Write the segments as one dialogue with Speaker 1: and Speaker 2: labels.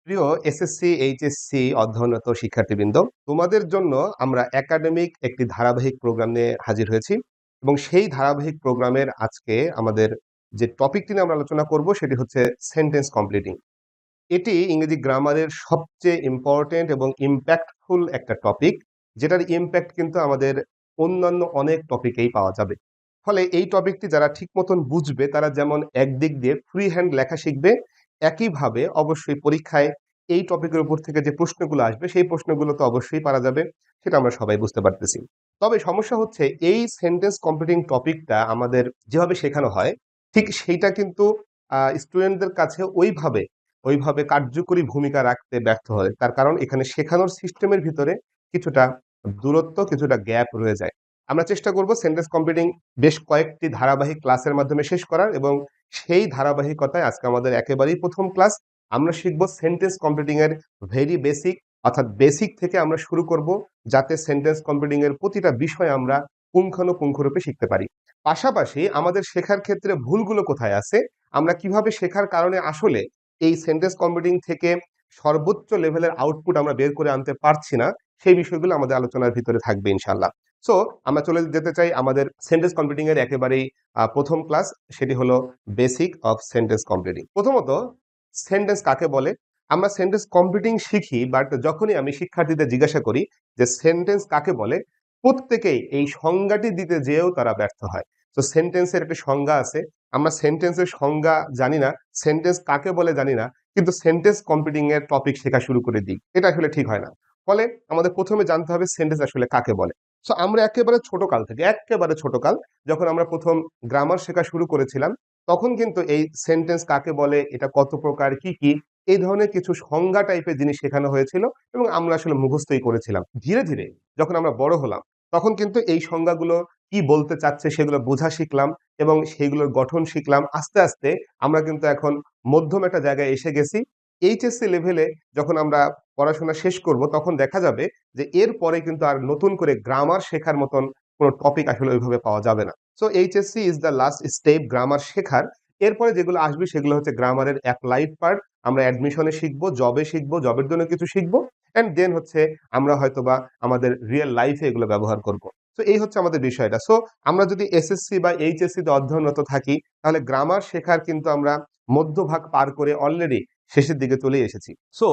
Speaker 1: প্রিয় SSC, HSC অধ্যয়নরত শিক্ষার্থীবৃন্দ, তোমাদের জন্য আমরা একাডেমিক একটি ধারাবাহিক প্রোগ্রাম নিয়ে হাজির হয়েছি এবং সেই ধারাবাহিক প্রোগ্রামের আজকে আমাদের যে টপিকটি নিয়ে আমরা আলোচনা করব সেটি হচ্ছে সেন্টেন্স কমপ্লিটিং। এটি ইংরেজি গ্রামারের সবচেয়ে ইম্পর্টেন্ট এবং ইম্প্যাক্টফুল একটা টপিক, যেটার ইম্প্যাক্ট কিন্তু আমাদের অন্যান্য অনেক টপিকেই পাওয়া যাবে। ফলে এই টপিকটি যারা ঠিক মতন বুঝবে তারা যেমন একদিক দিয়ে ফ্রি হ্যান্ড লেখা শিখবে, একইভাবে অবশ্যই পরীক্ষায় এই টপিকের উপর থেকে যে প্রশ্নগুলো আসবে সেই প্রশ্নগুলো তো অবশ্যই পারা যাবে, সেটা আমরা সবাই বুঝতে পারতেছি। তবে সমস্যা হচ্ছে এই সেন্টেন্স কমপ্লিটিং টপিকটা আমাদের যেভাবে শেখানো হয় ঠিক সেইটা কিন্তু স্টুডেন্টদের কাছে ওইভাবে কার্যকরী ভূমিকা রাখতে ব্যর্থ হয়। তার কারণ এখানে শেখানোর সিস্টেমের ভিতরে কিছুটা দূরত্ব, কিছুটা গ্যাপ রয়ে যায়। আমরা চেষ্টা করব সেন্টেন্স কমপ্লিটিং বেশ কয়েকটি ধারাবাহিক ক্লাসের মাধ্যমে শেষ করার, এবং সেই ধারাবাহিকতায় আজকে আমাদের একেবারেই প্রথম ক্লাস। আমরা শিখব সেন্টেন্স কমপ্লিটিং এর ভেরি বেসিক, অর্থাৎ বেসিক থেকে আমরা শুরু করব, যাতে সেন্টেন্স কমপ্লিটিং এর প্রতিটা বিষয় আমরা পুঙ্খানুপুঙ্খরূপে শিখতে পারি। পাশাপাশি আমাদের শেখার ক্ষেত্রে ভুলগুলো কোথায় আছে, আমরা কিভাবে শেখার কারণে আসলে এই সেন্টেন্স কমপ্লিটিং থেকে সর্বোচ্চ লেভেলের আউটপুট আমরা বের করে আনতে পারছি না, সেই বিষয়গুলো আমাদের আলোচনার ভিতরে থাকবে ইনশাল্লাহ। সো আমরা চলে যেতে চাই আমাদের সেন্টেন্স কমপ্লিটিং এর একেবারেই প্রথম ক্লাস, সেটি হলো বেসিক অফ সেন্টেন্স কমপ্লিটিং। প্রথমত, সেন্টেন্স কাকে বলে? আমরা সেন্টেন্স কমপ্লিটিং শিখি, বাট যখনই আমি শিক্ষার্থীদের জিজ্ঞাসা করি যে সেন্টেন্স কাকে বলে, প্রত্যেকেই এই সংজ্ঞাটি দিতে যেয়েও তারা ব্যর্থ হয়। তো সেন্টেন্সের একটা সংজ্ঞা আছে, আমরা সেন্টেন্সের সংজ্ঞা জানি না, সেন্টেন্স কাকে বলে জানি না, কিন্তু সেন্টেন্স কমপ্লিটিং এর টপিক শেখা শুরু করে দিই, এটা আসলে ঠিক হয় না। ফলে আমাদের প্রথমে জানতে হবে সেন্টেন্স আসলে কাকে বলে। সো আমরা একেবারে ছোট কাল যখন আমরা প্রথম গ্রামার শেখা শুরু করেছিলাম, তখন কিন্তু এই সেন্টেন্স কাকে বলে, এটা কত প্রকার, কি কি, এই ধরনের কিছু সংজ্ঞা টাইপের জিনিস শেখানো হয়েছিল এবং আমরা আসলে মুখস্থই করেছিলাম। ধীরে ধীরে যখন আমরা বড় হলাম, তখন কিন্তু এই সংজ্ঞাগুলো কি বলতে চাচ্ছে সেগুলো বোঝা শিখলাম এবং সেইগুলোর গঠন শিখলাম। আস্তে আস্তে আমরা কিন্তু এখন মধ্যম একটা জায়গায় এসে গেছি। এইচএসসি লেভেলে যখন আমরা পড়াশোনা শেষ করব, তখন দেখা যাবে যে এর পরে কিন্তু আর নতুন করে গ্রামার শেখার মতন কোনো টপিক আসলে ওইভাবে পাওয়া যাবে না। So HSC is the last step grammar শেখার। এরপরে যেগুলো আসবে সেগুলো হচ্ছে গ্রামারের অ্যাপ্লাইড পার্ট। আমরা অ্যাডমিশনে শিখবো, জবে শিখবো, জবের জন্য কিছু শিখবো, অ্যান্ড দেন হচ্ছে আমরা হয়তোবা আমাদের রিয়েল লাইফে এগুলো ব্যবহার করব। তো এই হচ্ছে আমাদের বিষয়টা। সো আমরা যদি এসএসসি বা এইচএসসি তে অধ্যয়নরত থাকি, তাহলে গ্রামার শেখার কিন্তু আমরা মধ্যভাগ পার করে অলরেডি শেষের দিকে চলে এসেছি। সো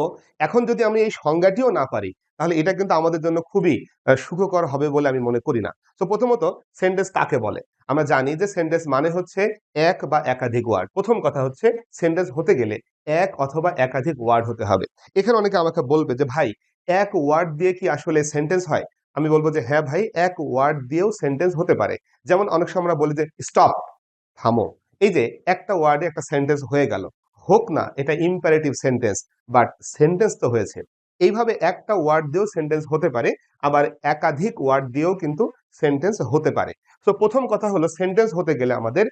Speaker 1: এখন যদি আমি এই সংজ্ঞাটিও না পারি, তাহলে এটা কিন্তু আমাদের জন্য খুবই সুখকর হবে বলে আমি মনে করি না। তো প্রথমত, সেন্টেন্স কাকে বলে? আমরা জানি যে সেন্টেন্স মানে হচ্ছে এক বা একাধিক ওয়ার্ড। প্রথম কথা হচ্ছে সেন্টেন্স হতে গেলে এক অথবা একাধিক ওয়ার্ড হতে হবে। এখানে অনেকে আমাকে বলবে যে ভাই, এক ওয়ার্ড দিয়ে কি আসলে সেন্টেন্স হয়? আমি বলবো যে হ্যাঁ ভাই, এক ওয়ার্ড দিয়েও সেন্টেন্স হতে পারে। যেমন অনেক সময় আমরা বলি যে স্টপ, থামো। এই যে একটা ওয়ার্ডে একটা সেন্টেন্স হয়ে গেল, হোক না এটা ইম্পারেটিভ সেন্টেন্স, বাট সেন্টেন্স তো হয়েছে। এইভাবে একটা ওয়ার্ড দিয়েও সেন্টেন্স হতে পারে, আবার একাধিক ওয়ার্ড দিয়েও কিন্তু সেন্টেন্স হতে পারে। তো প্রথম কথা হলো, সেন্টেন্স হতে গেলে আমাদের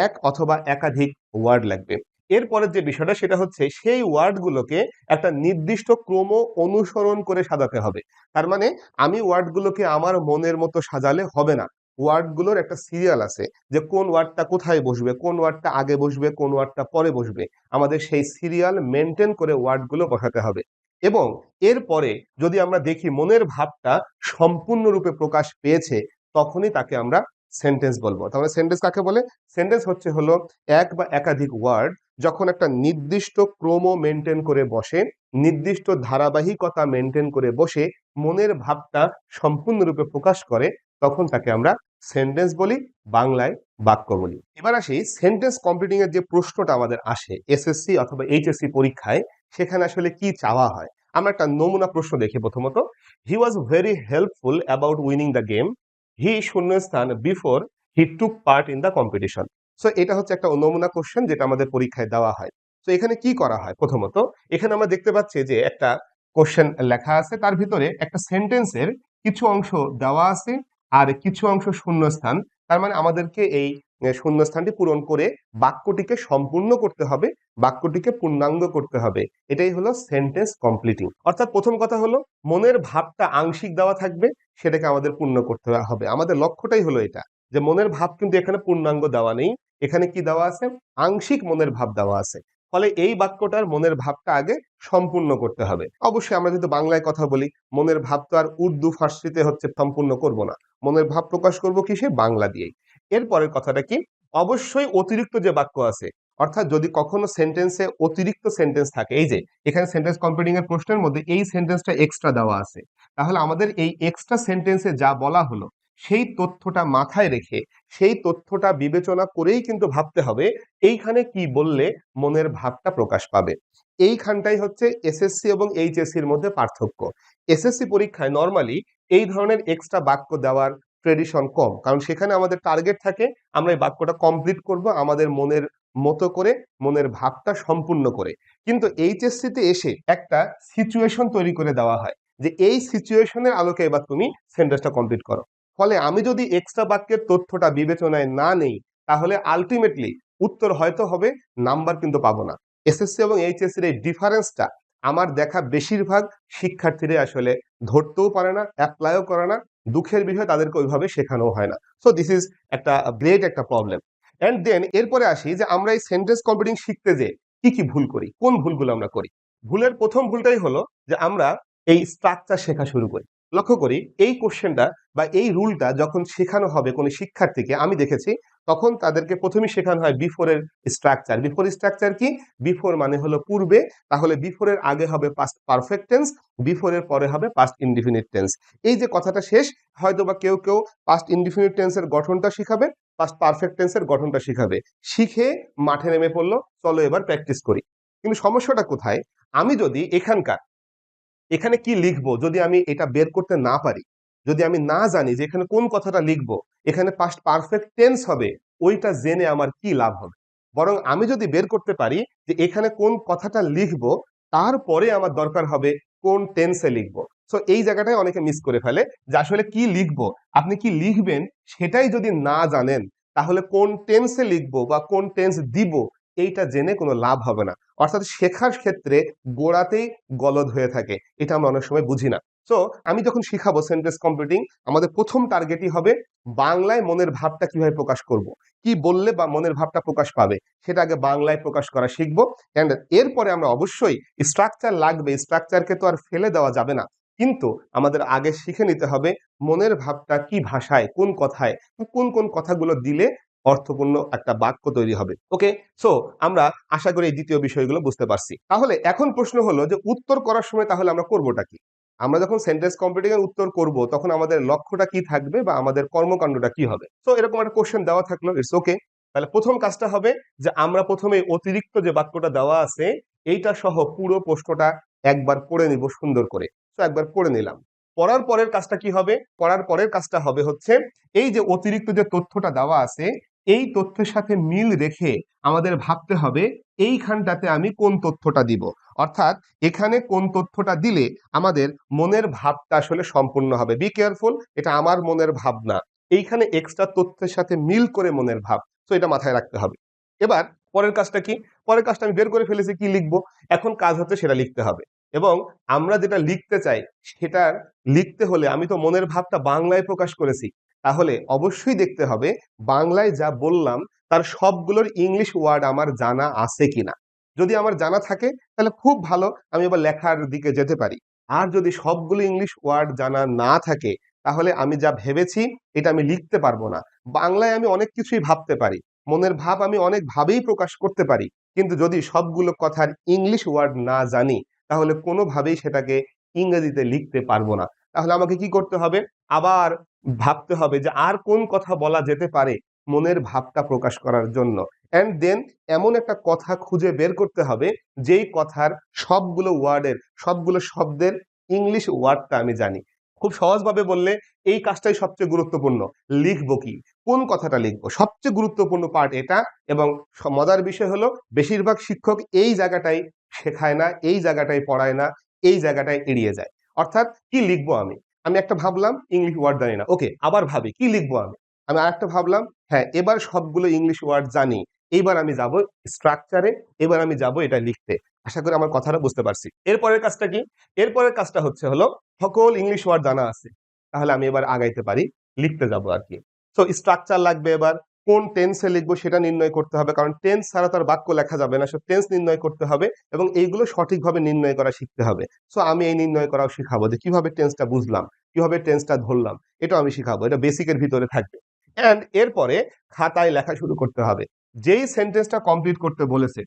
Speaker 1: এক অথবা একাধিক ওয়ার্ড লাগবে। এরপরের যে বিষয়টা সেটা হচ্ছে সেই ওয়ার্ডগুলোকে একটা নির্দিষ্ট ক্রম অনুসরণ করে সাজাতে হবে। তার মানে আমি ওয়ার্ডগুলোকে আমার মনের মতো সাজালে হবে না। ওয়ার্ডগুলোর একটা সিরিয়াল আছে, যে কোন ওয়ার্ডটা কোথায় বসবে, কোন ওয়ার্ডটা আগে বসবে, কোন ওয়ার্ডটা পরে বসবে। আমাদের সেই সিরিয়াল মেনটেন করে ওয়ার্ডগুলো বসাতে হবে। এবং এরপরে যদি আমরা দেখি মনের ভাবটা সম্পূর্ণরূপে প্রকাশ পেয়েছে, তখনই তাকে আমরা সেন্টেন্স বলবো। তাহলে সেন্টেন্স কাকে বলে? সেন্টেন্স হলো এক বা একাধিক ওয়ার্ড যখন একটা নির্দিষ্ট ক্রম মেনটেন করে বসে, নির্দিষ্ট ধারাবাহিকতা মেনটেন করে বসে, মনের ভাবটা সম্পূর্ণরূপে প্রকাশ করে, তখন তাকে আমরা সেন্টেন্স বলি, বাংলায় বাক্য বলি। এবার আসি সেন্টেন্স কমপ্লিটিং এর যে প্রশ্নটা আমাদের আসে এসএসসি অথবা এইচএসসি পরীক্ষায়, সেখানে আসলে কি চাওয়া হয়। আমরা একটা নমুনা প্রশ্ন দেখি প্রথমত। He was very helpful about winning the game, he শূন্যস্থান before he took part in the competition. So এটা হচ্ছে একটা নমুনা কোশ্চেন যেটা আমাদের পরীক্ষায় দেওয়া হয়। তো এখানে কি করা হয়? প্রথমত, এখানে আমরা দেখতে পাচ্ছি যে একটা কোশ্চেন লেখা আছে, তার ভিতরে একটা সেন্টেন্সের কিছু অংশ দেওয়া আছে আর কিছু অংশ শূন্যস্থান। তার মানে আমাদেরকে এই শূন্যস্থানটি পূরণ করে বাক্যটিকে সম্পূর্ণ করতে হবে, বাক্যটিকে পূর্ণাঙ্গ করতে হবে। এটাই হলো সেন্টেন্স কমপ্লিটিং। অর্থাৎ প্রথম কথা হলো, মনের ভাবটা আংশিক দেওয়া থাকবে, সেটাকে আমাদের পূর্ণ করতে হবে। আমাদের লক্ষ্যটাই হলো এটা, যে মনের ভাব কিন্তু এখানে পূর্ণাঙ্গ দেওয়া নেই, এখানে কি দেওয়া আছে? আংশিক মনের ভাব দেওয়া আছে। ফলে এই বাক্যটার মনের ভাবটা আগে সম্পূর্ণ করতে হবে। অবশ্যই আমরা যদি বাংলায় কথা বলি, মনের ভাব তো আর উর্দু ফার্সিতে হচ্ছে সম্পূর্ণ করব না, মনের ভাব প্রকাশ করব কিসে, বাংলা দিয়েই। এরপরের কথাটা কি, অবশ্যই অতিরিক্ত যে বাক্য আছে, অর্থাৎ যদি কখনো সেন্টেন্সে অতিরিক্ত সেন্টেন্স থাকে, এই যে এখানে সেন্টেন্স কম্পিটিং এর প্রশ্নের মধ্যে এই সেন্টেন্সটা এক্সট্রা দেওয়া আছে, তাহলে আমাদের এই এক্সট্রা সেন্টেন্সে যা বলা হলো সেই তথ্যটা মাথায় রেখে সেই তথ্যটা বিবেচনা করেই কিন্তু ভাবতে হবে এইখানে কি বললে মনের ভাবটা প্রকাশ পাবে। এইখানটাই হচ্ছে এসএসসি এবং এইচএসসির মধ্যে পার্থক্য। এসএসসি পরীক্ষায় নর্মালি এই ধরনের এক্সট্রা বাক্য দেওয়ার ট্রেডিশন কম, কারণ সেখানে আমাদের টার্গেট থাকে আমরা এই বাক্যটা কমপ্লিট করব আমাদের মনের মতো করে, মনের ভাবটা সম্পূর্ণ করে। কিন্তু এইচএসসি তে এসে একটা সিচুয়েশন তৈরি করে দেওয়া হয় যে এই সিচুয়েশনের আলোকে এবার তুমি সেন্টেন্সটা কমপ্লিট করো। ফলে আমি যদি এক্সট্রা বাক্যের তথ্যটা বিবেচনায় না নেই, তাহলে আলটিমেটলি উত্তর হয়তো হবে, নাম্বার কিন্তু পাবো না। এসএসসি এবং এইচএসসির এই ডিফারেন্সটা আমার দেখা বেশিরভাগ শিক্ষার্থীরা আসলে ধরতেও পারে না, অ্যাপ্লাইও করে না। দুঃখের বিষয়, তাদেরকে ওইভাবে শেখানো হয় না। সো দিস ইজ একটা গ্রেট একটা প্রবলেম। এন্ড দেন এরপরে আসি যে আমরা এই সেন্টেন্স কম্পিটিং শিখতে যে কি কি ভুল করি, কোন ভুলগুলো আমরা করি। ভুলের প্রথম ভুলটাই হলো যে আমরা এই স্ট্রাকচার শেখা শুরু করি। লক্ষ্য করি এই কোশ্চেনটা বা এই রুলটা যখন শেখানো হবে কোনো শিক্ষার্থীকে, আমি দেখেছি তখন তাদেরকে প্রথমেই শেখানো হয় বিফোরের স্ট্রাকচার। বিফোর স্ট্রাকচার কি? বিফোর মানে হলো পূর্বে, তাহলে বিফোরের আগে হবে পাস্ট পারফেক্ট টেন্স, বিফোরের পরে হবে পাস্ট ইনডিফিনিট টেন্স। এই যে কথাটা শেষ, হয়তো বা কেউ কেউ পাস্ট ইনডিফিনিট টেন্সের গঠনটা শিখাবে, পাস্ট পারফেক্ট টেন্সের গঠনটা শিখাবে, শিখে মাঠে নেমে পড়লো, চলো এবার প্র্যাকটিস করি। কিন্তু সমস্যাটা কোথায়, আমি যদি এখানে কি লিখবো যদি আমি এটা বের করতে না পারি, যদি আমি না জানি যে এখানে কোন কথাটা লিখবো, এখানে পাস্ট পারফেক্ট টেন্স হবে, ওইটা জেনে আমার কি লাভ হবে। বরং আমি যদি বের করতে পারি যে এখানে কোন কথাটা লিখবো, তারপরে আমার দরকার হবে কোন টেন্সে লিখবো। সো এই জায়গাটায় অনেকে মিস করে ফেলে যে আসলে কি লিখবো, আপনি কি লিখবেন সেটাই যদি না জানেন, তাহলে কোন টেন্সে লিখবো বা কোন টেন্স দিব এইটা জেনে কোনো লাভ হবে না। অর্থাৎ শেখার ক্ষেত্রে গোড়াতেই গলদ হয়ে থাকে, এটা আমরা অনেক সময় বুঝি না। সো আমি যখন শিখাবো সেন্টেন্স কম্পিটিং, আমাদের প্রথম টার্গেটই হবে বাংলায় মনের ভাবটা কিভাবে প্রকাশ করব, কি বললে বা মনের ভাবটা প্রকাশ পাবে, সেটা আগে বাংলায় প্রকাশ করা শিখবো। এন্ড এরপরে আমরা অবশ্যই স্ট্রাকচার লাগবে, স্ট্রাকচারকে তো আর ফেলে দেওয়া যাবে না, কিন্তু আমাদের আগে শিখে নিতে হবে মনের ভাবটা কি ভাষায়, কোন কথায়, কোন কোন কথাগুলো দিলে অর্থপূর্ণ একটা বাক্য তৈরি হবে। ওকে, সো আমরা আশা করি এই দ্বিতীয় বিষয়গুলো বুঝতে পারছি। তাহলে এখন প্রশ্ন হলো যে উত্তর করার সময় তাহলে আমরা করবোটা কি? আমরা যখন সেন্টেন্স কম্পিটিং এর উত্তর করব, তখন আমাদের লক্ষ্যটা কি থাকবে বা আমাদের কর্মকাণ্ডটা কি হবে? সো এরকম একটা কোশ্চেন দেওয়া থাকলো, ইটস ওকে। তাহলে প্রথম কাজটা হবে যে আমরা প্রথমে অতিরিক্ত যে বাক্যটা দেওয়া আছে এইটা সহ পুরো প্রশ্নটা একবার পড়ে নিব সুন্দর করে। তো একবার পড়ে নিলাম। পড়ার পরের কাজটা কি হবে? পড়ার পরের কাজটা হবে হচ্ছে এই যে অতিরিক্ত যে তথ্যটা দেওয়া আছে এই তথ্যের সাথে মিল রেখে আমাদের ভাবতে হবে এইখানটাতে আমি কোন তথ্যটা দিব। অর্থাৎ এখানে কোন তথ্যটা দিলে আমাদের মনের ভাবটা আসলে সম্পূর্ণ হবে। বি কেয়ারফুল, এটা আমার মনের ভাব না, এইখানে এক্সট্রা তথ্যের সাথে মিল করে মনের ভাব। তো এটা মাথায় রাখতে হবে। এবার পরের কাজটা কি? পরের কাজটা আমি বের করে ফেলেছি কি লিখবো, এখন কাজ হচ্ছে সেটা লিখতে হবে। এবং আমরা যেটা লিখতে চাই সেটার লিখতে হলে আমি তো মনের ভাবটা বাংলায় প্রকাশ করেছি, তাহলে অবশ্যই দেখতে হবে বাংলায় যা বললাম তার সবগুলোর ইংলিশ ওয়ার্ড আমার জানা আছে কিনা। যদি আমার জানা থাকে তাহলে খুব ভালো, আমি এবার লেখার দিকে যেতে পারি। আর যদি সবগুলো ইংলিশ ওয়ার্ড জানা না থাকে, তাহলে আমি যা ভেবেছি এটা আমি লিখতে পারবো না। বাংলায় আমি অনেক কিছুই ভাবতে পারি, মনের ভাব আমি অনেক ভাবেই প্রকাশ করতে পারি, কিন্তু যদি সবগুলো কথার ইংলিশ ওয়ার্ড না জানি, তাহলে কোনোভাবেই সেটাকে ইংরেজিতে লিখতে পারবো না। তাহলে আমাকে কি করতে হবে? আবার ভাবতে হবে যে আর কোন কথা বলা যেতে পারে মনের ভাবটা প্রকাশ করার জন্য। এন্ড দেন এমন একটা কথা খুঁজে বের করতে হবে যেই কথার সবগুলো ওয়ার্ডের, সবগুলো শব্দের ইংলিশ ওয়ার্ডটা আমি জানি। খুব সহজভাবে বললে এই কাজটাই সবচেয়ে গুরুত্বপূর্ণ। লিখবো কি, কোন কথাটা লিখবো, সবচেয়ে গুরুত্বপূর্ণ পার্ট এটা। এবং মজার বিষয় হলো বেশিরভাগ শিক্ষক এই জায়গাটাই শেখায় না, এই জায়গাটাই পড়ায় না, এই জায়গাটাই এড়িয়ে যায়। অর্থাৎ কি লিখবো আমি, আমি একটা ভাবলাম ইংলিশ ওয়ার্ড জানি না, ওকে আবার ভাবি কি লিখবো আমি। আমি আরেকটা ভাবলাম, হ্যাঁ এবার সবগুলো ইংলিশ ওয়ার্ড জানি, এইবার আমি যাব স্ট্রাকচারে, এবার আমি যাব এটা লিখতে। আশা করি আমার কথাটা বুঝতে পারছি। এরপরের কাজটা কি? এরপরের কাজটা হচ্ছে হলো সকল ইংলিশ ওয়ার্ড জানা আছে, তাহলে আমি এবার আগাইতে পারি, লিখতে যাব আর কি। সো স্ট্রাকচার লাগবে, এবার কোন টেন্সে লিখবো সেটা নির্ণয় করতে হবে, কারণ টেন্স ছাড়া তার বাক্য লেখা যাবে না। সো টেন্স নির্ণয় করতে হবে এবং এইগুলো সঠিকভাবে নির্ণয় করা শিখতে হবে। সো আমি এই নির্ণয় করাও শিখাবো যে কিভাবে টেন্সটা বুঝলাম, কিভাবে টেন্সটা ধরলাম, এটাও আমি শিখাবো। এটা বেসিকের ভিতরে থাকবে। এন্ড এরপরে খাতায় লেখা শুরু করতে হবে। যেই সেন্টেন্সটা কমপ্লিট করতে বলেছে,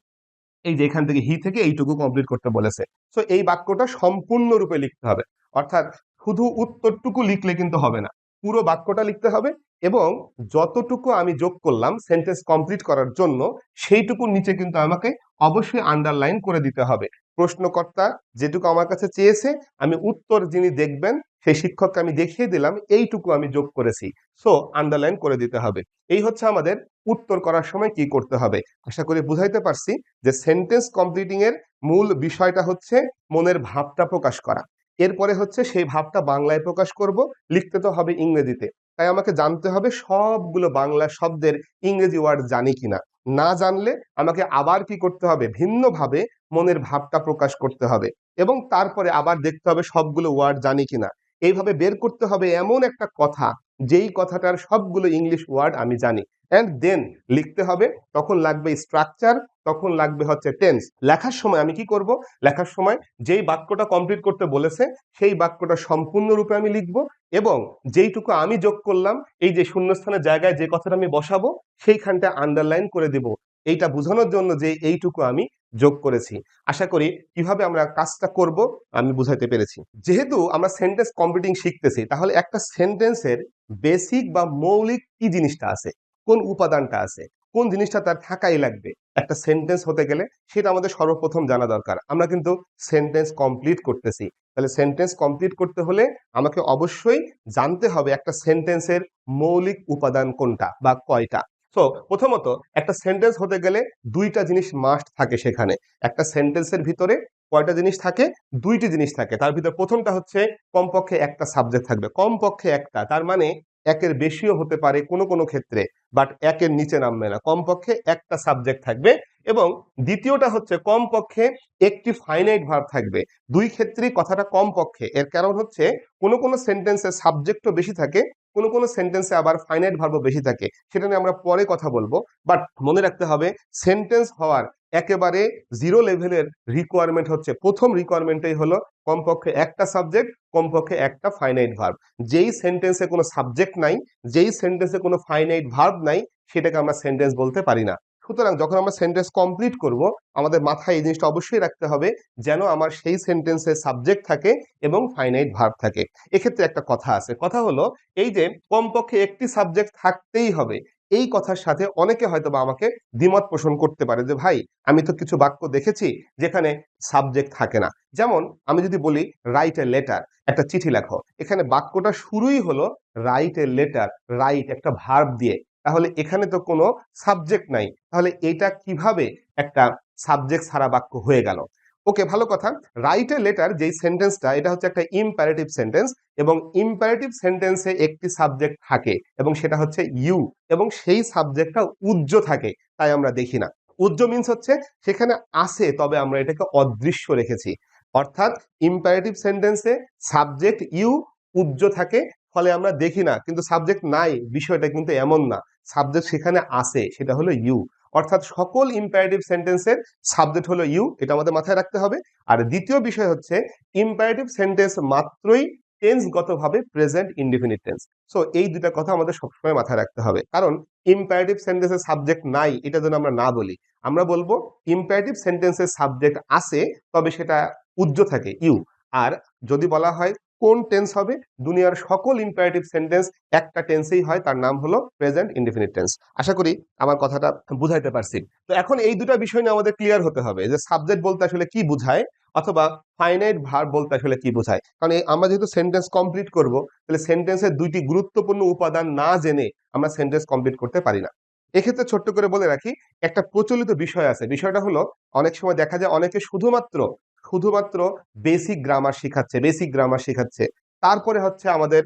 Speaker 1: এই যে এখান থেকে হি থেকে এইটুকু কমপ্লিট করতে বলেছে, সো এই বাক্যটা সম্পূর্ণরূপে লিখতে হবে। অর্থাৎ শুধু উত্তরটুকু লিখলে কিন্তু হবে না, পুরো বাক্যটা লিখতে হবে এবং যতটুকু আমি যোগ করলাম সেন্টেন্স কমপ্লিট করার জন্য সেইটুকুর নিচে কিন্তু আমাকে অবশ্যই আন্ডারলাইন করে দিতে হবে। প্রশ্নকর্তা যেটুকু আমার কাছে চেয়েছে, আমি উত্তর যিনি দেখবেন সেই শিক্ষককে আমি দেখিয়ে দিলাম এইটুকু আমি যোগ করেছি, সো আন্ডারলাইন করে দিতে হবে। এই হচ্ছে আমাদের উত্তর করার সময় কি করতে হবে। আশা করি বুঝাইতে পারছি যে সেন্টেন্স কমপ্লিটিং এর মূল বিষয়টা হচ্ছে মনের ভাবটা প্রকাশ করা। এরপরে হচ্ছে সেই ভাবটা বাংলায় প্রকাশ করব, লিখতে তো হবে ইংরেজিতে। তাই আমাকে জানতে হবে সবগুলো বাংলা শব্দের ইংরেজি ওয়ার্ড জানি কিনা। না জানলে আমাকে আবার কি করতে হবে, ভিন্নভাবে মনের ভাবটা প্রকাশ করতে হবে এবং তারপরে আবার দেখতে হবে সবগুলো ওয়ার্ড জানি কিনা। এইভাবে বের করতে হবে এমন একটা কথা যেই কথাটার সবগুলো ইংলিশ ওয়ার্ড আমি জানি। অ্যান্ড দেন লিখতে হবে। তখন লাগবে স্ট্রাকচার, তখন লাগবে হচ্ছে টেন্স। লেখার সময় আমি কি করব, লেখার সময় যেই বাক্যটা কমপ্লিট করতে বলেছে সেই বাক্যটা সম্পূর্ণরূপে আমি লিখব এবং যেইটুকু আমি যোগ করলাম, এই যে শূন্যস্থানের জায়গায় যে কথাটা আমি বসাবো সেইখানটা আন্ডারলাইন করে দিব, এইটা বোঝানোর জন্য যে এইটুকু আমি যোগ করেছি। আশা করি কিভাবে আমরা কাজটা করব আমি বুঝাইতে পেরেছি। যেহেতু আমরা সেন্টেন্স কমপ্লিটিং শিখতেছি, তাহলে একটা সেন্টেন্সের বেসিক বা মৌলিক কি জিনিসটা আছে, কোন উপাদানটা আছে, কোন জিনিসটা তার থাকাই লাগবে একটা সেন্টেন্স হতে গেলে, সেটা আমাদের সর্বপ্রথম জানা দরকার। আমরা কিন্তু সেন্টেন্স কমপ্লিট করতেছি, তাহলে সেন্টেন্স কমপ্লিট করতে হলে আমাকে অবশ্যই জানতে হবে একটা সেন্টেন্সের মৌলিক উপাদান কোনটা বা কয়টা। সো প্রথমত একটা সেন্টেন্স হতে গেলে দুইটা জিনিস মাস্ট থাকে সেখানে। একটা সেন্টেন্সের ভিতরে কয়টা জিনিস থাকে, দুইটি জিনিস থাকে। তার ভিতরে প্রথমটা হচ্ছে কমপক্ষে একটা সাবজেক্ট থাকবে, কমপক্ষে একটা, তার মানে একের বেশিও হতে পারে কোনো কোনো ক্ষেত্রে, বাট একের নিচে নামবে না, কমপক্ষে একটা সাবজেক্ট থাকবে। এবং দ্বিতীয়টা হচ্ছে কমপক্ষে একটি ফাইনাইট ভার্ব থাকবে। দুই ক্ষেত্রেই কথাটা কমপক্ষে, এর কারণ হচ্ছে কোনো কোনো সেন্টেন্সে সাবজেক্টও বেশি থাকে, কোনো কোনো সেন্টেন্সে আবার ফাইনাইট ভার্বও বেশি থাকে, সেটা নিয়ে আমরা পরে কথা বলবো। বাট মনে রাখতে হবে সেন্টেন্স হওয়ার একেবারে জিরো লেভেলের রিকোয়ারমেন্ট হচ্ছে, প্রথম রিকোয়ারমেন্টই হলো কমপক্ষে একটা সাবজেক্ট, কমপক্ষে একটা ফাইনাইট ভার্ব। যেই সেন্টেন্সে কোনো সাবজেক্ট নাই, যেই সেন্টেন্সে কোনো ফাইনাইট ভার্ব নাই, সেটাকে আমরা সেন্টেন্স বলতে পারি না। সুতরাং যখন আমরা সেন্টেন্স কমপ্লিট করব, আমাদের মাথায় এই জিনিসটা অবশ্যই রাখতে হবে যেন আমার সেই সেন্টেন্সে সাবজেক্ট থাকে এবং ফাইনাইট ভার্ব থাকে। এক্ষেত্রে একটা কথা আছে, কথা হলো এই যে কমপক্ষে একটি সাবজেক্ট থাকতেই হবে, এই কথার সাথে অনেকে হয়তো বা আমাকে দ্বিমত পোষণ করতে পারে যে ভাই আমি তো কিছু বাক্য দেখেছি যেখানে সাবজেক্ট থাকে না। যেমন আমি যদি বলি রাইট এ লেটার, একটা চিঠি লেখো, এখানে বাক্যটা শুরুই হলো রাইট এ লেটার, রাইট একটা ভার্ব দিয়ে, তাহলে এখানে তো কোনো সাবজেক্ট নাই, তাহলে এটা কিভাবে একটা সাবজেক্ট ছাড়া বাক্য হয়ে গেল। ওকে, ভালো কথা। রাইট এ লেটার যেই সেন্টেন্সটা, এটা হচ্ছে একটা ইম্পারেটিভ সেন্টেন্স এবং ইম্পারেটিভ সেন্টেন্সে একটি সাবজেক্ট থাকে এবং সেটা হচ্ছে ইউ, এবং সেই সাবজেক্টটা উজ্জ্ব থাকে, তাই আমরা দেখি না। উজ্জ্ব মিন্স হচ্ছে সেখানে আছে তবে আমরা এটাকে অদৃশ্য রেখেছি। অর্থাৎ ইম্পারেটিভ সেন্টেন্সে সাবজেক্ট ইউ উজ্জ্ব থাকে, ফলে আমরা দেখি না, কিন্তু সাবজেক্ট নাই বিষয়টা কিন্তু এমন না, সাবজেক্ট সেখানে আছে, সেটা হলো ইউ। অর্থাৎ সকল ইম্পারেটিভ সেন্টেন্সের সাবজেক্ট হলো ইউ, এটা আমাদের মাথায় রাখতে হবে। আর দ্বিতীয় বিষয় হচ্ছে ইম্পারেটিভ সেন্টেন্স মাত্রই টেন্সগতভাবে প্রেজেন্ট ইনডিফিনিট টেন্স। সো এই দুটা কথা আমাদের সবসময় মাথায় রাখতে হবে, কারণ ইম্পারেটিভ সেন্টেন্সের সাবজেক্ট নাই এটা যেন আমরা না বলি। আমরা বলবো ইম্পারেটিভ সেন্টেন্সের সাবজেক্ট আছে তবে সেটা উজ্জ্ব থাকে ইউ। আর যদি বলা হয় কোন টেন্স হবে, দুনিয়ার সকল ইম্পারেটিভ সেন্টেন্স একটা টেন্সেই হয়, তার নাম হলো প্রেজেন্ট ইনডিফিনিট টেন্স। আশা করি আমার কথাটা বুঝাইতে পারছি। তো এখন এই দুটা বিষয় নিয়ে আমাদের ক্লিয়ার হতে হবে যে সাবজেক্ট বলতে আসলে কি বোঝায় অথবা ফাইনাইট ভার্ব বলতে আসলে কি বোঝায়। কারণ আমরা যেহেতু সেন্টেন্স কমপ্লিট করব, তাহলে সেন্টেন্সের দুইটি গুরুত্বপূর্ণ উপাদান না জেনে আমরা সেন্টেন্স কমপ্লিট করতে পারি না। এক্ষেত্রে ছোট্ট করে বলে রাখি, একটা প্রচলিত বিষয় আছে, বিষয়টা হলো অনেক সময় দেখা যায় অনেকে শুধুমাত্র শুধুমাত্র বেসিক গ্রামার শিখাচ্ছে, বেসিক গ্রামার শিখাচ্ছে, তারপরে হচ্ছে আমাদের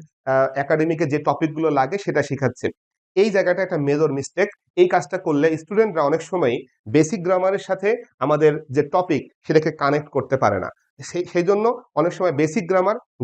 Speaker 1: একাডেমিকে যে টপিকগুলো লাগে সেটা শিখাচ্ছে। এই জায়গাটা একটা মেজর মিস্টেক। এই কাজটা করলে স্টুডেন্টরা অনেক সময় বেসিক গ্রামারের সাথে আমাদের যে টপিক সেটাকে কানেক্ট করতে পারে না। সেই জন্য অনেক সময়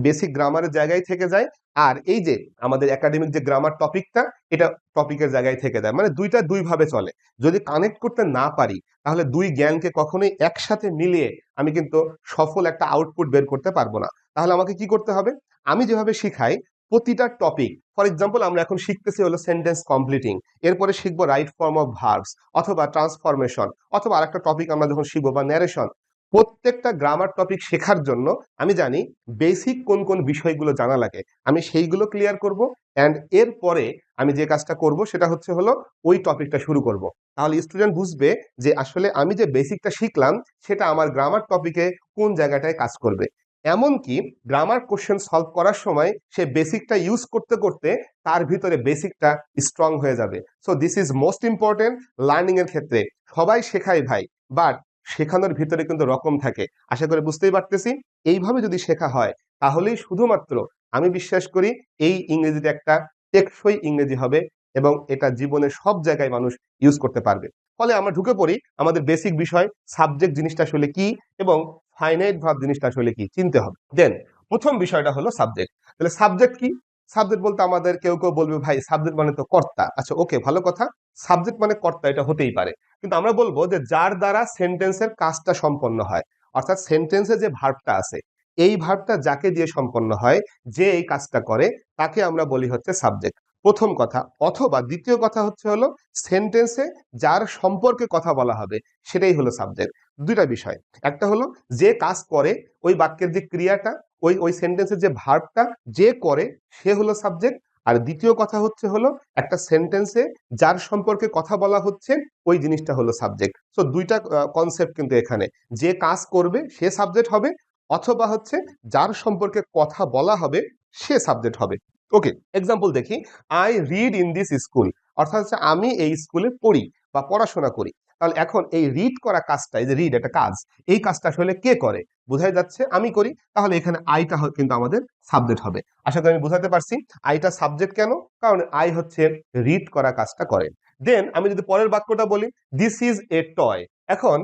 Speaker 1: বেসিক গ্রামারের জায়গায় থেকে যায়। আর এই যে আমাদের একাডেমিক যে গ্রামার টপিকটা, এটা টপিকের জায়গায় থেকে যায়, মানে দুইটা দুই ভাবে চলে। যদি কানেক্ট করতে না পারি তাহলে দুই জ্ঞানকে কখনোই একসাথে মিলিয়ে আমি কিন্তু সফল একটা আউটপুট বের করতে পারবো না। তাহলে আমাকে কি করতে হবে? আমি যেভাবে শিখাই প্রতিটা টপিক, ফর এক্সাম্পল আমরা এখন শিখতেছি হলো সেন্টেন্স কমপ্লিটিং, এরপরে শিখবো রাইট ফর্ম অফ ভার্বস অথবা ট্রান্সফরমেশন, অথবা আরেকটা টপিক আমরা যখন শিখবো বা ন্যারেশন। প্রত্যেকটা গ্রামার টপিক শেখার জন্য আমি জানি বেসিক কোন কোন বিষয়গুলো জানা লাগে, আমি সেইগুলো ক্লিয়ার করব। অ্যান্ড এরপরে আমি যে কাজটা করব সেটা হচ্ছে হলো ওই টপিকটা শুরু করব। তাহলে স্টুডেন্ট বুঝবে যে আসলে আমি যে বেসিকটা শিখলাম সেটা আমার গ্রামার টপিকে কোন জায়গাটায় কাজ করবে। এমনকি গ্রামার কোশ্চেন সলভ করার সময় সে বেসিকটা ইউজ করতে করতে তার ভিতরে বেসিকটা স্ট্রং হয়ে যাবে। So this is most important learning এর ক্ষেত্রে। সবাই শেখায় ভাই, বাট শেখানোর ভিতরে কিন্তু রকম থাকে। আশা করি বুঝতেই পারতেছি। এইভাবে যদি শেখা হয় তাহলেই শুধুমাত্র আমি বিশ্বাস করি এই ইংরেজিটা একটা টেকসই ইংরেজি হবে, এবং এটা জীবনের সব জায়গায় মানুষ ইউজ করতে পারবে। ফলে আমরা ঢুকে পড়ি আমাদের বেসিক বিষয়, সাবজেক্ট জিনিসটা আসলে কি এবং ফাইনাইট ভার্ব জিনিসটা আসলে কি চিনতে হবে। দেন প্রথম বিষয়টা হলো সাবজেক্ট। তাহলে সাবজেক্ট কি? সাবজেক্ট বলতে আমাদের কেউ কেউ বলবে ভাই সাবজেক্ট মানে তো কর্তা। আচ্ছা ওকে, ভালো কথা, সাবজেক্ট মানে কর্তা, এটা হতেই পারে। কিন্তু আমরা বলবো যে যার দ্বারা সেন্টেন্সের কাজটা সম্পন্ন হয়, অর্থাৎ সেন্টেন্সে যে ভার্বটা আছে এই ভার্বটা যাকে দিয়ে সম্পন্ন হয়, যে এই কাজটা করে, তাকে আমরা বলি হচ্ছে সাবজেক্ট, প্রথম কথা। অথবা দ্বিতীয় কথা হচ্ছে হলো সেন্টেন্সে যার সম্পর্কে কথা বলা হবে সেটাই হলো সাবজেক্ট। দুইটা বিষয়, একটা হলো যে কাজ করে, ওই বাক্যের যে ক্রিয়াটা, ওই ওই সেন্টেন্সের যে ভার্বটা যে করে সে হলো সাবজেক্ট। আর দ্বিতীয় কথা হচ্ছে হলো একটা সেন্টেন্সে যার সম্পর্কে কথা বলা হচ্ছে ওই জিনিসটা হলো সাবজেক্ট। সো দুইটা কনসেপ্ট কিন্তু এখানে, যে কাজ করবে সে সাবজেক্ট হবে, অথবা হচ্ছে যার সম্পর্কে কথা বলা হবে সে সাবজেক্ট হবে। ওকে, এক্সাম্পল দেখি। I read in this school, অর্থাৎ হচ্ছে আমি এই স্কুলে পড়ি বা পড়াশোনা করি। তাহলে এখন এই রিড করা কাজটা, এই যে রিড একটা কাজ, এই কাজটা আসলে কে করে? বোঝাই যাচ্ছে আমি করি। তাহলে এখানে আইটা কিন্তু আমাদের সাবজেক্ট হবে। আশা করি আমি বুঝাতে পারছি। আইটা সাবজেক্ট কেন? কারণ আই হচ্ছে রিড করা কাজটা করে। দেন আমি যদি পরের বাক্যটা বলি, দিস ইজ এ টয়। এখন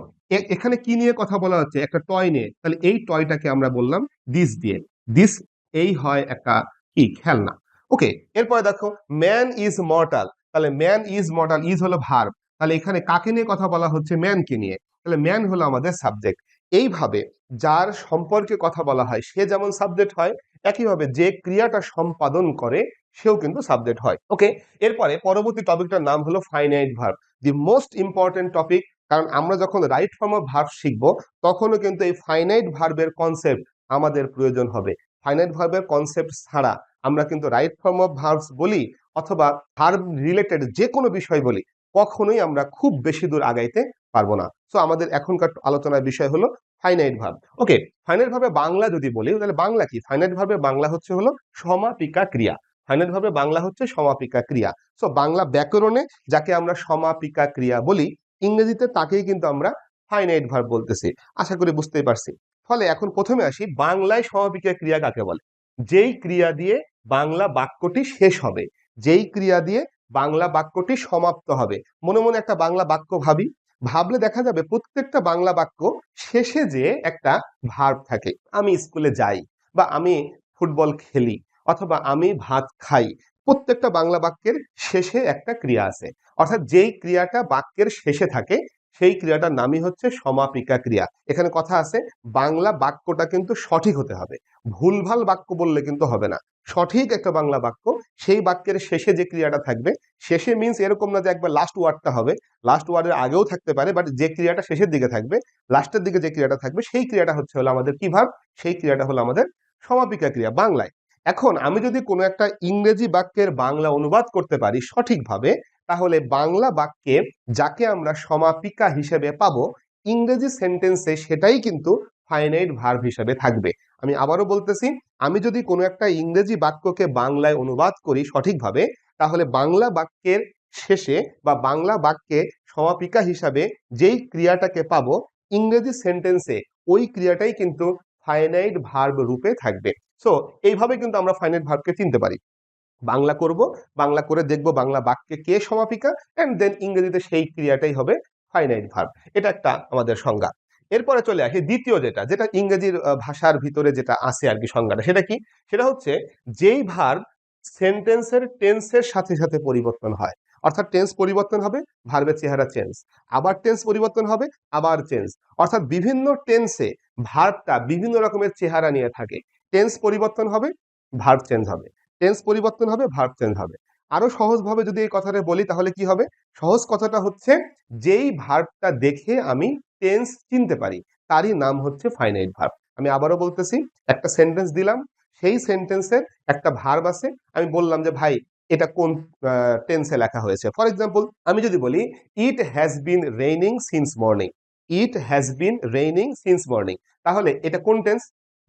Speaker 1: এখানে কি নিয়ে কথা বলা হচ্ছে? একটা টয় নিয়ে। তাহলে এই টয়টাকে আমরা বললাম দিস দিয়ে। দিস এই হয় একটা কি খেলনা। ওকে, এরপরে দেখো ম্যান ইজ মর্টাল। তাহলে ম্যান ইজ মর্টাল, ইজ হলো ভার্ব। তাহলে এখানে কাকে নিয়ে কথা বলা হচ্ছে? ম্যানকে নিয়ে। তাহলে ম্যান হলো আমাদের সাবজেক্ট। এইভাবে যার সম্পর্কে কথা বলা হয় সে যেমন সাবজেক্ট হয়, একইভাবে যে ক্রিয়াটা সম্পাদন করে সেও কিন্তু সাবজেক্ট হয়। ওকে, এরপরে পরবর্তী টপিকটার নাম হলো finite verb, the most important topic. কারণ আমরা যখন রাইট ফর্ম অফ ভার্ব শিখবো তখনও কিন্তু এই ফাইনাইট ভার্বের কনসেপ্ট আমাদের প্রয়োজন হবে। ফাইনাইট ভার্বের কনসেপ্ট ছাড়া আমরা কিন্তু রাইট ফর্ম অফ ভার্বস বলি অথবা ভার্ব রিলেটেড যে কোনো বিষয় বলি, কখনোই আমরা খুব বেশি দূর আগাইতে পারবো না। সো আমাদের এখনকার আলোচনার বিষয় হলো ফাইনাইট ভার্ব। ওকে, ফাইনাইট ভার্বে বাংলা যদি বলি তাহলে বাংলা কি? ফাইনাইট ভার্বে বাংলা হচ্ছে হলো সমাপিকা ক্রিয়া। ফাইনাইট ভার্বে বাংলা হচ্ছে সমাপিকা ক্রিয়া। সো বাংলা ব্যাকরণে যাকে আমরা সমাপিকা ক্রিয়া বলি, ইংরেজিতে তাকেই কিন্তু আমরা ফাইনাইট ভার্ব বলতেছি। আশা করি বুঝতেই পারছি। ফলে এখন প্রথমে আসি, বাংলায় সমাপিকা ক্রিয়া কাকে বলে? যেই ক্রিয়া দিয়ে বাংলা বাক্যটি শেষ হবে, যেই ক্রিয়া দিয়ে বাংলা বাক্যটি সমাপ্ত হবে। মনে মনে একটা বাংলা বাক্য ভাবি, ভাবলে দেখা যাবে প্রত্যেকটা বাংলা বাক্য শেষে যে একটা ভার্ব থাকে। আমি স্কুলে যাই, বা আমি ফুটবল খেলি, অথবা আমি ভাত খাই। প্রত্যেকটা বাংলা বাক্যের শেষে একটা ক্রিয়া আছে, অর্থাৎ যেই ক্রিয়াটা বাক্যের শেষে থাকে সেই ক্রিয়াটার নামই হচ্ছে সমাপিকা ক্রিয়া। এখানে কথা আছে, বাংলা বাক্যটা কিন্তু সঠিক হতে হবে, ভুলভাল বাক্য বললে কিন্তু হবে না। সঠিক একটা বাংলা বাক্য, সেই বাক্যের শেষে যে ক্রিয়াটা থাকবে, শেষে মিন্স এরকম না যে একবার লাস্ট ওয়ার্ডটা হবে, লাস্ট ওয়ার্ডের আগেও থাকতে পারে, বাট যে ক্রিয়াটা শেষের দিকে থাকবে, লাস্টের দিকে যে ক্রিয়াটা থাকবে সেই ক্রিয়াটা হচ্ছে হলো আমাদের কি ভার্ব? সেই ক্রিয়াটা হলো আমাদের সমাপিকা ক্রিয়া বাংলায়। এখন আমি যদি কোনো একটা ইংরেজি বাক্যের বাংলা অনুবাদ করতে পারি সঠিকভাবে, তাহলে বাংলা বাক্যে যাকে আমরা সমাপিকা হিসেবে পাবো, ইংরেজি সেন্টেন্সে সেটাই কিন্তু ফাইনাইট ভার্ব হিসেবে থাকবে। আমি আবারও বলতেছি, আমি যদি কোনো একটা ইংরেজি বাক্যকে বাংলায় অনুবাদ করি সঠিকভাবে, তাহলে বাংলা বাক্যের শেষে বা বাংলা বাক্যে সমাপিকা হিসাবে যেই ক্রিয়াটাকে পাবো, ইংরেজি সেন্টেন্সে ওই ক্রিয়াটাই কিন্তু ফাইনাইট ভার্ব রূপে থাকবে। সো এইভাবে কিন্তু আমরা ফাইনাইট ভার্বকে চিনতে পারি। বাংলা করব, বাংলা করে দেখব বাংলা বাক্যে কে সমাপিকা, এন্ড দেন ইংরেজিতে সেই ক্রিয়াটাই হবে ফাইনাইট ভার্ব। এটা একটা আমাদের সংজ্ঞা। এরপরে চলে আসি দ্বিতীয় যেটা, যেটা ইংরেজির ভাষার ভিতরে যেটা আছে আর কি সংজ্ঞাটা, সেটা কি? সেটা হচ্ছে যেই ভার্ব সেন্টেন্সের টেন্সের সাথে সাথে পরিবর্তন হয়। অর্থাৎ টেন্স পরিবর্তন হবে, ভার্বের চেহারা চেঞ্জ, আবার টেন্স পরিবর্তন হবে, আবার চেঞ্জ। অর্থাৎ বিভিন্ন টেন্সে ভার্বটা বিভিন্ন রকমের চেহারা নিয়ে থাকে। টেন্স পরিবর্তন হবে, ভার্ব চেঞ্জ হবে, টেন্স পরিবর্তন হবে, ভার্ব চেঞ্জ হবে। আরো সহজভাবে যদি এই কথাটা বলি তাহলে কি হবে? সহজ কথাটা হচ্ছে যেই ভার্বটা দেখে আমি টেন্স চিনতে পারি তারই নাম হচ্ছে ফাইনাইট ভার্ব। আমি আবারও বলতেছি, একটা সেন্টেন্স দিলাম, সেই সেন্টেন্সের একটা ভার্ব আছে, আমি বললাম যে ভাই এটা কোন টেন্সে লেখা হয়েছে। ফর এক্সাম্পল আমি যদি বলি it has been raining since morning, it has been raining since morning, তাহলে এটা কোন টেন্স?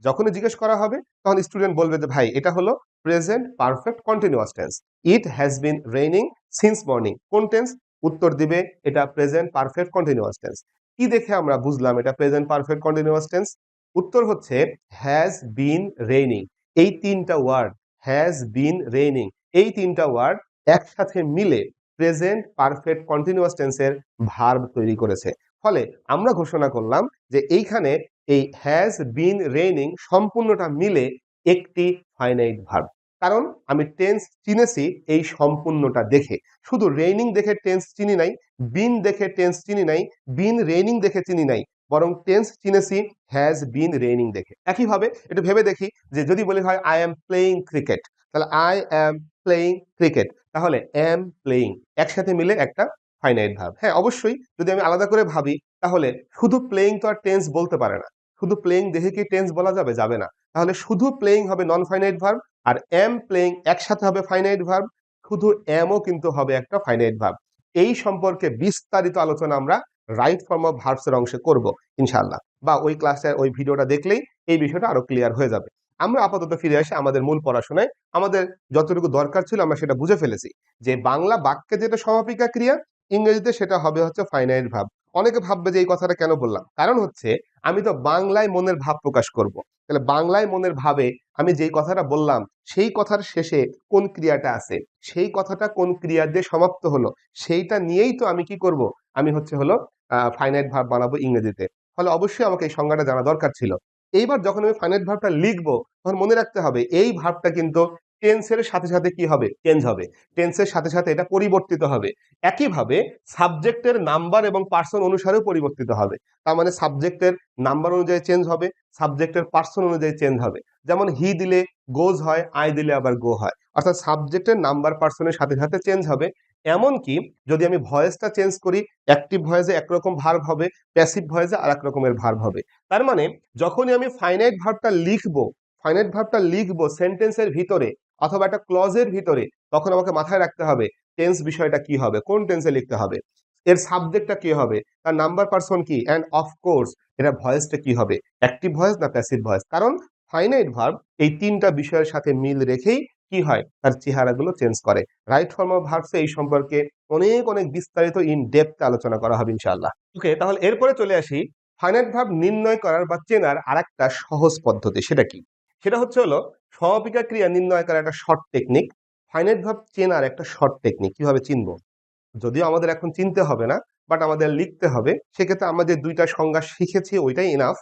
Speaker 1: যখনই জিজ্ঞেস করা হবে তখন স্টুডেন্ট বলবে যে ভাই এটা হলো present perfect continuous tense. It has been raining since morning কোন টেন্স? উত্তর দিবে এটা প্রেজেন্ট পারফেক্ট কন্টিনিউয়াস টেন্স। কি দেখে আমরা বুঝলাম এটা প্রেজেন্ট পারফেক্ট কন্টিনিউয়াস টেন্স? উত্তর হচ্ছে হ্যাজ বিন রেইনিং। এই তিনটা ওয়ার্ড, হ্যাজ বিন রেইনিং, এই তিনটা ওয়ার্ড একসাথে মিলে প্রেজেন্ট পারফেক্ট কন্টিনিউয়াস টেন্সের ভার্ব তৈরি করেছে। ফলে আমরা ঘোষণা করলাম যে এইখানে এই হ্যাজ বিন রেইনিং সম্পূর্ণটা মিলে একটি ফাইনাইট ভার্ব। কারণ আমি টেন্স চিনেছি এই সম্পূর্ণটা দেখে। শুধু রেইনিং দেখে টেন্স চিনি নাই, বিন দেখে টেন্স চিনি নাই, বিন রেইনিং দেখে চিনি নাই, বরং টেন্স চিনেছি হ্যাজ বিন রেইনিং দেখে। একইভাবে একটু ভেবে দেখি যে যদি বলি হয় আই এম প্লেইং ক্রিকেট, তাহলে আই এম প্লেইং ক্রিকেট, তাহলে এম প্লেইং একসাথে মিলে একটা ফাইনাইট ভার্ব। হ্যাঁ অবশ্যই যদি আমি আলাদা করে ভাবি তাহলে শুধু প্লেইং তো আর টেন্স বলতে পারে না। শুধু প্লেইং দেখে কি টেন্স বলা যাবে? যাবে না। তাহলে শুধু প্লেইং হবে নন ফাইনাইট ভার্ব, আর এম প্লেইং একসাথে হবে ফাইনাইট ভার্ব, শুধু এমও কিন্তু হবে একটা ফাইনাইট ভার্ব। এই সম্পর্কে বিস্তারিত আলোচনা আমরা রাইট ফর্ম অফ ভার্বস এর অংশে করব ইনশাআল্লাহ, বা ওই ক্লাসের ওই ভিডিওটা দেখলেই এই বিষয়টা আরো ক্লিয়ার হয়ে যাবে। আমরা আপাতত ফিরে আসি আমাদের মূল পড়াশোনায়। আমাদের যতটুকু দরকার ছিল আমরা সেটা বুঝে ফেলেছি যে বাংলা বাক্যে যেটা সমাপিকা ক্রিয়া, ইংরেজিতে সেটা হবে হচ্ছে ফাইনাইট ভার্ব। অনেকে ভাববে যে এই কথাটা কেন বললাম, কারণ হচ্ছে আমি তো বাংলায় মনের ভাব প্রকাশ করব। তাহলে বাংলায় মনের ভাবে আমি যেই কথাটা বললাম সেই কথার শেষে কোন ক্রিয়াটা আছে, সেই কথাটা কোন ক্রিয়া দিয়ে সমাপ্ত হলো, সেইটা নিয়েই তো আমি কি করব, আমি হচ্ছে হলো ফাইনাইট ভার্ব বানাবো ইংরেজিতে। ফলে অবশ্যই আমাকে এই সংজ্ঞাটা জানা দরকার ছিল। এইবার যখন আমি ফাইনাইট ভার্বটা লিখবো তখন মনে রাখতে হবে এই ভার্বটা কিন্তু টেন্সের সাথে সাথে কি হবে? চেঞ্জ হবে। টেন্সের সাথে সাথে এটা পরিবর্তিত হবে। একইভাবে সাবজেক্টের নাম্বার এবং পার্সন অনুসারেও পরিবর্তিত হবে। তার মানে সাবজেক্টের নাম্বার অনুযায়ী চেঞ্জ হবে, সাবজেক্টের পার্সন অনুযায়ী চেঞ্জ হবে। যেমন হি দিলে গোজ হয়, আই দিলে আবার গো হয়। অর্থাৎ সাবজেক্টের নাম্বার পার্সনের সাথে সাথে চেঞ্জ হবে। এমনকি যদি আমি ভয়েসটা চেঞ্জ করি, অ্যাক্টিভ ভয়েসে একরকম ভার্ব হবে, প্যাসিভ ভয়েসে আর এক রকমের ভার্ব হবে। তার মানে যখনই আমি ফাইনাইট ভার্বটা লিখবো, ফাইনাইট ভার্বটা লিখবো সেন্টেন্সের ভিতরে অথবা একটা ক্লজের ভিতরে, তখন আমাকে মাথায় রাখতে হবে টেন্স বিষয়টা কি হবে, কোন টেন্সে লিখতে হবে, এর সাবজেক্টটা কি হবে, তার নাম্বার পার্সন কি, অ্যান্ড অফকোর্স এটা ভয়েসটা কি হবে, অ্যাক্টিভ ভয়েস না প্যাসিভ ভয়েস। কারণ ফাইনাইট ভার্ব এই তিনটা বিষয়ের সাথে মিল রেখেই কি হয়, তার চেহারাগুলো চেঞ্জ করে। রাইট ফর্ম অফ ভার্বসে এই সম্পর্কে অনেক অনেক বিস্তারিত ইন ডেপথ আলোচনা করা হবে ইনশাআল্লাহ। ওকে, তাহলে এরপরে চলে আসি ফাইনাইট ভার্ব নির্ণয় করার বা চেনার আরেকটা সহজ পদ্ধতি। সেটা কি? সেটা হচ্ছে হলো সমাপিকা ক্রিয়া নির্ণয় করার একটা শর্ট টেকনিক, ফাইনাইট ভার্ব চেনার একটা শর্ট টেকনিক। কিভাবে চিনবো? যদিও আমাদের এখন চিনতে হবে না, বাট আমাদের লিখতে হবে। সেক্ষেত্রে আমরা যে দুইটা সংজ্ঞা শিখেছি ওইটাই ইনাফ।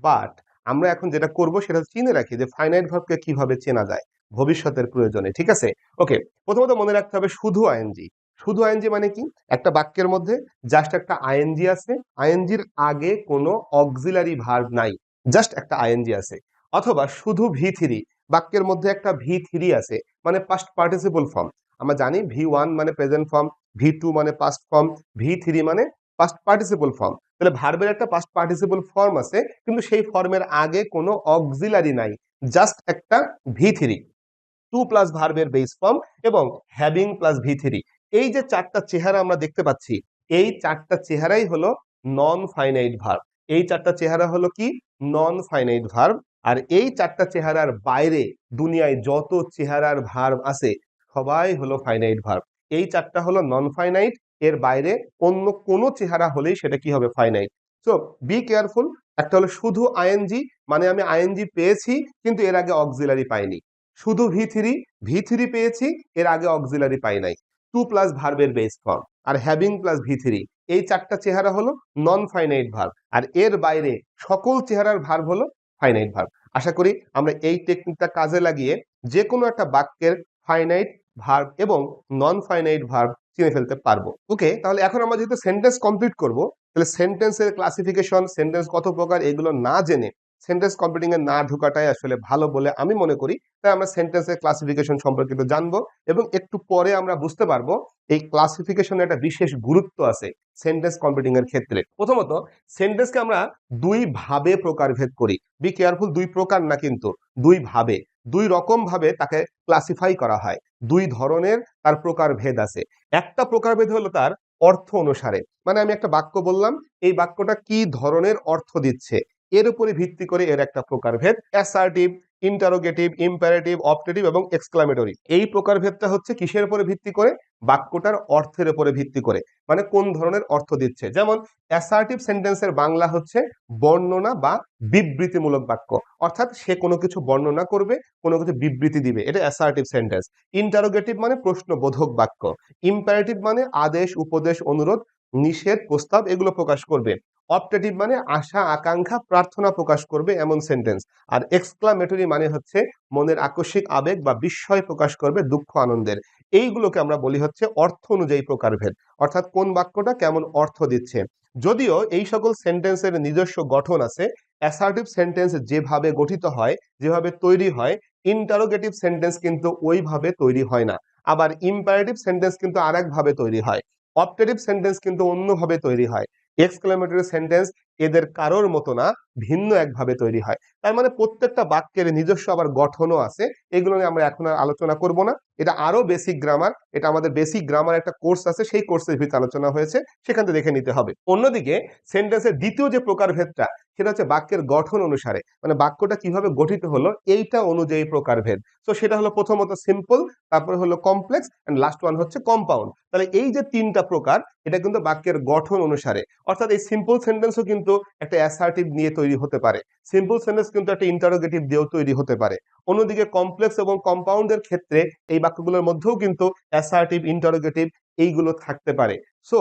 Speaker 1: বাট আমরা এখন যেটা করব সেটা চিনে রাখি যে ফাইনাইট ভার্বকে কিভাবে চেনা যায় ভবিষ্যতের প্রয়োজনে। ঠিক আছে? ওকে, প্রথমত মনে রাখতে হবে শুধু আইএনজি। শুধু আইএনজি মানে কি? একটা বাক্যের মধ্যে জাস্ট একটা আইএনজি আছে, আইএনজির আগে কোনো অক্সিলারি ভার্ব নাই, জাস্ট একটা আইএনজি আছে। অথবা শুধু ভি থ্রি, বাক্যের মধ্যে একটা ভি থ্রি আছে, মানে পাস্ট পার্টিসিপল ফর্ম। আমরা জানি ভি ওয়ান মানে প্রেজেন্ট ফর্ম, ভি টু মানে পাস্ট ফর্ম, ভি থ্রি মানে পাস্ট পার্টিসিপল ফর্ম। তাহলে ভার্বের একটা পাস্ট পার্টিসিপল ফর্ম আছে, কিন্তু সেই ফর্মের আগে কোনো অক্সিলারি নাই, জাস্ট একটা ভি থ্রি, টু প্লাস ভার্বের বেস ফর্ম এবং হ্যাভিং প্লাস ভি থ্রি। এই যে চারটা চেহারা আমরা দেখতে পাচ্ছি, এই চারটা চেহারাই হলো নন ফাইনাইট ভার্ব। এই চারটা চেহারা হলো কি? নন ফাইনাইট ভার্ব। আর এই চারটা চেহারার বাইরে দুনিয়ায় যত চেহারার ভার্ব আছে সবাই হলো ফাইনাইট ভার্ব। এই চারটা হলো নন ফাইনাইট, এর বাইরে অন্য কোনো চেহারা হলেই সেটা কি হবে? ফাইনাইট। So be careful. একটা হলো শুধু আইএনজি, মানে আমি আইএনজি পেয়েছি কিন্তু এর আগে অক্সিলারি পাইনি। শুধু ভি থ্রি, ভি থ্রি পেয়েছি এর আগে অক্সিলারি পাই নাই, টু প্লাস ভার্বের base form. Are having plus V three, এই 4টা চেহারা হলো নন ফাইনাইট ভার্ব, আর এর বাইরে সকল চেহারার ভার্ব হলো ফাইনাইট ভার্ব। আশা করি আমরা এই টেকনিকটা কাজে লাগিয়ে যে কোনো একটা বাক্যের ফাইনাইট ভার্ব এবং নন ফাইনাইট ভার্ব চিনে ফেলতে পারবো। ওকে, তাহলে এখন আমরা যেহেতু সেন্টেন্স কমপ্লিট করব, তাহলে সেন্টেন্সের ক্লাসিফিকেশন, সেন্টেন্স কত প্রকার, এগুলো না জেনে সেন্টেন্স কমপ্লিটিং এ না ঢোকাটাই আসলে ভালো বলে আমি মনে করি। তাই আমরা সেন্টেন্সের ক্লাসিফিকেশন সম্পর্কিত জানবো এবং একটু পরে আমরা বুঝতে পারবো এই ক্লাসিফিকেশনের একটা বিশেষ গুরুত্ব আছে সেন্টেন্স কমপ্লিটিং এর ক্ষেত্রে। প্রথমত, সেন্টেন্সকে আমরা দুই ভাবে প্রকারভেদ করি। বি কেয়ারফুল, দুই প্রকার না কিন্তু দুই ভাবে, দুই রকম ভাবে তাকে ক্লাসিফাই করা হয়। দুই ধরনের তার প্রকারভেদ আছে। একটা প্রকারভেদ হলো তার অর্থ অনুসারে, মানে আমি একটা বাক্য বললাম, এই বাক্যটা কি ধরনের অর্থ দিচ্ছে এর উপরে ভিত্তি করে এর একটা প্রকারভেদ। অ্যাসার্টিভ, ইন্টারোগেটিভ, ইম্পারেটিভ, অপটেটিভ এবং এক্সক্লামেটরি, এই প্রকারভেদটা হচ্ছে কিসের উপরে ভিত্তি করে? বাক্যটার অর্থের উপরে ভিত্তি করে, মানে কোন ধরনের অর্থ দিচ্ছে। যেমন অ্যাসার্টিভ সেন্টেন্সের বাংলা হচ্ছে বর্ণনা বা বিবৃতিমূলক বাক্য, অর্থাৎ সে কোনো কিছু বর্ণনা করবে, কোনো কিছু বিবৃতি দিবে, এটা অ্যাসার্টিভ সেন্টেন্স। ইন্টারোগেটিভ মানে প্রশ্নবোধক বাক্য। ইম্পারেটিভ মানে আদেশ, উপদেশ, অনুরোধ, নিষেধ, প্রস্তাব এগুলো প্রকাশ করবে। অপটেটিভ মানে আশা, আকাঙ্ক্ষা, প্রার্থনা প্রকাশ করবে এমন সেন্টেন্স। আর এক্সক্লামেটরি মানে হচ্ছে মনের আকস্মিক আবেগ বা বিস্ময় প্রকাশ করবে, দুঃখ, আনন্দের। এইগুলোকে আমরা বলি হচ্ছে অর্থ অনুযায়ী প্রকারভেদ, অর্থাৎ কোন বাক্যটা কেমন অর্থ দিচ্ছে। যদিও এই সকল সেন্টেন্সের নিজস্ব গঠন আছে, অ্যাসার্টিভ সেন্টেন্স যেভাবে গঠিত হয়, যেভাবে তৈরি হয়, ইন্টারোগেটিভ সেন্টেন্স কিন্তু ওইভাবে তৈরি হয় না। আবার ইম্পারেটিভ সেন্টেন্স কিন্তু আরেক ভাবে তৈরি হয়। অপটেটিভ সেন্টেন্স কিন্তু অন্যভাবে তৈরি হয়। এক্সক্লেমেটরি সেন্টেন্স এদের কারোর মতো না, ভিন্ন একভাবে তৈরি হয়। তার মানে প্রত্যেকটা বাক্যের নিজস্ব আবার গঠনও আছে। এগুলো নিয়ে আমরা এখন আর আলোচনা করব না, এটা আরো বেসিক গ্রামার, এটা আমাদের বেসিক গ্রামার একটা কোর্স আছে, সেই কোর্সের ভিতরে আলোচনা হয়েছে, সেখান থেকে দেখে নিতে হবে। অন্যদিকে সেন্টেন্সের দ্বিতীয় যে প্রকারভেদটা, সেটা হচ্ছে বাক্যের গঠন অনুসারে, মানে বাক্যটা কিভাবে গঠিত হলো এইটা অনুযায়ী প্রকারভেদ। তো সেটা হলো প্রথমত সিম্পল, তারপরে হলো কমপ্লেক্স, এন্ড লাস্ট ওয়ান হচ্ছে কম্পাউন্ড। তাহলে এই যে তিনটা প্রকার, এটা কিন্তু বাক্যের গঠন অনুসারে। অর্থাৎ এই সিম্পল সেন্টেন্সও কিন্তু একটা অ্যাসার্টিভ নিয়ে তৈরি হতে পারে, সিম্পল সেন্টেন্স কিন্তু একটা ইন্টারোগেটিভ দিয়েও তৈরি হতে পারে। অন্যদিকে কমপ্লেক্স এবং কম্পাউন্ডের ক্ষেত্রে এই বাক্যগুলোর মধ্যেও কিন্তু অ্যাসার্টিভ, ইন্টারোগেটিভ এইগুলো থাকতে পারে। সো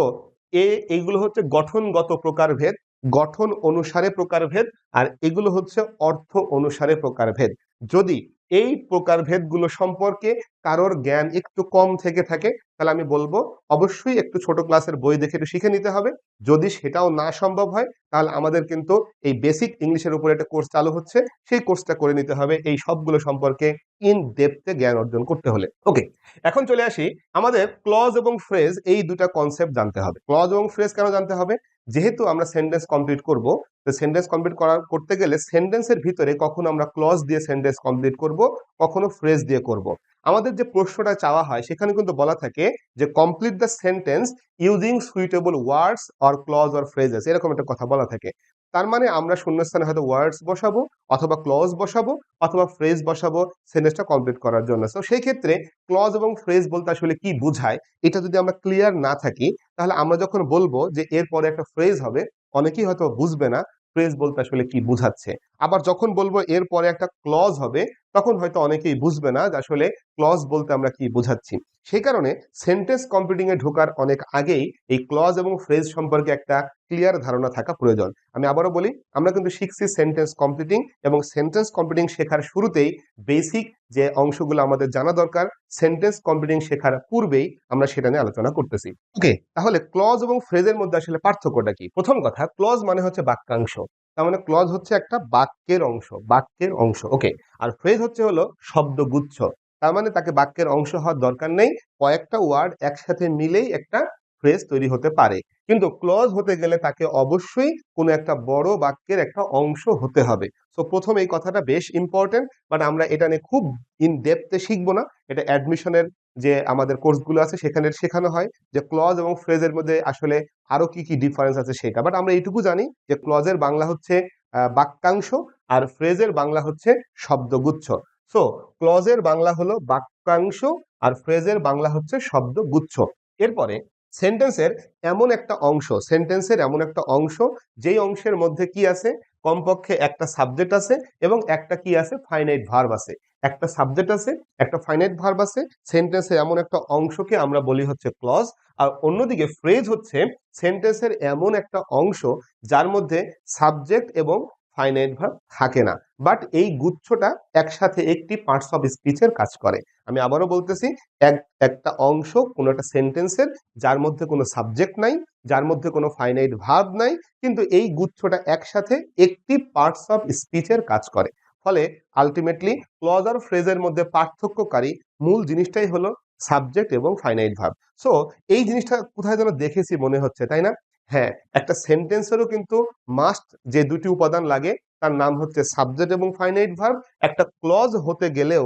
Speaker 1: এইগুলো হচ্ছে গঠনগত প্রকারভেদ, গঠন অনুসারে প্রকারভেদ, আর এগুলো হচ্ছে অর্থ অনুসারে প্রকারভেদ। যদি এই প্রকারভেদগুলো সম্পর্কে কারোর জ্ঞান একটু কম থেকে থাকে, তাহলে আমি বলবো অবশ্যই একটু ছোট ক্লাসের বই দেখে একটু শিখে নিতে হবে। যদি সেটাও না সম্ভব হয়, তাহলে আমাদের কিন্তু এই বেসিক ইংলিশের উপরে একটা কোর্স চালু হচ্ছে, সেই কোর্সটা করে নিতে হবে এই সবগুলো সম্পর্কে ইন ডেপথে জ্ঞান অর্জন করতে হলে। ওকে, এখন চলে আসি, আমাদের ক্লজ এবং ফ্রেজ এই দুটা কনসেপ্ট জানতে হবে। ক্লজ এবং ফ্রেজ কেন জানতে হবে? যেহেতু আমরা সেন্টেন্স কমপ্লিট করব, তো সেন্টেন্স কমপ্লিট করতে গেলে সেন্টেন্সের ভিতরে কখনো আমরা ক্লজ দিয়ে সেন্টেন্স কমপ্লিট করব, কখনো ফ্রেজ দিয়ে করব। আমাদের যে প্রশ্নটা চাওয়া হয় সেখানে কিন্তু বলা থাকে যে complete the sentence using suitable words or clause or phrases, এরকম একটা কথা বলা থাকে। তার মানে আমরা শূন্যস্থানে হয়তো ওয়ার্ডস বসাবো, অথবা ক্লজ বসাবো, অথবা ফ্রেজ বসাবো সেন্টেন্সটা কমপ্লিট করার জন্য। তো সেই ক্ষেত্রে ক্লজ এবং ফ্রেজ বলতে আসলে কি বোঝায়, এটা যদি আমরা ক্লিয়ার না থাকি, তাহলে আমরা যখন বলবো যে এরপরে একটা ফ্রেজ হবে, অনেকেই হয়তো বুঝবে না ফ্রেজ বলতে আসলে কি বুঝাচ্ছে। আবার যখন বলবো এরপরে একটা ক্লজ হবে, তখন হয়তো অনেকেই বুঝবে না যে আসলে ক্লজ বলতে আমরা কি বুঝাচ্ছি। সেই কারণে সেন্টেন্স কমপ্লিটিং এ ঢোকার অনেক আগেই এই ক্লজ এবং ফ্রেজ সম্পর্কে একটা ক্লিয়ার ধারণা থাকা প্রয়োজন। আমি আবারও বলি, আমরা কিন্তু শিখছি সেন্টেন্স কমপ্লিটিং, এবং সেন্টেন্স কমপ্লিটিং শেখার শুরুতেই বেসিক যে অংশগুলো আমাদের জানা দরকার, সেন্টেন্স কমপ্লিটিং শেখার পূর্বেই আমরা সেটা নিয়ে আলোচনা করতেছি। ওকে, তাহলে ক্লজ এবং ফ্রেজের মধ্যে আসলে পার্থক্যটা কি? প্রথম কথা, ক্লজ মানে হচ্ছে বাক্যাংশ, তার মানে ক্লজ হচ্ছে একটা বাক্যের অংশ, বাক্যের অংশ। ওকে, আর ফ্রেজ হচ্ছে হলো শব্দগুচ্ছ, তার মানে তাকে বাক্যের অংশ হওয়ার দরকার নেই, কয়েকটা ওয়ার্ড একসাথে মিলেই একটা ফ্রেজ তৈরি হতে পারে। কিন্তু ক্লজ হতে গেলে তাকে অবশ্যই কোনো একটা বড় বাক্যের একটা অংশ হতে হবে। সো প্রথম এই কথাটা বেশ ইম্পর্টেন্ট, বাট আমরা এটা নিয়ে খুব ইন ডেপথে শিখবো না। এটা অ্যাডমিশনের যে আমাদের কোর্সগুলো আছে সেখানে শেখানো হয় যে ক্লজ এবং ফ্রেজের মধ্যে আসলে আরো কি কি ডিফারেন্স আছে সেটা। বাট আমরা এইটুকু জানি যে ক্লজের বাংলা হচ্ছে বাক্যাংশ, আর ফ্রেজের বাংলা হচ্ছে শব্দগুচ্ছ। সো ক্লজের বাংলা হলো বাক্যাংশ, আর ফ্রেজের বাংলা হচ্ছে শব্দগুচ্ছ। এরপরে সেন্টেন্সের এমন একটা অংশ, সেন্টেন্সের এমন একটা অংশ যেই অংশের মধ্যে কি আছে, কমপক্ষে একটা সাবজেক্ট আছে এবং একটা কি আছে, ফাইনাইট ভার্ব আছে। একটা সাবজেক্ট আছে, একটা ফাইনাইট ভার্ব আছে, সেন্টেন্সের এমন একটা অংশকে আমরা বলি হচ্ছে ক্লজ। আর অন্যদিকে ফ্রেজ হচ্ছে সেন্টেন্সের এমন একটা অংশ যার মধ্যে সাবজেক্ট এবং ফাইনাইট ভার্ব থাকে না, বাট এই গুচ্ছটা একসাথে একটি পার্টস অফ স্পিচের কাজ করে। আমি আবারও বলতেছি, একটা অংশ কোনো একটা সেন্টেন্সের যার মধ্যে কোনো সাবজেক্ট নাই, যার মধ্যে কোনো ফাইনাইট ভার্ব নাই, কিন্তু এই গুচ্ছটা একসাথে একটি পার্টস অফ স্পিচের কাজ করে। ফলে আলটিমেটলি ক্লজ আর ফ্রেজের মধ্যে পার্থক্যকারী মূল জিনিসটাই হলো সাবজেক্ট এবং ফাইনাইট ভার্ব। সো এই জিনিসটা কোথায় যেন দেখেছি মনে হচ্ছে, তাই না? হ্যাঁ, একটা সেন্টেন্সেরও কিন্তু মাস্ট যে দুটি উপাদান লাগে তার নাম হচ্ছে সাবজেক্ট এবং ফাইনাইট ভার্ব। একটা ক্লজ হতে গেলেও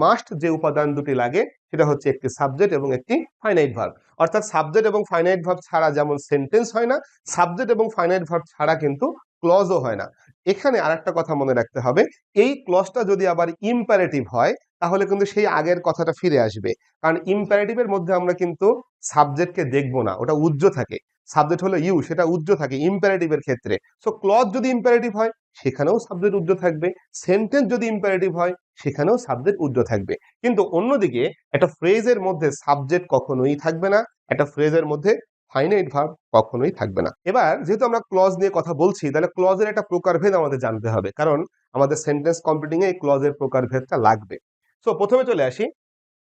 Speaker 1: মাস্ট যে উপাদান দুটি লাগে সেটা হচ্ছে একটি সাবজেক্ট এবং একটি ফাইনাইট ভার্ব। অর্থাৎ সাবজেক্ট এবং ফাইনাইট ভার্ব ছাড়া যেমন সেন্টেন্স হয় না, সাবজেক্ট এবং ফাইনাইট ভার্ব ছাড়া কিন্তু ক্লজও হয় না। এখানে আরেকটা কথা মনে রাখতে হবে, এই ক্লজটা যদি আবার ইম্পারেটিভ হয় তাহলে কিন্তু সেই আগের কথাটা ফিরে আসবে। কারণ ইম্পারেটিভের মধ্যে আমরা কিন্তু সাবজেক্টকে দেখবো না, ওটা উজ্জ্ব থাকে। সাবজেক্ট হলো ইউ, সেটা উজ্জ্ব থাকে ইম্পারেটিভের ক্ষেত্রে। সো ক্লজ যদি ইম্পারেটিভ হয় সেখানেও সাবজেক্ট উজ্জ্ব থাকবে, সেন্টেন্স যদি ইম্পারেটিভ হয় সেখানেও সাবজেক্ট উজ্জ্ব থাকবে। কিন্তু অন্যদিকে একটা ফ্রেজের মধ্যে সাবজেক্ট কখনোই থাকবে না, একটা ফ্রেজের মধ্যে ফাইনাইট ভার্ব কখনোই থাকবে না। এবার যেহেতু আমরা ক্লজ নিয়ে কথা বলছি, তাহলে ক্লজের একটা প্রকারভেদ আমাদের জানতে হবে, কারণ আমাদের সেন্টেন্স কমপ্লিটিং এ এই ক্লজের প্রকারভেদটা লাগবে। সো প্রথমে চলে আসি,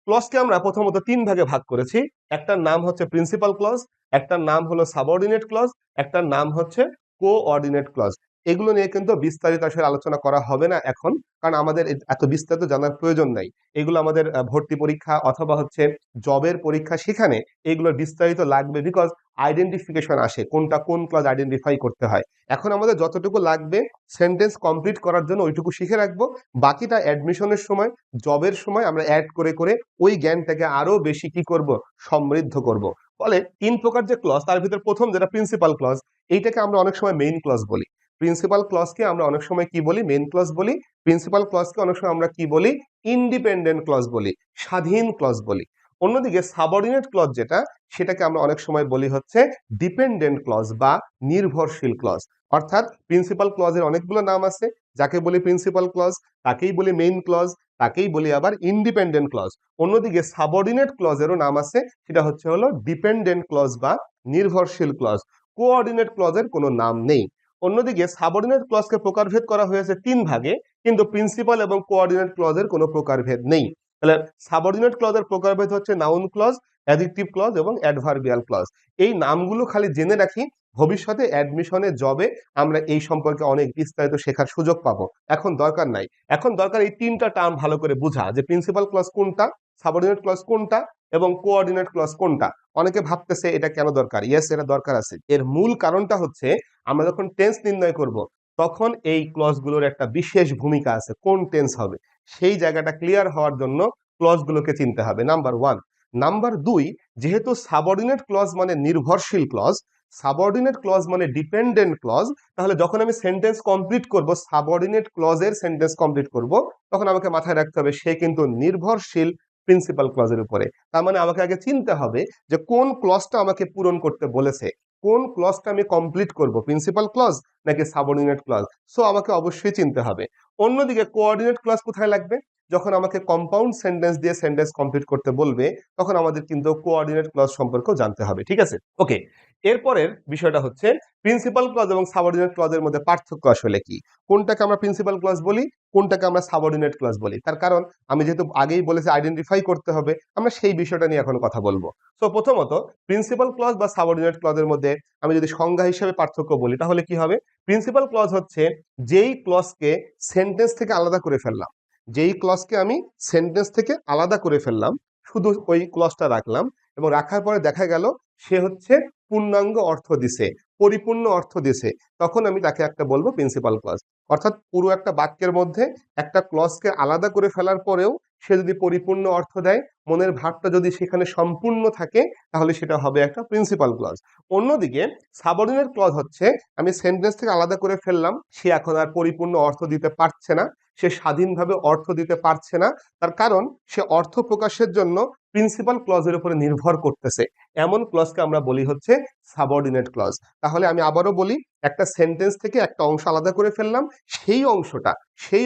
Speaker 1: ক্লজকে আমরা প্রথমত তিন ভাগে ভাগ করেছি। একটার নাম হচ্ছে প্রিন্সিপাল ক্লজ, একটার নাম হলো সাবঅর্ডিনেট ক্লজ, একটার নাম হচ্ছে কোঅর্ডিনেট ক্লজ। এগুলো নিয়ে কিন্তু বিস্তারিত আসলে আলোচনা করা হবে না এখন, কারণ আমাদের এত বিস্তারিত জানার প্রয়োজন নাই। এগুলো আমাদের ভর্তি পরীক্ষা অথবা হচ্ছে জবের পরীক্ষা, সেখানে এগুলো বিস্তারিত লাগবে, বিকজ আইডেন্টিফিকেশন আসে কোনটা কোন ক্লজ আইডেন্টিফাই করতে হয়। এখন আমাদের যতটুকু লাগবে সেন্টেন্স কমপ্লিট করার জন্য ওইটুকু শিখে রাখবো, বাকিটা অ্যাডমিশনের সময়, জবের সময় আমরা অ্যাড করে করে ওই জ্ঞানটাকে আরো বেশি কি করব, সমৃদ্ধ করব। ফলে তিন প্রকার যে ক্লজ, তার ভিতর প্রথম যেটা প্রিন্সিপাল ক্লজ, এইটাকে আমরা অনেক সময় মেইন ক্লজ বলি। প্রিন্সিপাল ক্লজকে আমরা অনেক সময় কি বলি, মেইন ক্লজ বলি। প্রিন্সিপাল ক্লজকে অনেক সময় আমরা কি বলি, ইন্ডিপেন্ডেন্ট ক্লজ বলি, স্বাধীন ক্লজ বলি। অন্যদিকে সাবঅর্ডিনেট ক্লজ যেটা, সেটাকে আমরা অনেক সময় বলি হচ্ছে ডিপেন্ডেন্ট ক্লজ বা নির্ভরশীল ক্লজ। অর্থাৎ প্রিন্সিপাল ক্লজের অনেকগুলো নাম আছে, যাকে বলি প্রিন্সিপাল ক্লজ, তাকেই বলি মেইন ক্লজ, তাকেই বলি আবার ইন্ডিপেন্ডেন্ট ক্লজ। অন্যদিকে সাবঅর্ডিনেট ক্লজেরও নাম আছে, সেটা হচ্ছে হলো ডিপেন্ডেন্ট ক্লজ বা নির্ভরশীল ক্লজ। কোঅর্ডিনেট ক্লজের কোনো নাম নেই। অন্যদিকে সাবঅর্ডিনেট ক্লজকে প্রকারভেদ করা হয়েছে তিন ভাগে, কিন্তু প্রিন্সিপাল এবং কোঅর্ডিনেট ক্লজের কোনো প্রকারভেদ নেই। তাহলে সাবঅর্ডিনেট ক্লজের প্রকারভেদ হচ্ছে নাউন ক্লজ, অ্যাডজেক্টিভ ক্লজ এবং অ্যাডভার্বিয়াল ক্লজ। এই নামগুলো খালি জেনে রাখি, ভবিষ্যতে অ্যাডমিশনে জবে আমরা এই সম্পর্কে অনেক বিস্তারিত শেখার সুযোগ পাবো। এখন দরকার নাই, এখন দরকার এই তিনটা টার্ম ভালো করে বোঝা, যে প্রিন্সিপাল ক্লজ কোনটা, সাবঅর্ডিনেট ক্লজ কোনটা এবং কোঅর্ডিনেট ক্লজ কোনটা। অনেকে ভাবতেছে এটা কেন দরকার। ইয়েস, এটা দরকার আছে। এর মূল কারণটা হচ্ছে, আমরা যখন টেন্স নির্ণয় করব তখন এই ক্লজগুলোর একটা বিশেষ ভূমিকা আছে, কোন টেন্স হবে সেই জায়গাটা ক্লিয়ার হওয়ার জন্য ক্লজগুলোকে চিনতে হবে, নাম্বার ওয়ান। নাম্বার দুই, যেহেতু সাবঅর্ডিনেট ক্লজ মানে নির্ভরশীল ক্লজ, সাবঅর্ডিনেট ক্লজ মানে ডিপেন্ডেন্ট ক্লজ, তাহলে যখন আমি সেন্টেন্স কমপ্লিট করব, সাবঅর্ডিনেট ক্লজের সেন্টেন্স কমপ্লিট করব, তখন আমাকে মাথায় রাখতে হবে সে কিন্তু নির্ভরশীল প্রিন্সিপাল ক্লজের উপরে। তার মানে আমাকে আগে চিনতে হবে যে কোন ক্লজটা আমাকে পূরণ করতে বলেছে, কোন ক্লজটা আমি কমপ্লিট করব, প্রিন্সিপাল ক্লজ নাকি সাবঅর্ডিনেট ক্লজ। সো আমাকে অবশ্যই চিনতে হবে। অন্যদিকে কোঅর্ডিনেট ক্লজ কোথায় লাগবে, যখন আমাকে কম্পাউন্ড সেন্টেন্স দিয়ে সেন্টেন্স কমপ্লিট করতে বলবে, তখন আমাদের কিন্তু কোঅর্ডিনেট ক্লজ সম্পর্কেও জানতে হবে। ঠিক আছে, ওকে। এরপরের বিষয়টা হচ্ছে প্রিন্সিপাল ক্লজ এবং সাবঅর্ডিনেট ক্লজের মধ্যে পার্থক্য আসলে কি, কোনটাকে আমরা প্রিন্সিপাল ক্লজ বলি, কোনটাকে আমরা সাবঅর্ডিনেট ক্লজ বলি। তার কারণ আমি যেহেতু আগেই বলেছি আইডেন্টিফাই করতে হবে, আমরা সেই বিষয়টা নিয়ে এখন কথা বলবো। সো প্রথমত প্রিন্সিপাল ক্লজ বা সাবঅর্ডিনেট ক্লজের মধ্যে আমি যদি সংজ্ঞা হিসেবে পার্থক্য বলি তাহলে কি হবে, প্রিন্সিপাল ক্লজ হচ্ছে যেই ক্লজকে সেন্টেন্স থেকে আলাদা করে ফেললাম, যেই ক্লজকে আমি সেন্টেন্স থেকে আলাদা করে ফেললাম, শুধু ওই ক্লজটা রাখলাম এবং রাখার পরে দেখা গেল সে হচ্ছে পূর্ণাঙ্গ অর্থ দিছে, পরিপূর্ণ অর্থ দিছে, তখন আমি তাকে একটা বলবো প্রিন্সিপাল ক্লজ। অর্থাৎ পুরো একটা বাক্যের মধ্যে একটা ক্লজকে আলাদা করে ফেলার পরেও সে যদি পরিপূর্ণ অর্থ দেয়, মনের ভাবটা যদি সেখানে সম্পূর্ণ থাকে, তাহলে সেটা হবে একটা প্রিন্সিপাল ক্লজ। অন্যদিকে সাবঅর্ডিনেট ক্লজ হচ্ছে আমি সেন্টেন্স থেকে আলাদা করে ফেললাম, সে এখন আর পরিপূর্ণ অর্থ দিতে পারছে না, সে স্বাধীনভাবে অর্থ দিতে পারছে না, তার কারণ সে অর্থ প্রকাশের জন্য প্রিন্সিপাল ক্লজের উপরে নির্ভর করতেছে। এমন ক্লজকে আমরা বলি হচ্ছে সাবঅর্ডিনেট ক্লজ। তাহলে আমি আবারও বলি, একটা সেন্টেন্স থেকে একটা অংশ আলাদা করে ফেললাম, সেই